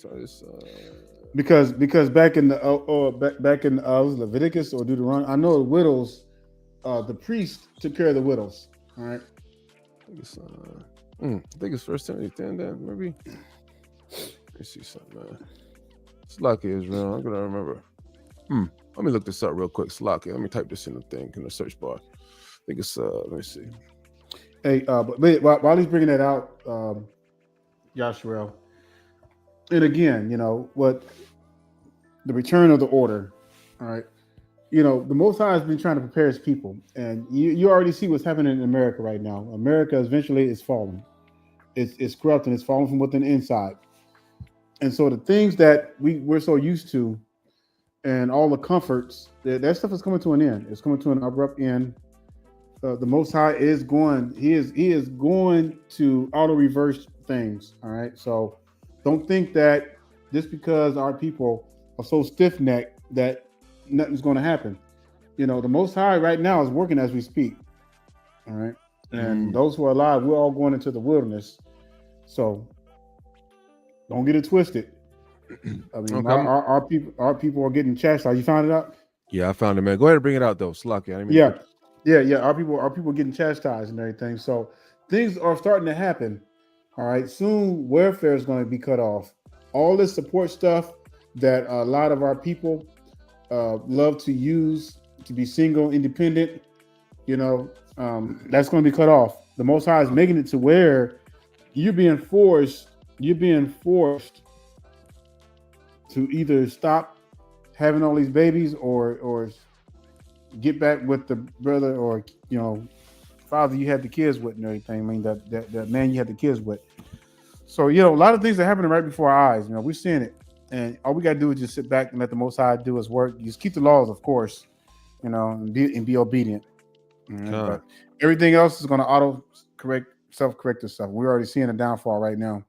Because back in the back in was Leviticus or Deuteronomy, I know the widows, the priest took care of the widows. All right. I think it's 1 Timothy 10. Then maybe. Let me see something, man. Slacky Israel. I'm gonna remember. Let me look this up real quick. Slacky. Let me type this in the thing in the search bar. I think it's let me see. Hey, but while he's bringing that out, Yasharel, and again, you know what, the return of the order. All right, you know, the Most High has been trying to prepare his people, and you already see what's happening in America right now. America eventually is falling. It's corrupt, and it's falling from within the inside. And so the things that we're so used to, and all the comforts, that stuff is coming to an end. It's coming to an abrupt end. The Most High is going. He is going to auto reverse things. All right. So don't think that just because our people are so stiff necked that nothing's going to happen. You know, the Most High right now is working as we speak. All right. And those who are alive, we're all going into the wilderness. So don't get it twisted. I mean, our people are getting chastised. You found it out? Yeah, I found it, man. Go ahead and bring it out, though. Slacky. Yeah. Our people are getting chastised and everything. So things are starting to happen. All right. Soon welfare is going to be cut off. All this support stuff that a lot of our people love to use to be single, independent, you know, that's going to be cut off. The Most High is making it to where you're being forced to either stop having all these babies or get back with the brother or, you know, father you had the kids with and everything. I mean, that man you had the kids with. So, you know, a lot of things are happening right before our eyes. You know, we're seeing it. And all we got to do is just sit back and let the Most High do his work. Just keep the laws, of course, you know, and be obedient. But everything else is going to self-correct itself. We're already seeing a downfall right now.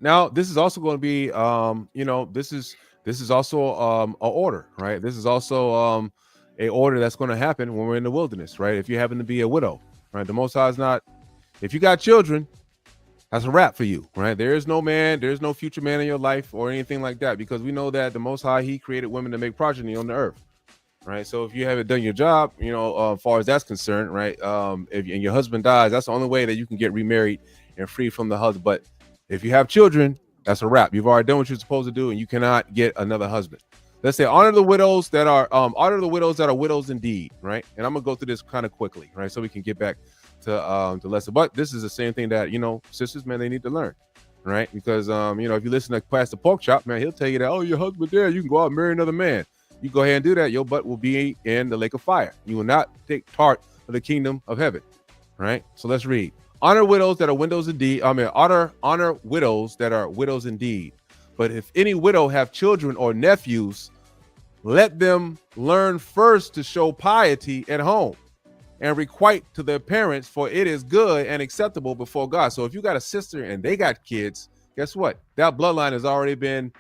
Now, this is also going to be, you know, this is also a order, right? This is also a order that's going to happen when we're in the wilderness, right? If you happen to be a widow, right? The Most High is not, if you got children, that's a wrap for you, right? There is no man, there's no future man in your life or anything like that, because we know that the Most High, he created women to make progeny on the earth, right? So if you haven't done your job, you know, as far as that's concerned, right? If and your husband dies, that's the only way that you can get remarried and free from the husband. But if you have children, that's a wrap. You've already done what you're supposed to do, and you cannot get another husband. Let's say honor the widows that are widows indeed, right? And I'm gonna go through this kind of quickly, right? So we can get back to the lesson. But this is the same thing that, you know, sisters, man, they need to learn, right? Because you know, if you listen to Pastor Porkchop, man, he'll tell you that, oh, your husband there, you can go out and marry another man. You go ahead and do that, your butt will be in the lake of fire. You will not take part of the kingdom of heaven, right? So let's read. Honor widows that are widows indeed. Honor widows that are widows indeed. But if any widow have children or nephews, let them learn first to show piety at home and requite to their parents, for it is good and acceptable before God. So if you got a sister and they got kids, guess what? That bloodline has already been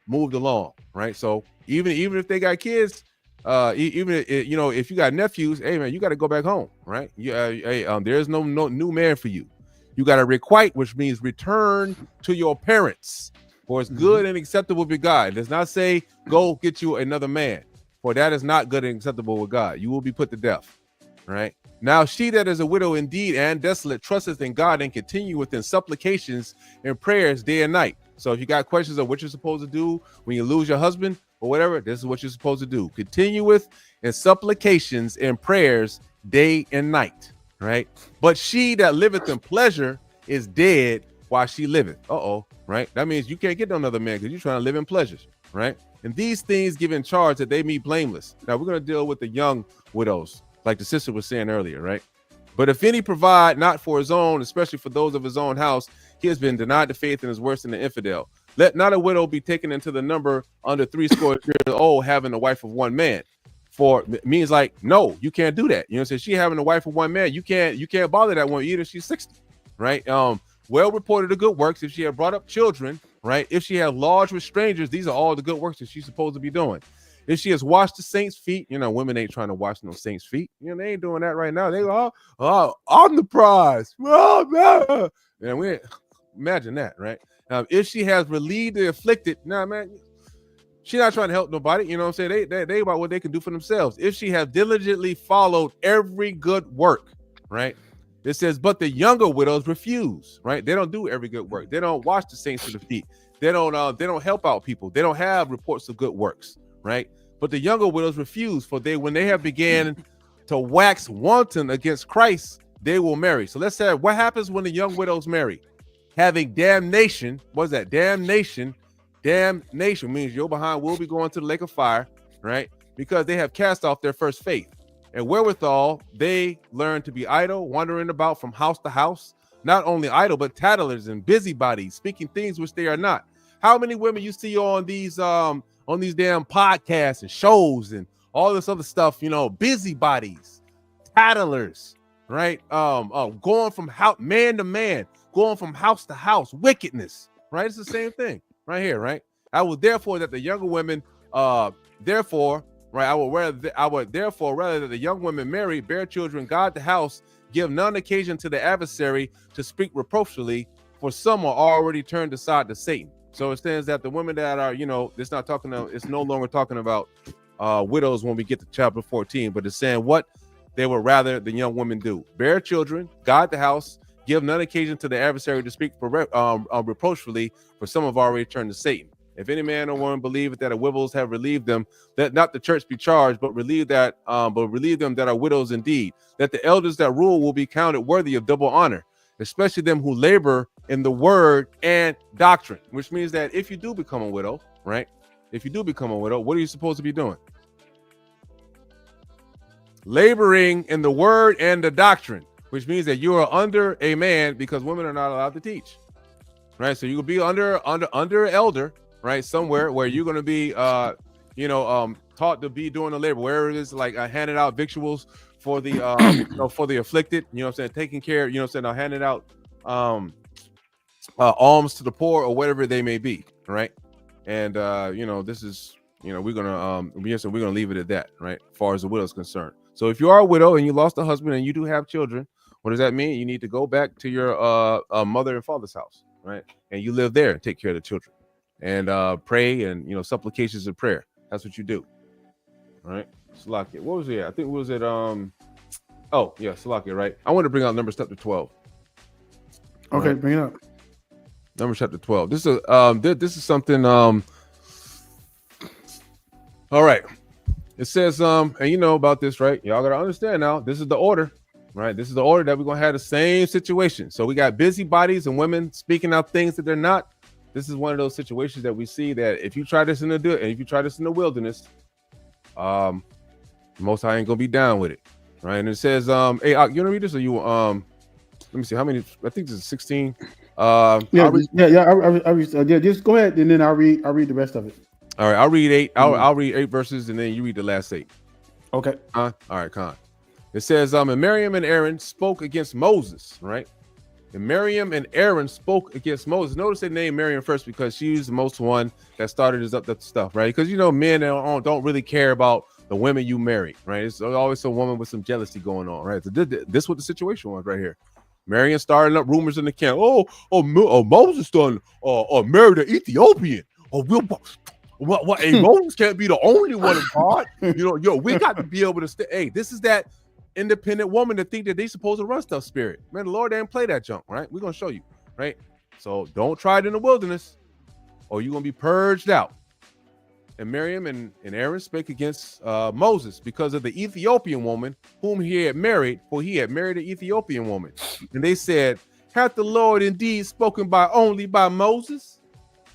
moved along, right? So even if they got kids, Even you know, if you got nephews, hey man, you got to go back home, right? There's no new man for you. You got to requite, which means return to your parents, for it's good and acceptable with God. It does not say go get you another man, for that is not good and acceptable with God. You will be put to death, right? Now she that is a widow indeed and desolate trusteth in God and continue within supplications and prayers day and night. So if you got questions of what you're supposed to do when you lose your husband or whatever, this is what you're supposed to do. Continue with in supplications and prayers day and night, right? But she that liveth in pleasure is dead while she liveth. Right? That means you can't get another man because you're trying to live in pleasures, right? And these things give in charge that they be blameless. Now we're going to deal with the young widows, like the sister was saying earlier, right? But if any provide not for his own, especially for those of his own house, he has been denied the faith and is worse than the infidel. Let not a widow be taken into the number under 80 years old, having a wife of one man. For it means like, no, you can't do that. You know, so she having a wife of one man, you can't bother that one either. She's 60, right? Well reported the good works. If she had brought up children, right? If she had lodged with strangers, these are all the good works that she's supposed to be doing. If she has washed the saints' feet, you know, women ain't trying to wash no saints' feet. You know, they ain't doing that right now. They go, oh, I'm the prize. Oh, no. And we imagine that, right? If she has relieved the afflicted, nah, man, she's not trying to help nobody. You know what I'm saying? They about what they can do for themselves. If she have diligently followed every good work, right? It says, but the younger widows refuse, right? They don't do every good work. They don't wash the saints to the feet. They don't help out people. They don't have reports of good works, right? But the younger widows refuse, for when they have began to wax wanton against Christ, they will marry. So let's say, what happens when the young widows marry? Having damnation. What is that? Damnation. Damnation means your behind will be going to the lake of fire, right? Because they have cast off their first faith. And wherewithal, they learn to be idle, wandering about from house to house. Not only idle, but tattlers and busybodies, speaking things which they are not. How many women you see on these damn podcasts and shows and all this other stuff, you know, busybodies, tattlers, right? Going from man to man, going from house to house, wickedness, right? It's the same thing right here, right? I will therefore that the younger women, I would therefore rather that the young women marry, bear children, guard the house, give none occasion to the adversary to speak reproachfully, for some are already turned aside to Satan. So it stands that the women that are, you know, it's no longer talking about widows when we get to chapter 14, but it's saying what they would rather the young women do: bear children, guard the house, give none occasion to the adversary to speak reproachfully, for some have already turned to Satan. If any man or woman believe that a widows have relieved them, let not the church be charged, but relieve them that are widows indeed. That the elders that rule will be counted worthy of double honor, especially them who labor in the word and doctrine. Which means that if you do become a widow, right? If you do become a widow, what are you supposed to be doing? Laboring in the word and the doctrine, which means that you are under a man, because women are not allowed to teach, right? So you will be under an elder, right? Somewhere where you're going to be, taught to be doing the labor, where it is like handing out victuals for the, for the afflicted, you know what I'm saying? Taking care, you know what I'm saying? Handing out alms to the poor or whatever they may be, right? And, this is, we're going to leave it at that, right? As far as the widow is concerned. So if you are a widow and you lost a husband and you do have children, what does that mean? You need to go back to your mother and father's house, right? And you live there and take care of the children and pray and, supplications and prayer. That's what you do. All right. Salakia. What was it? I think it was Salakia, right? I want to bring out Numbers chapter 12. Okay, right? bring it up. Numbers chapter 12. This is something. All right. It says, and you know about this, right? Y'all got to understand now, this is the order, right? This is the order that we're going to have the same situation. So we got busybodies and women speaking out things that they're not. This is one of those situations that we see that if you try this in the wilderness, Most High ain't going to be down with it, right? And it says, hey, you want to read this or you, let me see how many, I think this is 16. Just go ahead and then I'll read the rest of it. All right, I'll read 8. I'll read 8 verses and then you read the last 8. Okay. All right, Khan. It says, and Miriam and Aaron spoke against Moses, right? And Miriam and Aaron spoke against Moses. Notice they named Miriam first because she's the most one that started that stuff, right? Because men don't really care about the women you married, right? It's always some woman with some jealousy going on, right? So this what the situation was right here. Marion starting up rumors in the camp. Moses done married an Ethiopian. Hey, Moses can't be the only one of God. We got to be able to stay. Hey, this is that independent woman that think that they supposed to run stuff spirit. Man, the Lord didn't play that junk, right? We're gonna show you, right? So don't try it in the wilderness, or you're gonna be purged out. And Miriam and Aaron spake against Moses because of the Ethiopian woman whom he had married, for he had married an Ethiopian woman. And they said, hath the Lord indeed spoken only by Moses?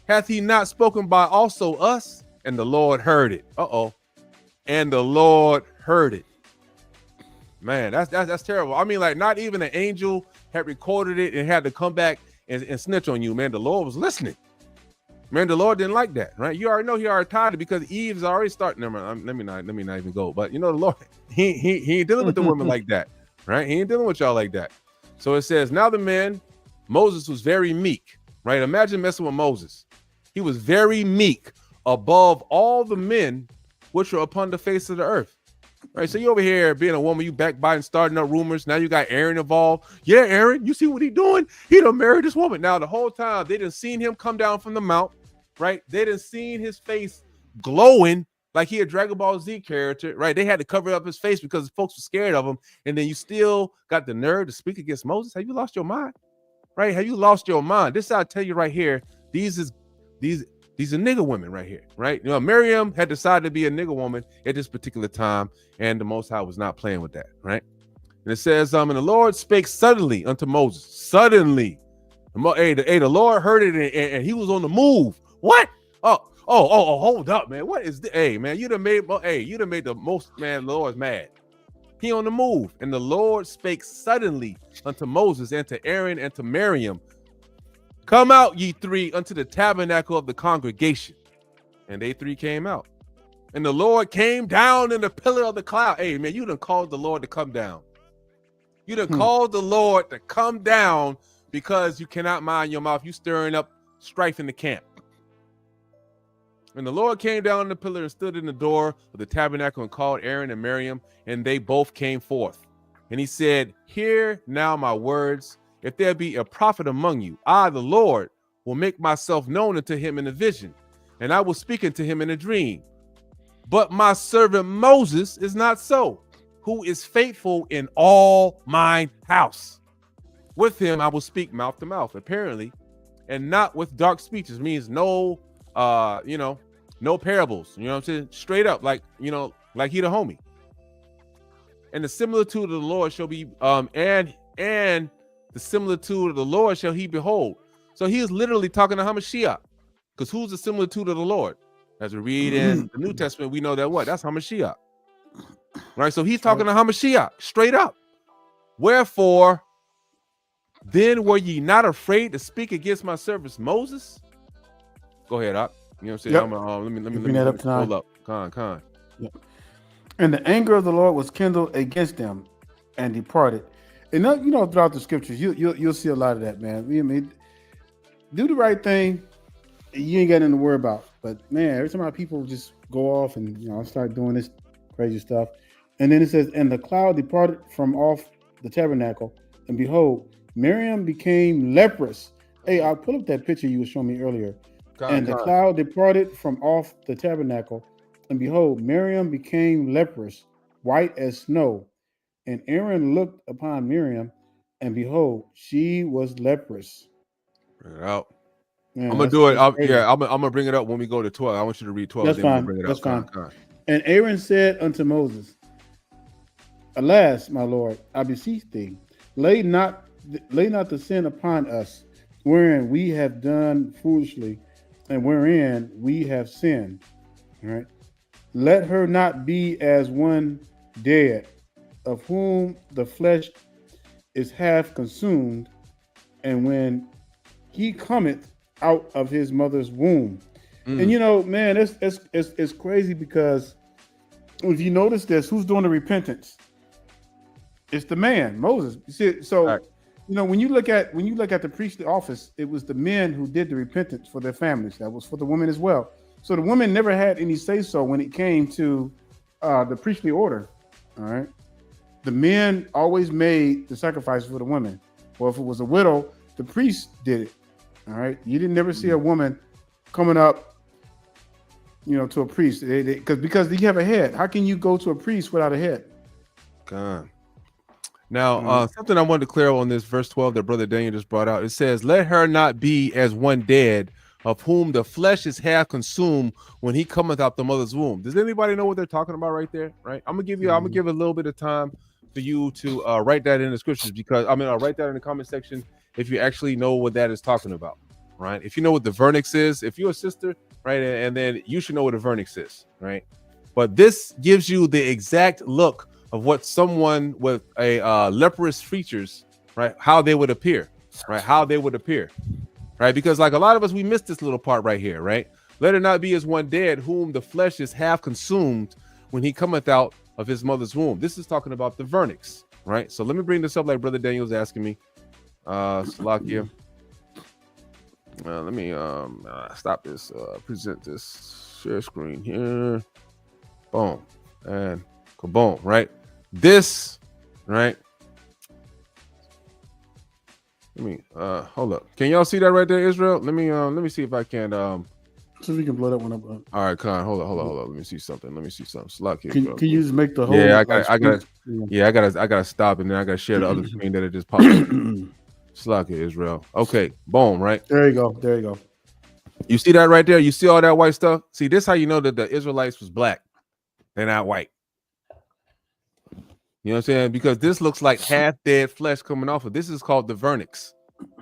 Hath he not spoken by also us? And the Lord heard it. And the Lord heard it. Man, that's terrible. I mean, like, not even an angel had recorded it and had to come back and snitch on you, man. The Lord was listening. Man, the Lord didn't like that, right? You already know he already tired because Eve's already starting. Let me not even go. But the Lord, he ain't dealing with the women like that, right? He ain't dealing with y'all like that. So it says, now the man, Moses was very meek, right? Imagine messing with Moses. He was very meek above all the men which were upon the face of the earth. Right, so you over here being a woman, you backbiting, starting up rumors. Now you got Aaron involved. Yeah, Aaron, you see what he doing? He done married this woman. Now the whole time they done seen him come down from the mount, right? They done seen his face glowing like he a Dragon Ball Z character, right? They had to cover up his face because folks were scared of him. And then you still got the nerve to speak against Moses. Have you lost your mind? Right? Have you lost your mind? This I'll tell you right here. These are nigger women right here, right? Miriam had decided to be a nigger woman at this particular time, and the Most High was not playing with that, right? And it says, and the Lord spake suddenly unto Moses. Suddenly. The Lord heard it, and he was on the move. What? Oh, hold up, man. What is this? Hey, man, you done made the most, man, the Lord's mad. He on the move. And the Lord spake suddenly unto Moses and to Aaron and to Miriam. Come out, ye three, unto the tabernacle of the congregation. And they three came out. And the Lord came down in the pillar of the cloud. Hey, man, you done called the Lord to come down. You done called the Lord to come down because you cannot mind your mouth. You stirring up strife in the camp. And the Lord came down in the pillar and stood in the door of the tabernacle and called Aaron and Miriam, and they both came forth. And he said, hear now my words. If there be a prophet among you, I, the Lord, will make myself known unto him in a vision, and I will speak unto him in a dream. But my servant Moses is not so, who is faithful in all mine house. With him I will speak mouth to mouth, apparently, and not with dark speeches. Means no parables. You know what I'm saying? Straight up, like he the homie. And the similitude of the Lord shall be and the similitude of the Lord shall he behold. So he is literally talking to Hamashiach. Because who's the similitude of the Lord? As we read in the New Testament, we know that that's Hamashiach. Right? So he's talking to Hamashiach straight up. Wherefore, then were ye not afraid to speak against my servant Moses? Go ahead, Op. You know what I'm saying? Yep. Let me hold up. Con. Yep. And the anger of the Lord was kindled against them and departed. And throughout the scriptures, you'll see a lot of that, man. I mean, do the right thing, you ain't got nothing to worry about. But man, every time people just go off and start doing this crazy stuff, and then it says, and the cloud departed from off the tabernacle, and behold, Miriam became leprous. Hey, I'll pull up that picture you were showing me earlier. The cloud departed from off the tabernacle, and behold, Miriam became leprous, white as snow. And Aaron looked upon Miriam, and behold, she was leprous. Bring it out. Man, I'm gonna do it. I'm gonna bring it up when we go to 12. I want you to read 12. That's fine. Bring it That's up. fine. And Aaron said unto Moses, alas, my Lord, I beseech thee, lay not the sin upon us, wherein we have done foolishly, and wherein we have sinned. All right. Let her not be as one dead, of whom the flesh is half consumed, and when he cometh out of his mother's womb. And man, it's crazy because if you notice this, who's doing the repentance? It's the man, Moses. You see, so right. When you look at the priestly office, it was the men who did the repentance for their families. That was for the women as well. So the woman never had any say so when it came to the priestly order. All right. The men always made the sacrifice for the women. Or if it was a widow, the priest did it. All right. You didn't never see a woman coming up, to a priest. Because you have a head. How can you go to a priest without a head? God. Now, something I wanted to clear on this verse 12 that Brother Daniel just brought out. It says, let her not be as one dead, of whom the flesh is half consumed when he cometh out the mother's womb. Does anybody know what they're talking about right there? Right. I'm gonna give a little bit of time for you to write that in the scriptures, because I'll write that in the comment section if you actually know what that is talking about. Right. If you know what the vernix is, if you're a sister, right, and then you should know what a vernix is, right? But this gives you the exact look of what someone with a leprous features, right, how they would appear, right? Because like a lot of us, we missed this little part right here, right? Let it not be as one dead, whom the flesh is half consumed when he cometh out of his mother's womb. This is talking about the vernix, right? So let me bring this up like Brother Daniel's asking me. Salakia. Let me stop this, present this share screen here. Boom. And kaboom, right? This, right? Let me hold up. Can y'all see that right there, Israel? Let me see if I can So we can blow that one up. All right, Con, hold on. Let me see something. Slack here. Can you just make the whole? Yeah, I gotta stop, and then I gotta share the other screen that it just popped up. Slack here, Israel. Okay, boom, right? There you go. You see that right there? You see all that white stuff? See, this how you know that the Israelites was black. They're not white. You know what I'm saying? Because this looks like half dead flesh coming off of. This is called the vernix,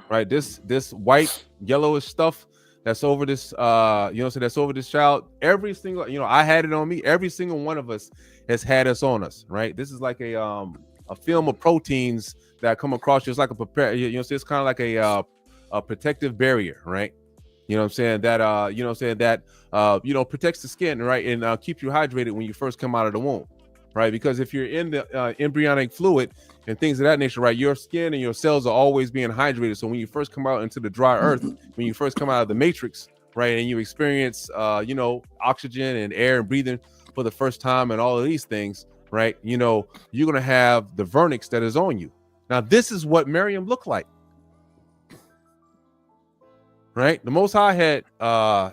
right? This white yellowish stuff that's over this that's over this child. Every single, I had it on me. Every single one of us has had us on us, right? This is like a film of proteins that come across you. It's like it's kind of like a protective barrier, right? You know what I'm saying? That protects the skin, right? And keeps you hydrated when you first come out of the womb. Right, because if you're in the embryonic fluid and things of that nature, right, your skin and your cells are always being hydrated. So when you first come out into the dry earth, when you first come out of the matrix, right, and you experience, oxygen and air and breathing for the first time and all of these things, right, you're going to have the vernix that is on you. Now, this is what Miriam looked like, right? The Most High had,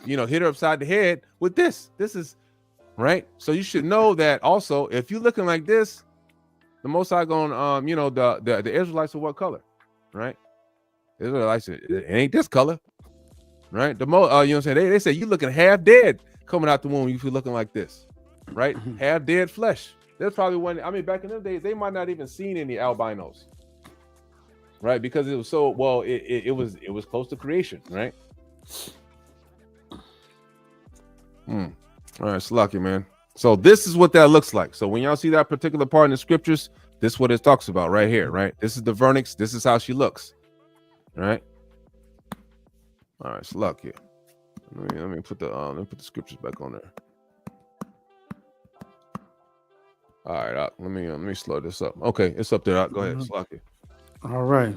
hit her upside the head with this. This is right. So you should know that also, if you're looking like this, the Most High going, the Israelites are what color, right? Israelites, it ain't this color, right? They say you looking half dead coming out the womb. You feel looking like this, right? Half dead flesh. There's probably one. Back in them days, they might not even seen any albinos, right? Because it was so well. It was close to creation, right? All right, it's lucky, man. So this is what that looks like. So when y'all see that particular part in the scriptures, this is what it talks about right here, right? This is the vernix. This is how she looks, right? All right, it's lucky. Let me put the scriptures back on there. All right, let me slow this up. Okay, it's up there. Go ahead, it's lucky. All right.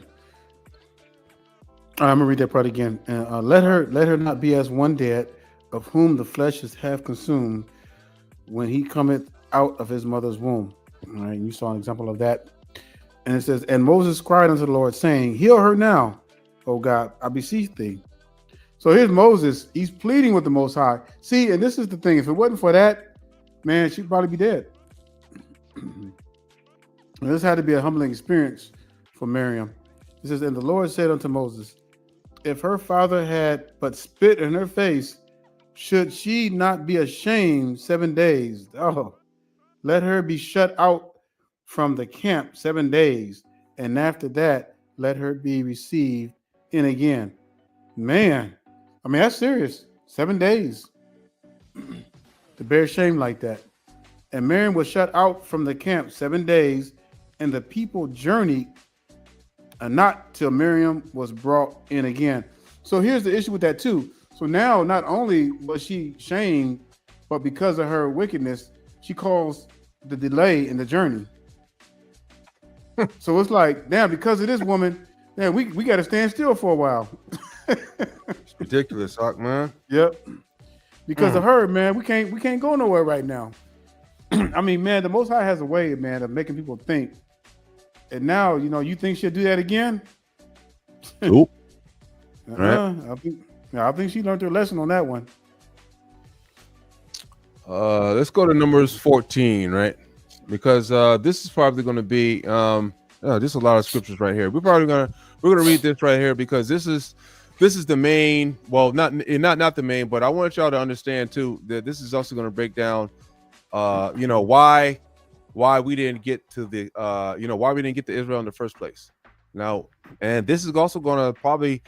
I'm gonna read that part again. Let her not be as one dead, of whom the flesh is half consumed when he cometh out of his mother's womb. All right, you saw an example of that. And it says, and Moses cried unto the Lord, saying, heal her now, O God, I beseech thee. So here's Moses. He's pleading with the Most High. See, and this is the thing. If it wasn't for that, man, she'd probably be dead. This had to be a humbling experience for Miriam. It says, and the Lord said unto Moses, if her father had but spit in her face, should she not be ashamed 7 days? Oh, let her be shut out from the camp 7 days, and after that, let her be received in again. Man, that's serious. 7 days to bear shame like that. And Miriam was shut out from the camp 7 days, and the people journeyed, and not till Miriam was brought in again. So here's the issue with that too. So now, not only was she shamed, but because of her wickedness, she caused the delay in the journey. So it's like, damn, because of this woman, man, we got to stand still for a while. It's ridiculous, man. Yep. Because of her, man, we can't go nowhere right now. I mean, man, the Most High has a way, man, of making people think. And now, you think she'll do that again? Oop. Right. I think she learned her lesson on that one. Let's go to Numbers 14, right? Because this is probably going to be there's a lot of scriptures right here. We're gonna read this right here because this is the main. Well, not the main, but I want y'all to understand too that this is also going to break down, why we didn't get to the why we didn't get to Israel in the first place. Now, and this is also going to probably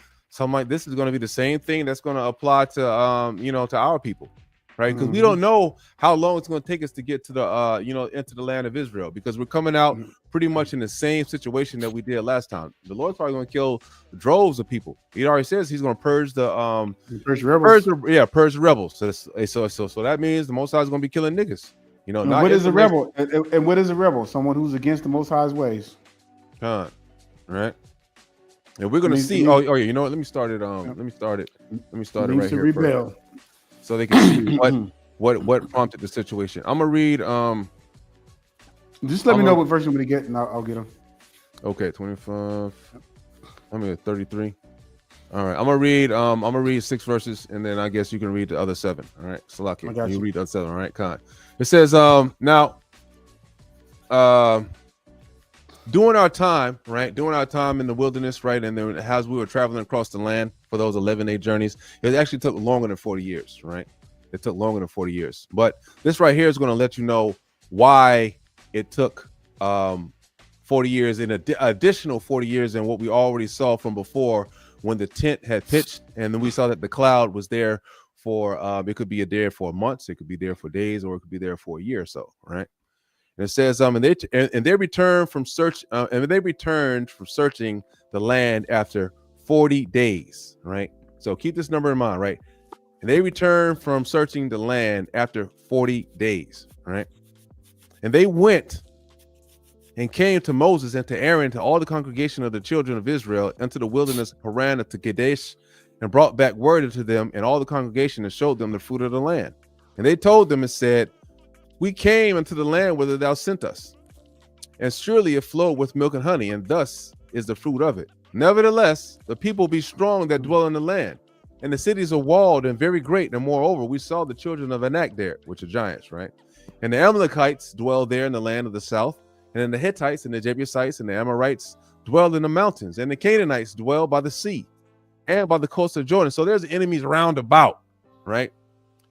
this is going to be the same thing that's going to apply to to our people. Right, because we don't know how long it's going to take us to get to the into the land of Israel, because we're coming out pretty much in the same situation that we did last time. The Lord's probably going to kill droves of people. He already says he's going to purge the rebels. Purge the rebels. So that means the Most High is going to be killing niggas. What is a rebel? And what is a rebel? Someone who's against the Most High's ways. Right. And we're going to see. Oh yeah. You know what? Let me start it. Let me start it right here. Rebel. So they can see what prompted the situation. I'm gonna read. Just let me know what version I'm gonna get, and I'll get them. Okay, 25. I'm at 33. All right, I'm gonna read 6 verses, and then I guess you can read the other 7. All right, Salaki, you read the other 7. All right, Khan. It says, now, during our time in the wilderness, right, and then as we were traveling across the land for those 11-day journeys, it actually took longer than 40 years, right? It took longer than 40 years. But this right here is going to let you know why it took 40 years, in additional 40 years than what we already saw from before, when the tent had pitched, and then we saw that the cloud was there for, it could be there for months, it could be there for days, or it could be there for a year or so, right? And it says, and they returned from searching the land after 40 days, right? So keep this number in mind, right? And they returned from searching the land after 40 days, right? And they went and came to Moses and to Aaron, to all the congregation of the children of Israel, into the wilderness of Paran, to Kadesh, and brought back word unto them and all the congregation, and showed them the fruit of the land. And they told them and said, we came into the land whither thou sent us, and surely it flowed with milk and honey, and thus is the fruit of it. Nevertheless, the people be strong that dwell in the land, and the cities are walled and very great. And moreover, we saw the children of Anak there, which are giants, right? And the Amalekites dwell there in the land of the south, and then the Hittites and the Jebusites and the Amorites dwell in the mountains, and the Canaanites dwell by the sea and by the coast of Jordan. So there's enemies round about, right?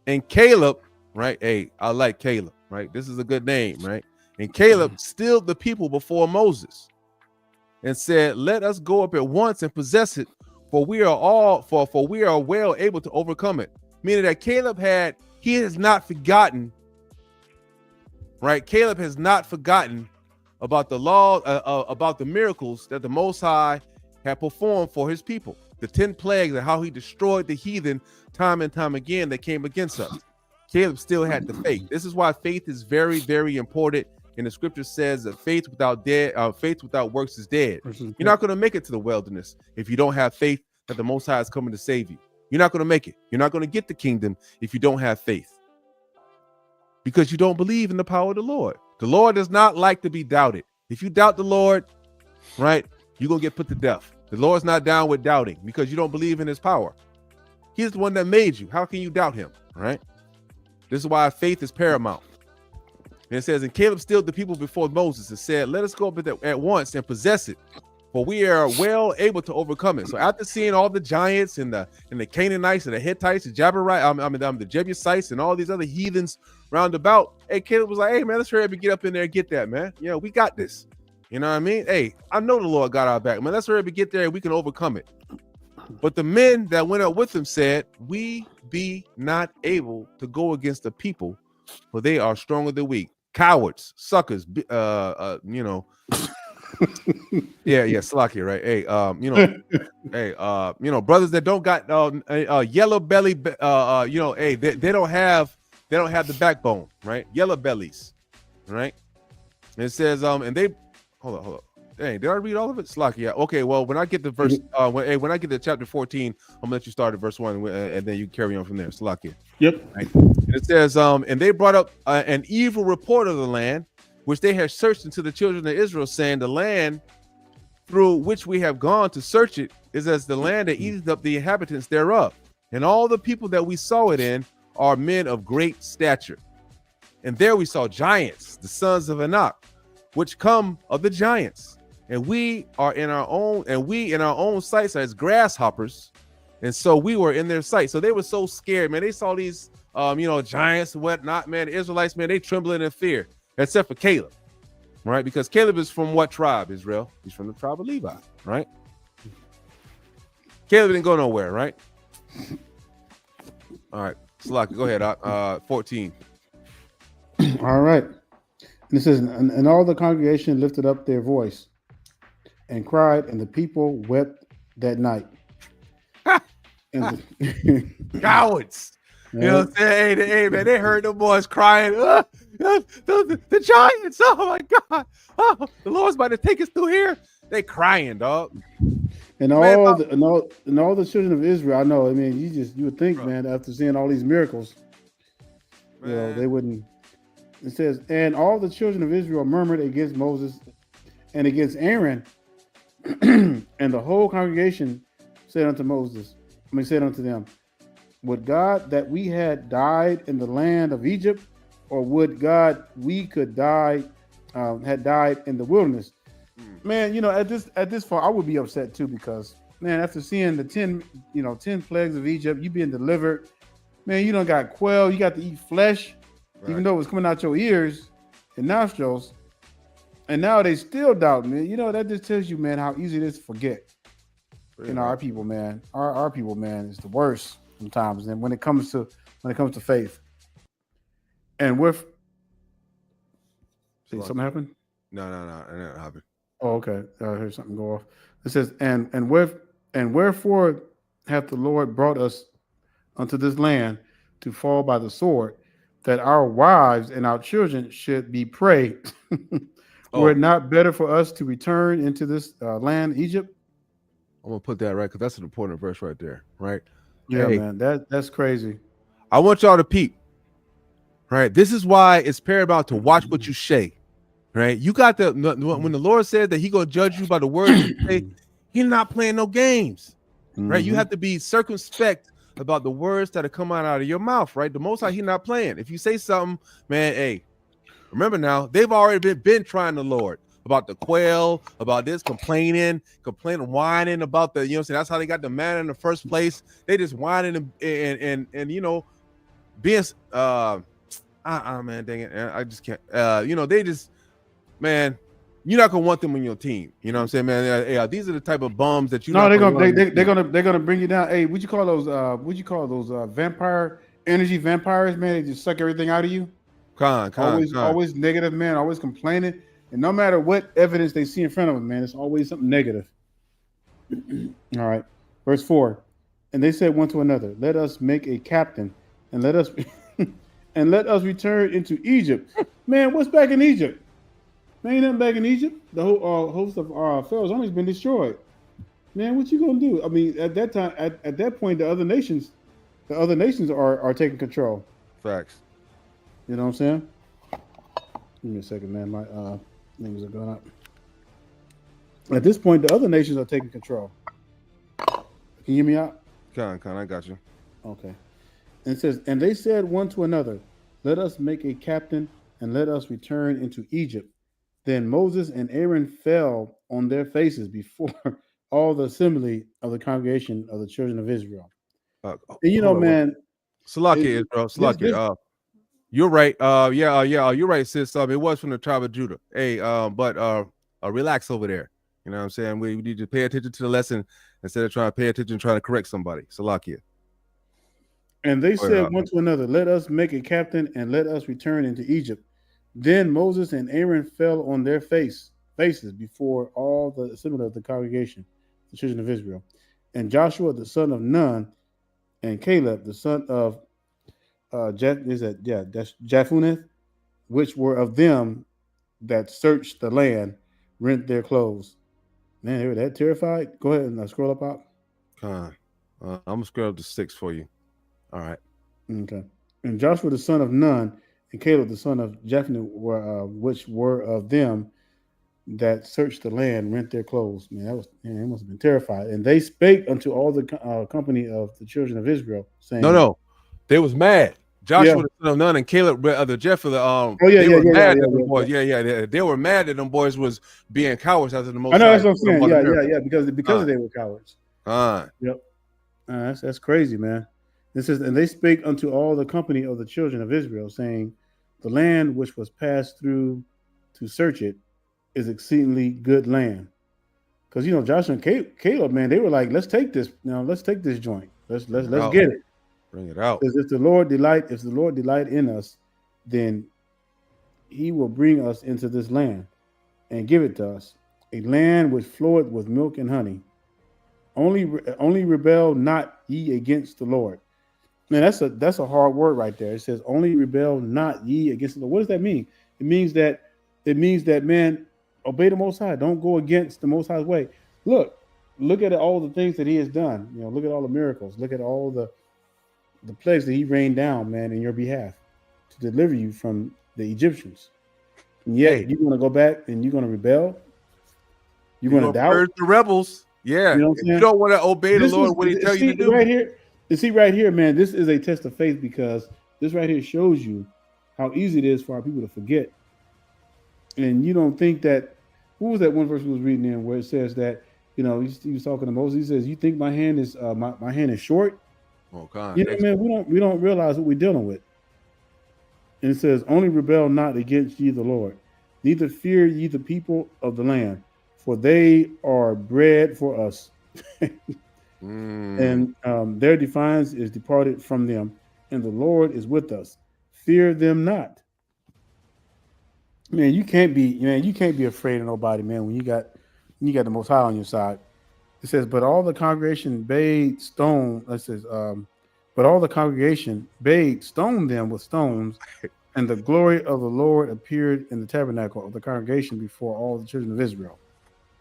And Caleb, right? Hey, I like Caleb, right? This is a good name, right? And Caleb stilled the people before Moses and said, let us go up at once and possess it, for we are well able to overcome it. Meaning that he has not forgotten, right? Caleb has not forgotten about the law, about the miracles that the Most High had performed for his people, the 10 plagues, and how he destroyed the heathen time and time again that came against us. Caleb still had the faith. This is why faith is very, very important. And the scripture says that faith without works is dead. You're not going to make it to the wilderness if you don't have faith that the Most High is coming to save you. You're not going to make it. You're not going to get the kingdom if you don't have faith, because you don't believe in the power of the Lord. The Lord does not like to be doubted. If you doubt the Lord, right, you're going to get put to death. The Lord's not down with doubting, because you don't believe in his power. He's the one that made you. How can you doubt him, right? This is why faith is paramount. And it says, and Caleb stilled the people before Moses and said, let us go up at once and possess it, for we are well able to overcome it. So after seeing all the giants and the Canaanites and the Hittites, the the Jebusites and all these other heathens round about, hey, Caleb was like, hey man, let's hurry up and get up in there and get that, man. Yeah, we got this. You know what I mean? Hey, I know the Lord got our back, man. Let's hurry up and get there and we can overcome it. But the men that went up with him said, we be not able to go against the people, for they are stronger than we. Cowards, suckers, yeah, Slacky, right? Hey, brothers that don't got yellow belly, hey, they don't have the backbone, right? Yellow bellies, right? And it says, and they hold on. Dang, did I read all of it? Slack, yeah. Okay, well, when I get to verse, when I get to chapter 14, I'm gonna let you start at verse 1, and then you carry on from there. Slack, yeah. Yep. Right. And it says, and they brought up an evil report of the land, which they had searched unto the children of Israel, saying, the land through which we have gone to search it is as the land that eateth up the inhabitants thereof. And all the people that we saw it in are men of great stature. And there we saw giants, the sons of Anak, which come of the giants. And we in our own sights as grasshoppers. And so we were in their sight. So they were so scared, man. They saw these giants and whatnot, man. The Israelites, man, they trembling in fear, except for Caleb. Right? Because Caleb is from what tribe, Israel? He's from the tribe of Levi, right? Caleb didn't go nowhere, right? All right. Slaki, go ahead. 14. All right. And it says, and all the congregation lifted up their voice and cried, and the people wept that night. And Cowards. You know what I'm saying? Hey, man, they heard the boys crying. The giants. Oh my God. Oh, the Lord's about to take us through here. They crying, dog. And all the children of Israel, I know. I mean, you would think, man, after seeing all these miracles, they wouldn't. It says, and all the children of Israel murmured against Moses and against Aaron, and the whole congregation said unto them, would God that we had died in the land of Egypt, or would God we could die, had died in the wilderness? Man, at this point, I would be upset too, because man, after seeing the 10 plagues of Egypt, you being delivered, man, you don't got quail, you got to eat flesh, even though it was coming out your ears and nostrils, and now they still doubt, man. That just tells you, man, how easy it is to forget. Our people, man, our people, man, is the worst sometimes. And when it comes to faith, and with something happened. No, it happened. Oh, okay. I heard something go off. It says, and wherefore hath the Lord brought us unto this land to fall by the sword, that our wives and our children should be prey. Were it not better for us to return into this land, Egypt? I'm gonna put that right, because that's an important verse right there, right? Yeah, man, that's crazy. I want y'all to peep. Right, this is why it's paramount to watch what you say. Right, you got when the Lord said that He gonna judge you by the words you say, He's not playing no games. Right, you have to be circumspect about the words that are coming out of your mouth. Right, the Most High, He's not playing. If you say something, man, hey, remember now, they've already been trying the Lord about the quail, about this, complaining, whining about the, that's how they got the manna in the first place. They just whining and being man, dang it, I just can't. They just, man, you're not gonna want them on your team. You know what I'm saying, man? These are the type of bums that you. No, they're gonna bring you down. Hey, what you call those vampire energy vampires, man? They just suck everything out of you. Always negative, man. Always complaining, and no matter what evidence they see in front of them, man, it's always something negative. All right, verse 4. And they said one to another, let us make a captain, and let us return into Egypt. Man, what's back in Egypt? Man, ain't nothing back in Egypt. The whole host of Pharaoh's army has been destroyed. Man, what you gonna do? I mean, at that time, at that point, the other nations are taking control. Facts. You know what I'm saying? Give me a second, man. My things are going up. At this point, the other nations are taking control. Can you hear me out? Con, I got you. Okay. And it says, and they said one to another, let us make a captain and let us return into Egypt. Then Moses and Aaron fell on their faces before all the assembly of the congregation of the children of Israel. And man, Salakia, Israel, Salakia. You're right. You're right, sis. It was from the tribe of Judah. Hey, but relax over there. You know what I'm saying? We need to pay attention to the lesson instead of trying to pay attention and trying to correct somebody. Salakia. And they said one to another, let us make a captain and let us return into Egypt. Then Moses and Aaron fell on their faces before all the assembly of the congregation, the children of Israel. And Joshua, the son of Nun, and Caleb, the son of Jephunneh, which were of them that searched the land, rent their clothes. Man, they were that terrified. Go ahead and scroll up out. I'm gonna scroll up to 6 for you. All right. Okay. And Joshua the son of Nun and Caleb the son of Jephunneh were which were of them that searched the land, rent their clothes. Man, they must have been terrified. And they spake unto all the company of the children of Israel, saying, No, they was mad. Joshua Yeah. the son of Nun and Caleb the Jephthah. Oh, They were mad at them boys. They were mad that them boys was being cowards after the Most I know High. that's what I'm saying. Yeah, because they were cowards. Yep. That's crazy, man. This is, and they spake unto all the company of the children of Israel, saying, the land which was passed through to search it is exceedingly good land. Because Joshua and Caleb, man, they were like, let's take this. Let's take this joint. Let's get it. Bring it out. Because if the Lord delight in us, then He will bring us into this land and give it to us, a land which floweth with milk and honey. Only rebel not ye against the Lord. Man, that's a hard word right there. It says, only rebel not ye against the Lord. What does that mean? It means that man, obey the Most High. Don't go against the Most High's way. Look at all the things that He has done. Look at all the miracles. Look at all the plagues that He rained down, man, in your behalf to deliver you from the Egyptians. And yet you're going to go back and you're going to rebel. You're going to doubt. Purge the rebels. Yeah. You don't want to obey the Lord when He tell you to do. Right here. You see right here, man, this is a test of faith, because this right here shows you how easy it is for our people to forget. And you don't think that, who was that one verse we was reading in where it says that, he was talking to Moses. He says, you think my hand is my hand is short? Oh God. Man, we don't realize what we're dealing with. And it says, only rebel not against ye the Lord, neither fear ye the people of the land, for they are bread for us. And their defiance is departed from them, and the Lord is with us. Fear them not. Man, you can't be afraid of nobody, man, when you got the Most High on your side. It says, but all the congregation bade stone. It says, but all the congregation bade stone them with stones, and the glory of the Lord appeared in the tabernacle of the congregation before all the children of Israel.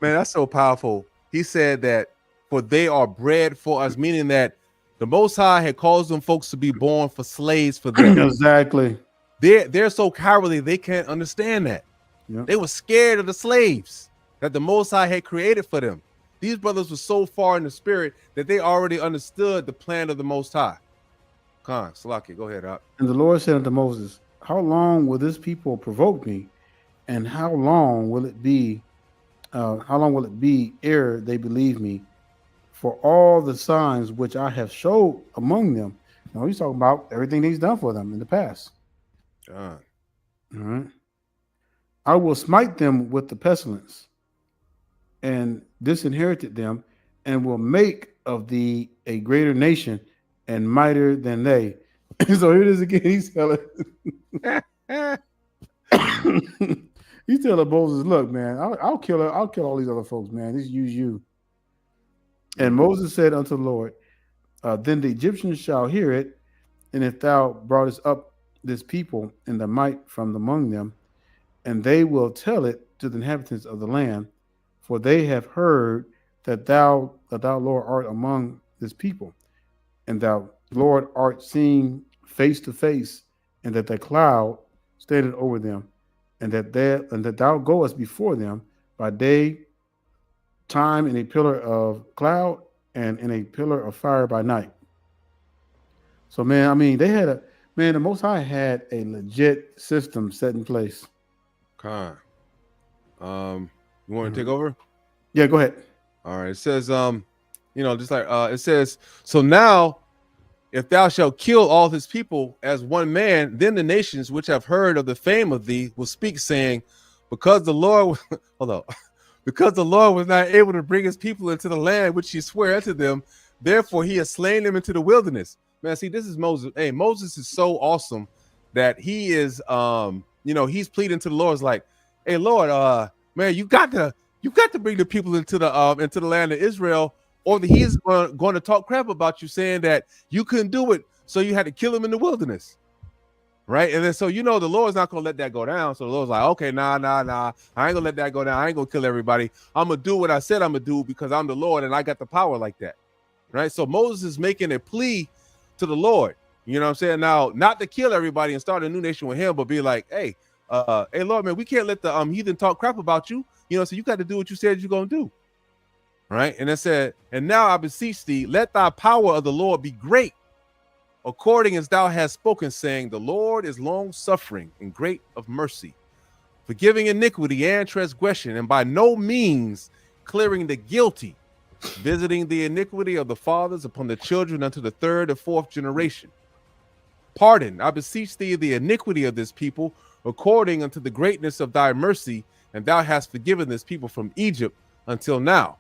Man, that's so powerful. He said that, for they are bread for us, meaning that the Most High had caused them folks to be born for slaves for them. Exactly. They're so cowardly, they can't understand that. Yep. They were scared of the slaves that the Most High had created for them. These brothers were so far in the spirit that they already understood the plan of the Most High. Khan, Salaki, go ahead. And the Lord said unto Moses, how long will this people provoke me? And how long will it be ere they believe me? For all the signs which I have showed among them. He's talking about everything He's done for them in the past. All right. I will smite them with the pestilence, and disinherited them, and will make of thee a greater nation and mightier than they. So here it is again. He's telling Moses, look, man, I'll kill all these other folks, man. Just use you. And Moses said unto the Lord, then the Egyptians shall hear it, and if thou broughtest up this people in the might from among them, and they will tell it to the inhabitants of the land, for they have heard that thou Lord art among this people, and thou Lord art seen face to face, and that the cloud standeth over them, and that thou goest before them by day time in a pillar of cloud and in a pillar of fire by night. So, man, I mean, the Most High had a legit system set in place. Khan, you want to take over? Yeah, go ahead. All right. It says, it says, so now, if thou shalt kill all his people as one man, then the nations which have heard of the fame of thee will speak, saying, because the Lord, because the Lord was not able to bring his people into the land which he swore unto them, therefore he has slain them into the wilderness. Man, see, this is Moses. Hey, Moses is so awesome that he is, he's pleading to the Lord. It's like, hey, Lord, man, you got to bring the people into the land of Israel, or he's going to talk crap about you, saying that you couldn't do it, so you had to kill him in the wilderness. right? And then so the Lord's not gonna let that go down. So the Lord's like, okay, nah, I ain't gonna let that go down. I ain't gonna kill everybody. I'm gonna do what I said I'm gonna do because I'm the Lord and I got the power like that, right? So Moses is making a plea to the Lord. You know what I'm saying? Now, not to kill everybody and start a new nation with him, but be like, hey, Lord, man, we can't let the heathen talk crap about you. So you got to do what you said you're gonna do, right? And it said, and now I beseech thee, let thy power of the Lord be great, according as thou hast spoken, saying, the Lord is long suffering and great of mercy, forgiving iniquity and transgression, and by no means clearing the guilty, visiting the iniquity of the fathers upon the children unto the third and fourth generation. Pardon, I beseech thee, the iniquity of this people, according unto the greatness of thy mercy, and thou hast forgiven this people from Egypt until now.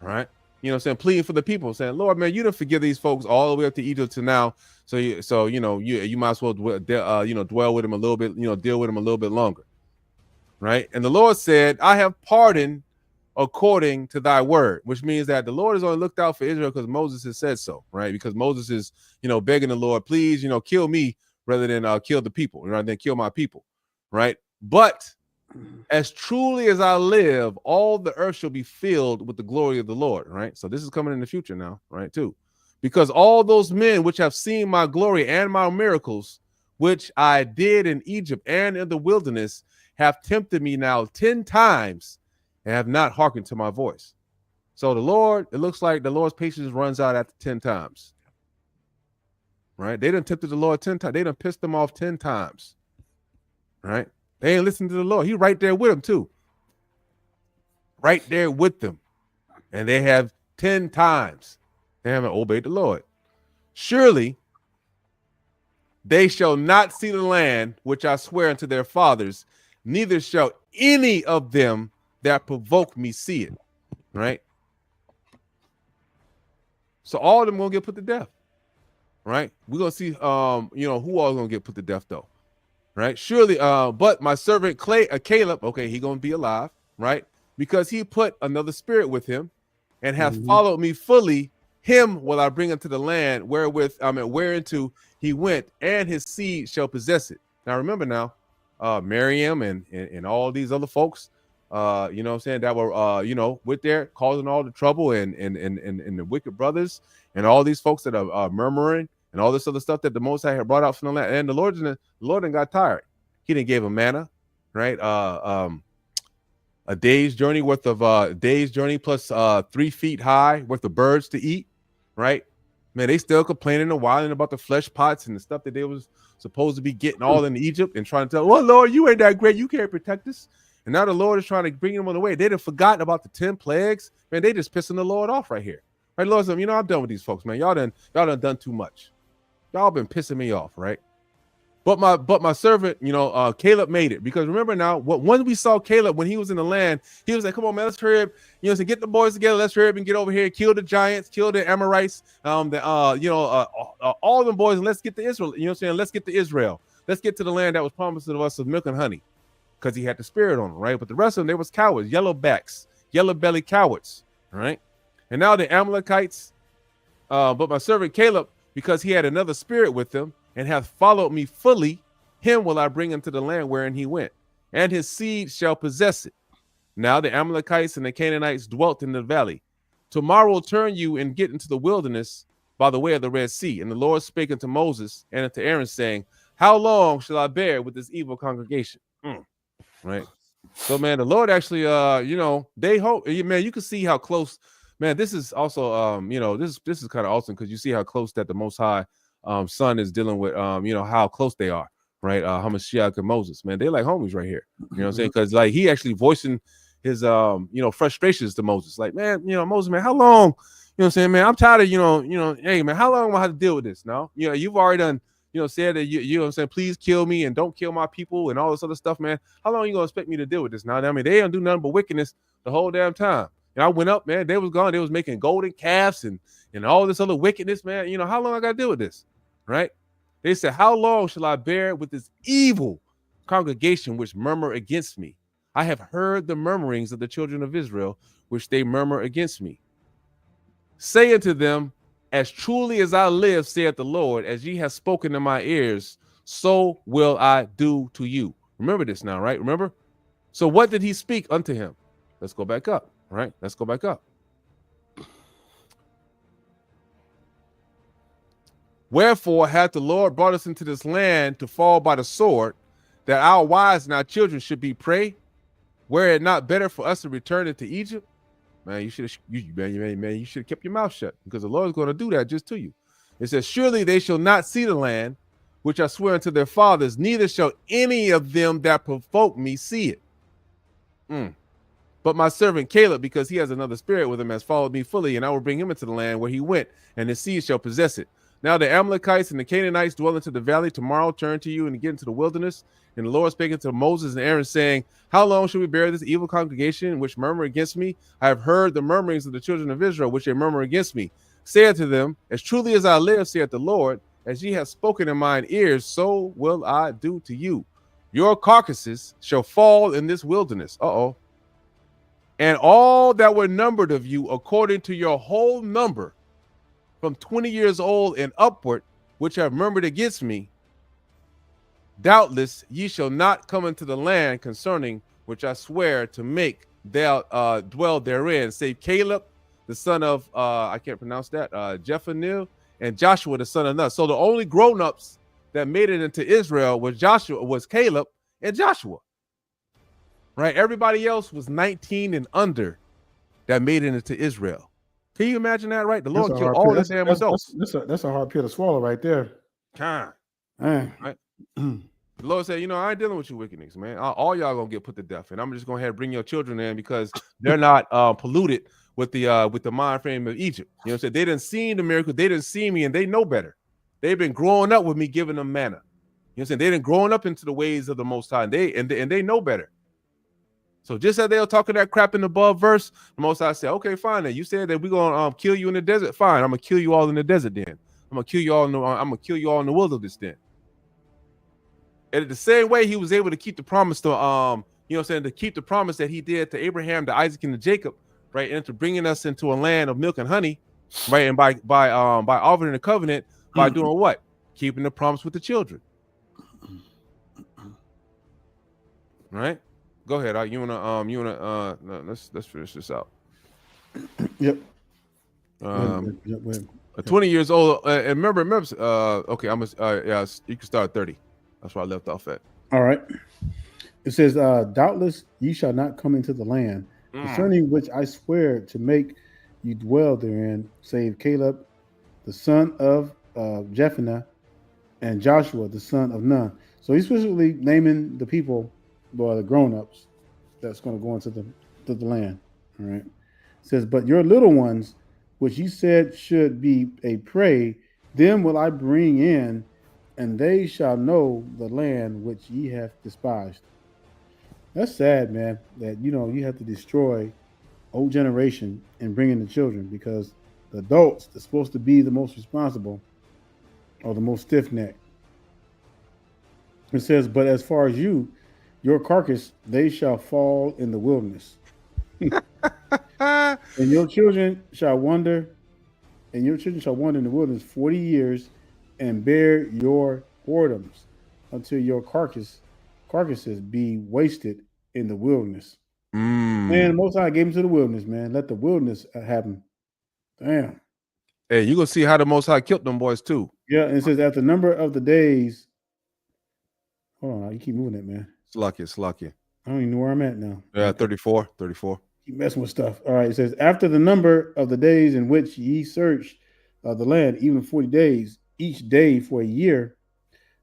All right. Saying, pleading for the people, saying, Lord, man, you done forgive these folks all the way up to Egypt to now. So you might as well dwell with them a little bit, deal with them a little bit longer. Right. And the Lord said, I have pardoned according to thy word, which means that the Lord has only looked out for Israel because Moses has said so, right? Because Moses is, begging the Lord, please, kill me rather than kill the people, rather than kill my people, right? But as truly as I live, all the earth shall be filled with the glory of the Lord, right? So this is coming in the future now, right, too. Because all those men which have seen my glory and my miracles, which I did in Egypt and in the wilderness, have tempted me now 10 times and have not hearkened to my voice. So the Lord, it looks like the Lord's patience runs out after 10 times. Right? They done tempted the Lord 10 times. They done pissed them off 10 times. Right? They ain't listening to the Lord. He right there with them too. Right there with them. And they have 10 times. They haven't obeyed the Lord. Surely they shall not see the land which I swear unto their fathers, neither shall any of them that provoke me see it. Right? So all of them gonna get put to death. Right? We're gonna see who all gonna get put to death though. Right? Surely, but my servant Caleb, okay, he gonna be alive, right? Because he put another spirit with him and hath followed me fully, him will I bring into the land whereinto he went, and his seed shall possess it. Now remember now, Miriam and all these other folks, what I'm saying, that were with there causing all the trouble and the wicked brothers and all these folks that are murmuring and all this other stuff that the Most High had brought out from the land. And the Lord done got tired. He didn't give him manna, right? A day's journey worth of day's journey plus 3 feet high worth of birds to eat, right? Man, they still complaining and whining about the flesh pots and the stuff that they was supposed to be getting all in Egypt and trying to tell, well, Lord, you ain't that great. You can't protect us. And now the Lord is trying to bring them on the way. They done forgotten about the 10 plagues. Man, they just pissing the Lord off right here. Right, Lord, so, I'm done with these folks, man. Y'all done too much. Y'all been pissing me off, right? But my servant, Caleb made it, because remember now, when we saw Caleb when he was in the land, he was like, "Come on, man, let's hurry up, so get the boys together, let's hurry up and get over here, kill the giants, kill the Amorites, all them boys, and let's get to Israel. Let's get to Israel, let's get to the land that was promised to us of milk and honey," because he had the spirit on him, right? But the rest of them, they was cowards, yellowbacks, yellow-bellied cowards, right? And now the Amalekites, but my servant Caleb, because he had another spirit with him, and hath followed me fully, him will I bring into the land wherein he went, and his seed shall possess it. Now the Amalekites and the Canaanites dwelt in the valley. Tomorrow turn you and get into the wilderness by the way of the Red Sea. And the Lord spake unto Moses and unto Aaron, saying, how long shall I bear with this evil congregation? Right. So, man, the Lord actually, they hope, man, you can see how close, man, this is also, this is kind of awesome, because you see how close that the Most High son is dealing with, how close they are, right? Hamashiach and Moses, man, they like homies right here. You know what I'm saying? Because like he actually voicing his, frustrations to Moses. Like, man, Moses, man, how long? You know what I'm saying, man? I'm tired of, hey, man, how long am I have to deal with this now? You've already done, said that you know what I'm saying, please kill me and don't kill my people and all this other stuff, man. How long are you gonna expect me to deal with this now? I mean, they don't do nothing but wickedness the whole damn time. And I went up, man, they was gone, they was making golden calves and all this other wickedness, man. How long I gotta deal with this? Right? They said, how long shall I bear with this evil congregation which murmur against me? I have heard the murmurings of the children of Israel, which they murmur against me. Say unto them, as truly as I live, saith the Lord, as ye have spoken in my ears, so will I do to you. Remember this now, right? Remember? So what did he speak unto him? Let's go back up, right? Let's go back up. Wherefore hath the Lord brought us into this land to fall by the sword, that our wives and our children should be prey? Were it not better for us to return into Egypt? Man, you should have kept your mouth shut, because the Lord is going to do that just to you. It says, surely they shall not see the land which I swear unto their fathers, neither shall any of them that provoke me see it. But my servant Caleb, because he has another spirit with him, has followed me fully, and I will bring him into the land where he went, and his seed shall possess it. Now the Amalekites and the Canaanites dwell into the valley. Tomorrow turn to you and get into the wilderness. And the Lord spake unto Moses and Aaron, saying, how long shall we bear this evil congregation which murmur against me? I have heard the murmurings of the children of Israel, which they murmur against me. Say unto them, as truly as I live, saith the Lord, as ye have spoken in mine ears, so will I do to you. Your carcasses shall fall in this wilderness. And all that were numbered of you, according to your whole number, from 20 years old and upward, which have murmured against me, doubtless ye shall not come into the land concerning which I swear to make dwell therein, save Caleb, the son of, I can't pronounce that, Jephunneh, and Joshua, the son of Nun. So the only grown-ups that made it into Israel was Caleb and Joshua, right? Everybody else was 19 and under that made it into Israel. Can you imagine that, right? The Lord killed all the damn adults. That's a hard pill to swallow right there. Right? The Lord said, I ain't dealing with you wicked niggas, man. All y'all gonna get put to death, and I'm just going ahead and bring your children in, because they're not polluted with the mind frame of Egypt. You know what I'm saying? They didn't see the miracle, they didn't see me, and they know better. They've been growing up with me giving them manna. You know what I'm saying? They didn't growing up into the ways of the Most High, and they know better. So just as they were talking that crap in the above verse, the Most High said, okay, fine. Then you said that we're gonna kill you in the desert. Fine, I'm gonna kill you all in the desert. Then I'm gonna kill you all in the wilderness. Then, and the same way he was able to keep the promise to to keep the promise that he did to Abraham, to Isaac, and to Jacob, right, and to bringing us into a land of milk and honey, right, and by offering the covenant, by doing what? Keeping the promise with the children, right? Go ahead. Let's finish this out. Yep. 20 years old. And remember. Okay. You can start at 30. That's where I left off at. All right. It says, doubtless ye shall not come into the land concerning which I swear to make you dwell therein, save Caleb, the son of Jephunneh, and Joshua, the son of Nun. So he's specifically naming the people, the grown-ups that's going to go into the land. All right. It says, but your little ones, which you said should be a prey, them will I bring in, and they shall know the land which ye have despised. That's sad, man, that you have to destroy old generation and bring in the children, because the adults that's supposed to be the most responsible are the most stiff-necked. It says, but as far as you, your carcass, they shall fall in the wilderness. And your children shall wander in the wilderness 40 years and bear your whoredoms until your carcasses be wasted in the wilderness. Man, the Most High gave them to the wilderness, man. Let the wilderness happen. Damn. Hey, you gonna see how the Most High killed them boys too. Yeah, and it says at the number of the days. Hold on, you keep moving it, man. Slacky. I don't even know where I'm at now. Yeah, 34. Keep messing with stuff. All right, it says, after the number of the days in which ye searched the land, even 40 days, each day for a year,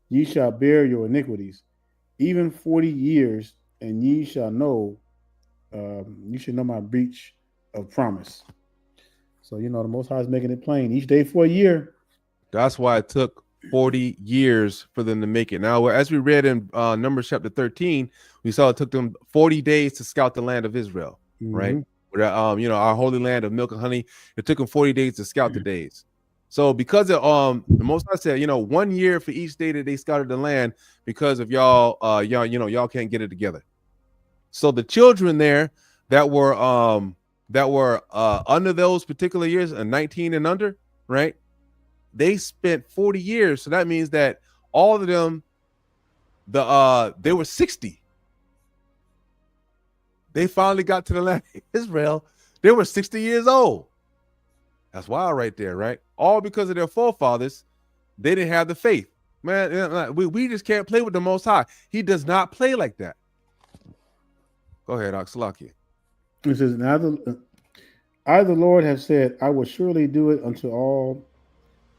ye shall bear your iniquities, even 40 years, and ye shall know, you should know my breach of promise. So, the Most High is making it plain. Each day for a year. That's why it took 40 years for them to make it. Now, as we read in Numbers chapter 13, we saw it took them 40 days to scout the land of Israel, right? Our holy land of milk and honey. It took them 40 days to scout the days. So because of the Most High said, 1 year for each day that they scouted the land, because of y'all can't get it together. So the children there that were under those particular years, 19 and under, right? They spent 40 years. So that means that all of them they were 60. They finally got to the land of Israel. They were 60 years old. That's wild right there, right? All because of their forefathers. They didn't have the faith. Man, we just can't play with the Most High. He does not play like that. Go ahead, Oxalakia. It says, I, the Lord, have said, I will surely do it unto all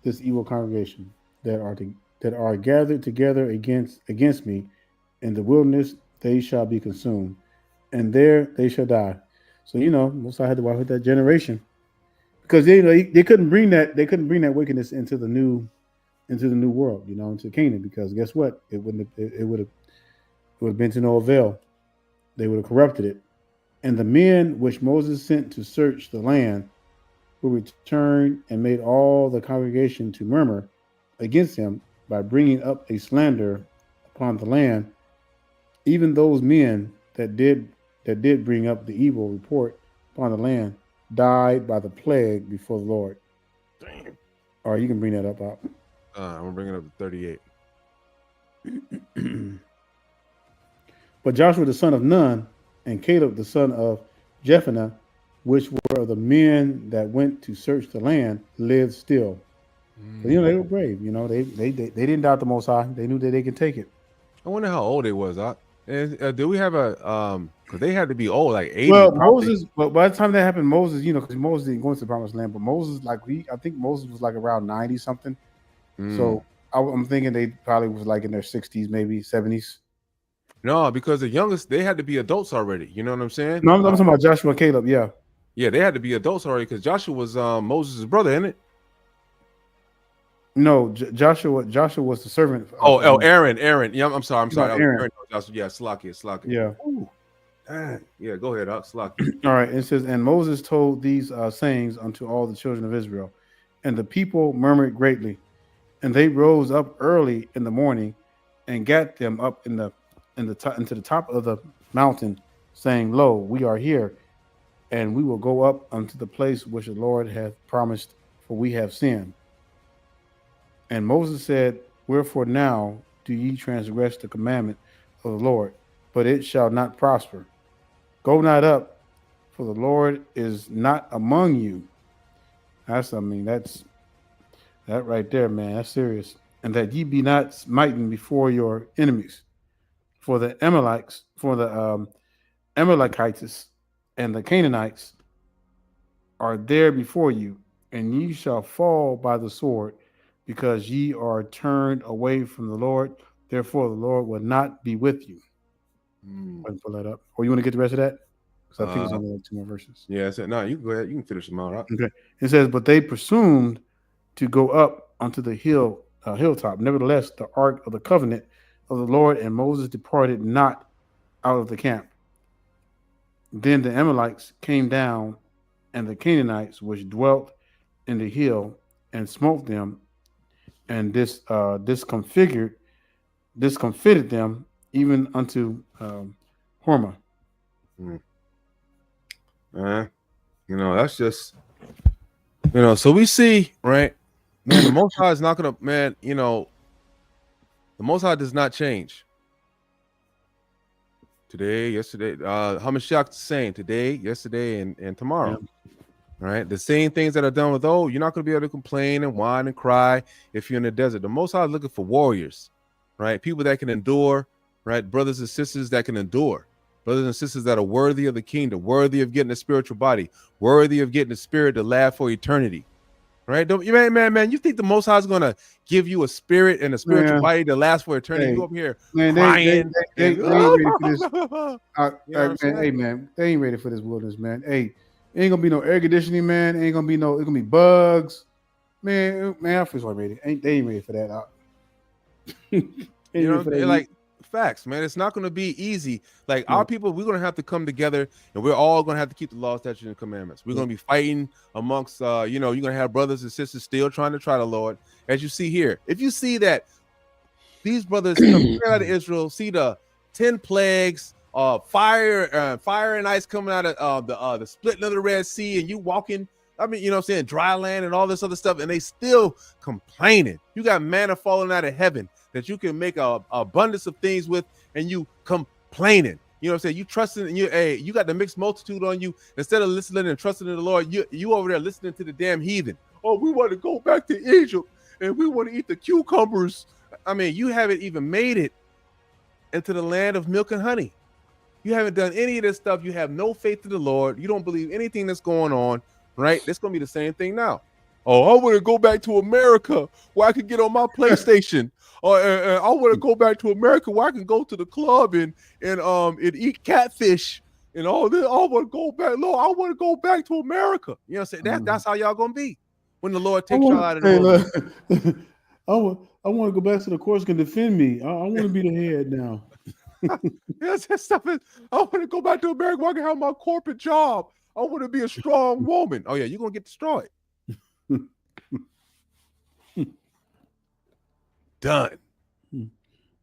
this evil congregation that are gathered together against me in the wilderness. They shall be consumed, and there they shall die. So Most High had to wipe with that generation, because they couldn't bring that wickedness into the new world, into Canaan, because guess what? It would have been to no avail. They would have corrupted it. And the men which Moses sent to search the land will return and made all the congregation to murmur against him by bringing up a slander upon the land. Even those men that did bring up the evil report upon the land died by the plague before the Lord. Damn. All right, you can bring that up. I'm gonna bring it up to 38. But Joshua the son of Nun and Caleb the son of Jephunneh, which were the men that went to search the land, lived still. So, they were brave. They didn't doubt the Most High. They knew that they could take it. I wonder how old they was. Do we have a because they had to be old, like 80? Well, Moses. But by the time that happened, Moses, because Moses didn't go into the Promised Land, but Moses, I think Moses was like around 90 something. So I'm thinking they probably was like in their 60s, maybe 70s. No, because the youngest, they had to be adults already. You know what I'm saying? No, I'm talking about Joshua and Caleb. Yeah. Yeah, they had to be adults already because Joshua was Moses' brother, isn't it? No, Joshua was the servant. Aaron. Yeah, I'm sorry. Aaron. Joshua. Yeah, Slakia. Yeah. Ooh. Yeah, go ahead, Slakia. All right. It says, and Moses told these sayings unto all the children of Israel, and the people murmured greatly, and they rose up early in the morning, and got them up into the top of the mountain, saying, Lo, we are here, and we will go up unto the place which the Lord hath promised, for we have sinned. And Moses said, Wherefore now do ye transgress the commandment of the Lord? But it shall not prosper. Go not up, for the Lord is not among you. That right there, man. That's serious. And that ye be not smitten before your enemies. For the Amalekites and the Canaanites are there before you, and ye shall fall by the sword, because ye are turned away from the Lord. Therefore, the Lord will not be with you. I can pull that up. Or you want to get the rest of that? Because I think it's only like 2 more verses. Yeah, no, you can go ahead. You can finish them out. Right? Okay. It says, but they presumed to go up unto the hilltop. Nevertheless, the ark of the covenant of the Lord and Moses departed not out of the camp. Then the Amalekites came down, and the Canaanites which dwelt in the hill, and smote them, and discomfited them even unto Hormah. That's just so we see, right? Man, the Most High is not gonna, the Most High does not change. Today, yesterday, Hamashiach is saying today, yesterday, and tomorrow. Yeah. Right? The same things that are done with old, you're not going to be able to complain and whine and cry if you're in the desert. The Most High is looking for warriors, right? People that can endure, right? Brothers and sisters that can endure. Brothers and sisters that are worthy of the kingdom, worthy of getting a spiritual body, worthy of getting a spirit to last for eternity. Right? Man, you think the Most High is going to give you a spirit and a spiritual body to last for eternity? You up here crying. They ain't ready for this. They ain't ready for this wilderness, man. Hey, ain't gonna be no air conditioning, man. It's gonna be bugs. Man, I feel so ready. They ain't ready for that. Like facts, man. It's not gonna be easy. Like our people, we're gonna have to come together, and we're all gonna have to keep the law, statutes, and commandments. We're gonna be fighting amongst you're gonna have brothers and sisters still trying to try the Lord. As you see here, if you see that these brothers come out of Israel, see the 10 plagues, fire and ice coming out of the splitting of the Red Sea, and you walking, dry land and all this other stuff, and they still complaining. You got manna falling out of heaven that you can make a abundance of things with, and you complaining. You know what I'm saying? You trusting, and you got the mixed multitude on you. Instead of listening and trusting in the Lord, you over there listening to the damn heathen. Oh, we want to go back to Egypt, and we want to eat the cucumbers. I mean, you haven't even made it into the land of milk and honey. You haven't done any of this stuff. You have no faith in the Lord. You don't believe anything that's going on, right? It's going to be the same thing now. Oh, I want to go back to America where I can get on my PlayStation. Or I want to go back to America where I can go to the club and eat catfish and all this. I want to go back. Lord, I want to go back to America. You know what I'm saying? That's how y'all going to be when the Lord takes y'all out of the wilderness. I want to go back so the courts can defend me. I want to be the head now. Yes, that stuff is, I want to go back to America where I can have my corporate job. I want to be a strong woman. Oh, yeah, you're going to get destroyed. Done. I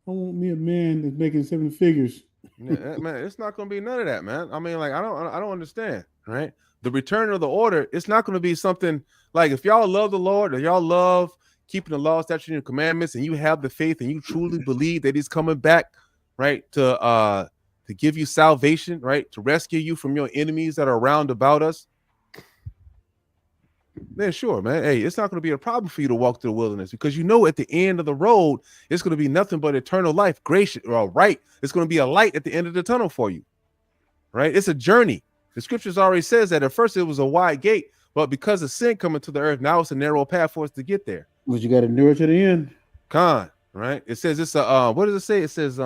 want me a man that's making 7 figures. Yeah, man, it's not going to be none of that, man. I mean, like, I don't understand, right? The return of the order, it's not going to be something like, if y'all love the Lord or y'all love keeping the law, statutes, and commandments, and you have the faith and you truly believe that he's coming back, right, to give you salvation, right, to rescue you from your enemies that are round about us, then sure, man. Hey, it's not going to be a problem for you to walk through the wilderness, because you know at the end of the road, it's going to be nothing but eternal life, grace, or right. It's going to be a light at the end of the tunnel for you, right? It's a journey. The scriptures already says that at first it was a wide gate, but because of sin coming to the earth, now it's a narrow path for us to get there. But you got to endure to the end. Right? It says it's a what does it say? It says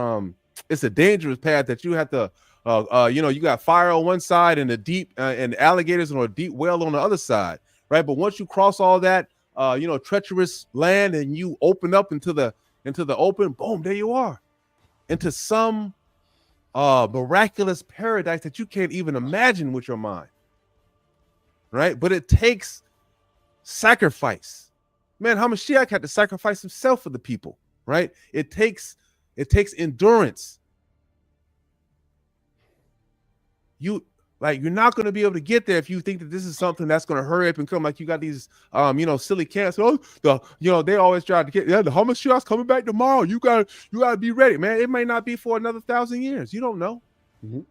it's a dangerous path that you have to you got fire on one side and the deep and alligators or a deep well on the other side, right? But once you cross all that treacherous land and you open up into the open, boom, there you are, into some miraculous paradise that you can't even imagine with your mind, right? But it takes sacrifice. Man, Hamashiach had to sacrifice himself for the people, right? It takes endurance. You're not going to be able to get there if you think that this is something that's going to hurry up and come. Like you got these silly camps. Oh, they always try to get the Hamashiach's coming back tomorrow. You gotta be ready, man. It may not be for another 1,000 years. You don't know. Mm-hmm.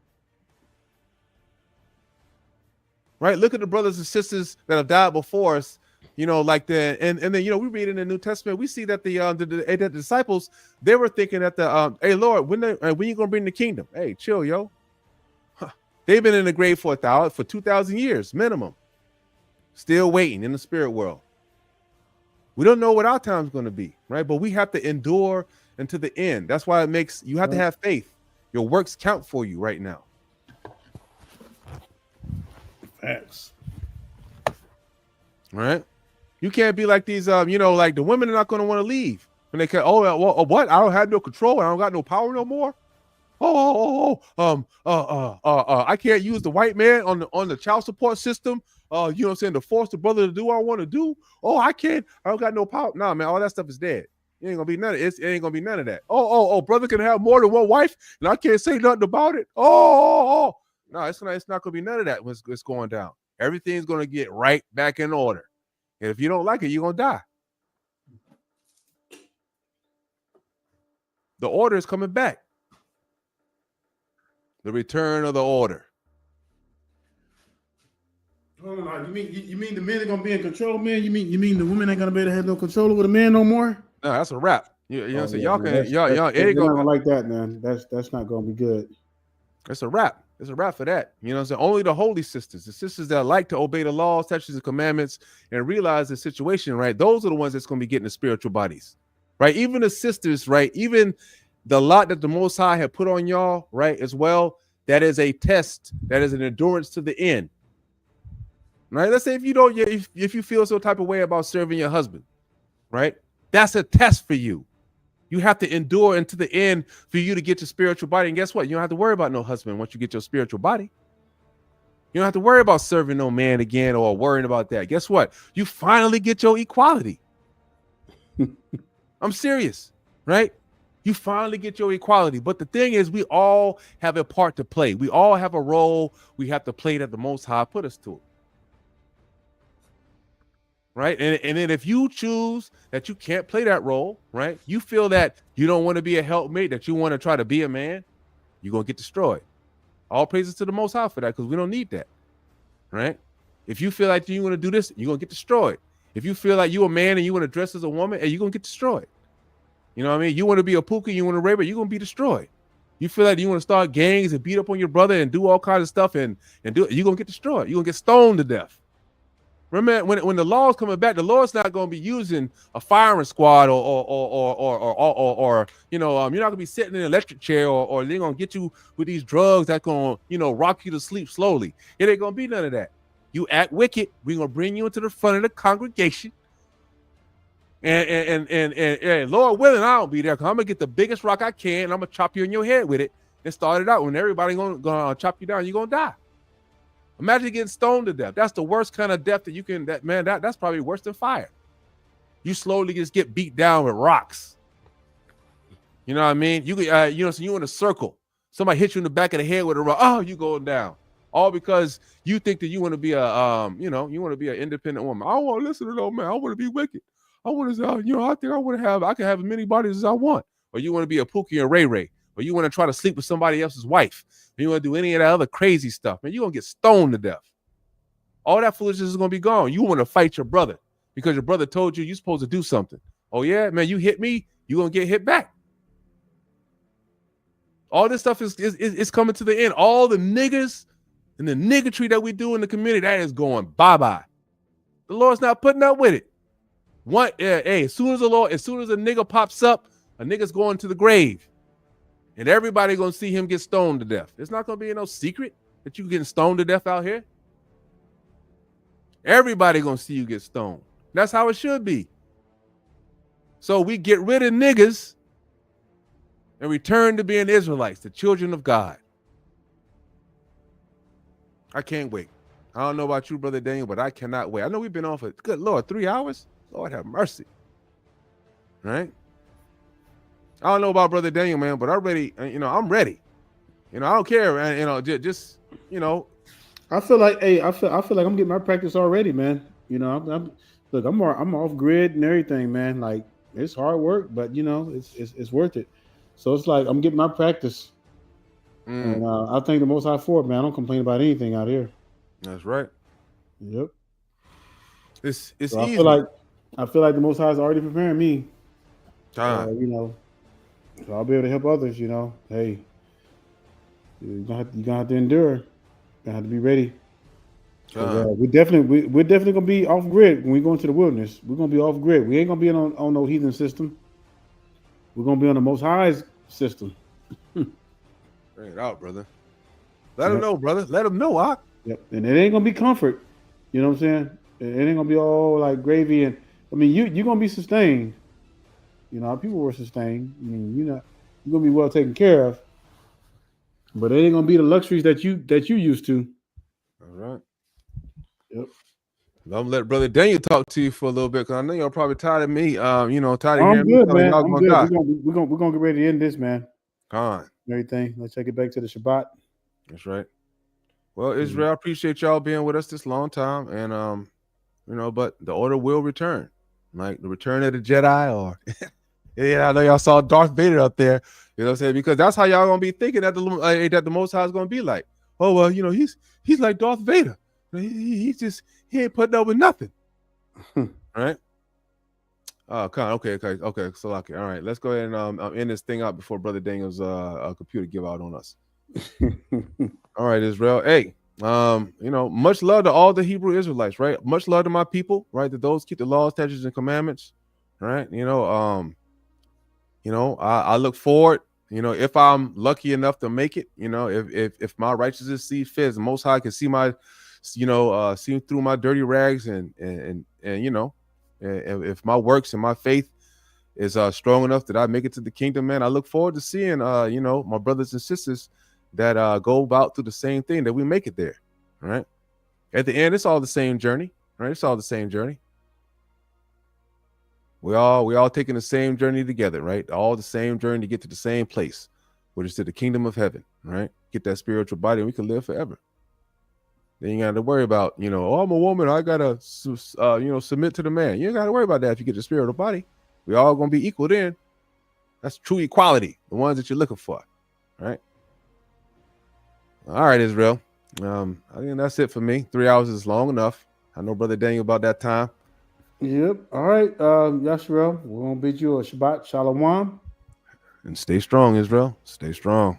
Right? Look at the brothers and sisters that have died before us. Like and then we read in the New Testament, we see that the disciples, they were thinking that hey Lord, when you gonna bring the kingdom? Hey, chill, yo. They've been in the grave for 2,000 years minimum, still waiting in the spirit world. We don't know what our time's going to be, right? But we have to endure until the end. That's why you have to have faith. Your works count for you right now. Facts. Right? You can't be like these, like the women are not going to want to leave when they can. What? I don't have no control. I don't got no power no more. I can't use the white man on the child support system. To force the brother to do what I want to do. Oh, I can't. I don't got no power. Nah, man, all that stuff is dead. It ain't gonna be none of it. It ain't gonna be none of that. Brother can have more than one wife, and I can't say nothing about it. No, it's not gonna be none of that when it's going down. Everything's gonna get right back in order. And if you don't like it, you're gonna die. The order is coming back. The return of the order. No. You mean the men are gonna be in control, man? You mean the women ain't gonna be able to have no control over the man no more? No, that's a wrap. You know what I'm saying? Y'all they're not gonna like that, man. That's not gonna be good. It's a wrap. It's a wrap for that. You know what I'm saying? Only the holy sisters, the sisters that like to obey the laws, statutes, and commandments, and realize the situation, right? Those are the ones that's going to be getting the spiritual bodies, right? Even the sisters, right? Even the lot that the Most High had put on y'all, right? As well, that is a test. That is an endurance to the end, right? Let's say if you feel some type of way about serving your husband, right? That's a test for you. You have to endure until the end for you to get your spiritual body. And guess what? You don't have to worry about no husband once you get your spiritual body. You don't have to worry about serving no man again or worrying about that. Guess what? You finally get your equality. I'm serious, right? You finally get your equality. But the thing is, we all have a part to play. We all have a role we have to play that the Most High put us to. right? And then if you choose that you can't play that role, right? You feel that you don't want to be a helpmate, that you want to try to be a man, you're going to get destroyed. All praises to the Most High for that, because we don't need that, right? If you feel like you want to do this, you're going to get destroyed. If you feel like you're a man and you want to dress as a woman, you're going to get destroyed. You know what I mean? You want to be a pookie, you want to rape, you're going to be destroyed. You feel like you want to start gangs and beat up on your brother and do all kinds of stuff and do it, you're going to get destroyed. You're going to get stoned to death. Remember, when the law's coming back, the Lord's not going to be using a firing squad or you know, you're not going to be sitting in an electric chair or they're going to get you with these drugs that's going to, you know, rock you to sleep slowly. It ain't going to be none of that. You act wicked, we're going to bring you into the front of the congregation. And Lord willing, I'll be there because I'm going to get the biggest rock I can and I'm going to chop you in your head with it and start it out. When everybody going to chop you down, you're going to die. Imagine getting stoned to death. That's the worst kind of death that you can, that's probably worse than fire. You slowly just get beat down with rocks. You know what I mean? You know, so you in a circle. Somebody hits you in the back of the head with a rock. Oh, you going down. All because you think that you want to be a, you know, you want to be an independent woman. I don't want to listen to no man. I want to be wicked. I want to, you know, I think I can have as many bodies as I want. Or you want to be a Pookie and Ray Ray. Or you want to try to sleep with somebody else's wife. Or you want to do any of that other crazy stuff. Man, you're going to get stoned to death. All that foolishness is going to be gone. You want to fight your brother because your brother told you you're supposed to do something. Oh, yeah, man, you hit me, you're going to get hit back. All this stuff is coming to the end. All the niggas and the niggatry that we do in the community, that is going bye-bye. The Lord's not putting up with it. Hey, as soon as a nigga pops up, a nigga's going to the grave. And everybody going to see him get stoned to death. It's not going to be no secret that you getting stoned to death out here. Everybody going to see you get stoned. That's how it should be. So we get rid of niggas and return to being Israelites, the children of God. I can't wait. I don't know about you, Brother Daniel, but I cannot wait. I know we've been on for, good Lord, 3 hours. Lord have mercy. Right? I don't know about Brother Daniel, man, but I'm ready. You know, I'm ready. You know, I don't care, man. You know, just you know. I feel like, I feel like I'm getting my practice already, man. You know, I'm off grid and everything, man. Like it's hard work, but you know, it's worth it. So it's like I'm getting my practice, and I thank the Most High for it, man. I don't complain about anything out here. That's right. Yep. It's so easy. I feel like the Most High is already preparing me. You know, so I'll be able to help others. You know, hey, you're gonna have to endure. You're gonna have to be ready. We're definitely gonna be off grid when we go into the wilderness. We're gonna be off grid. We ain't gonna be on no heathen system. We're gonna be on the Most High's system. Bring it out, brother. Let them know, brother. Let them know, Ak. Yep. And it ain't gonna be comfort. You know what I'm saying? It ain't gonna be all like gravy. And I mean, you're gonna be sustained. You know, our people were sustained. I mean, you're gonna be well taken care of. But it ain't gonna be the luxuries that you used to. All right. Yep. I'm gonna let Brother Daniel talk to you for a little bit because I know you're probably tired of me. You know, tired of hearing good, me. Man. I'm good. We're gonna get ready to end this, man. Con. Everything. Let's take it back to the Shabbat. That's right. Well, Israel, I appreciate y'all being with us this long time, and you know, but the order will return, like the return of the Jedi, or yeah, I know y'all saw Darth Vader up there. You know what I'm saying? Because that's how y'all gonna be thinking that the Most High is gonna be like. Oh well, you know, he's like Darth Vader. He ain't putting up with nothing. All right. Oh, okay. So all right, let's go ahead and end this thing out before Brother Daniel's computer give out on us. All right, Israel. Hey, you know, much love to all the Hebrew Israelites, right? Much love to my people, right? To those keep the laws, statutes, and commandments, right? You know, I look forward. You know, if I'm lucky enough to make it, you know, if my righteousness see fit, the Most High can see my, you know, see through my dirty rags, and you know, and if my works and my faith is strong enough that I make it to the kingdom, man, I look forward to seeing, you know, my brothers and sisters that go about through the same thing, that we make it there. All right. At the end, it's all the same journey, right? It's all the same journey. We all taking the same journey together, right? All the same journey to get to the same place, which is to the kingdom of heaven, right? Get that spiritual body and we can live forever. Then you got to worry about, oh, I'm a woman, I gotta, submit to the man. You ain't got to worry about that if you get the spirit of the body. We all gonna be equal then. That's true equality, the ones that you're looking for, right? All right, Israel. I think that's it for me. 3 hours is long enough. I know Brother Daniel about that time. Yep. All right, Yashirel, we're gonna bid you a Shabbat Shalom. And stay strong, Israel. Stay strong.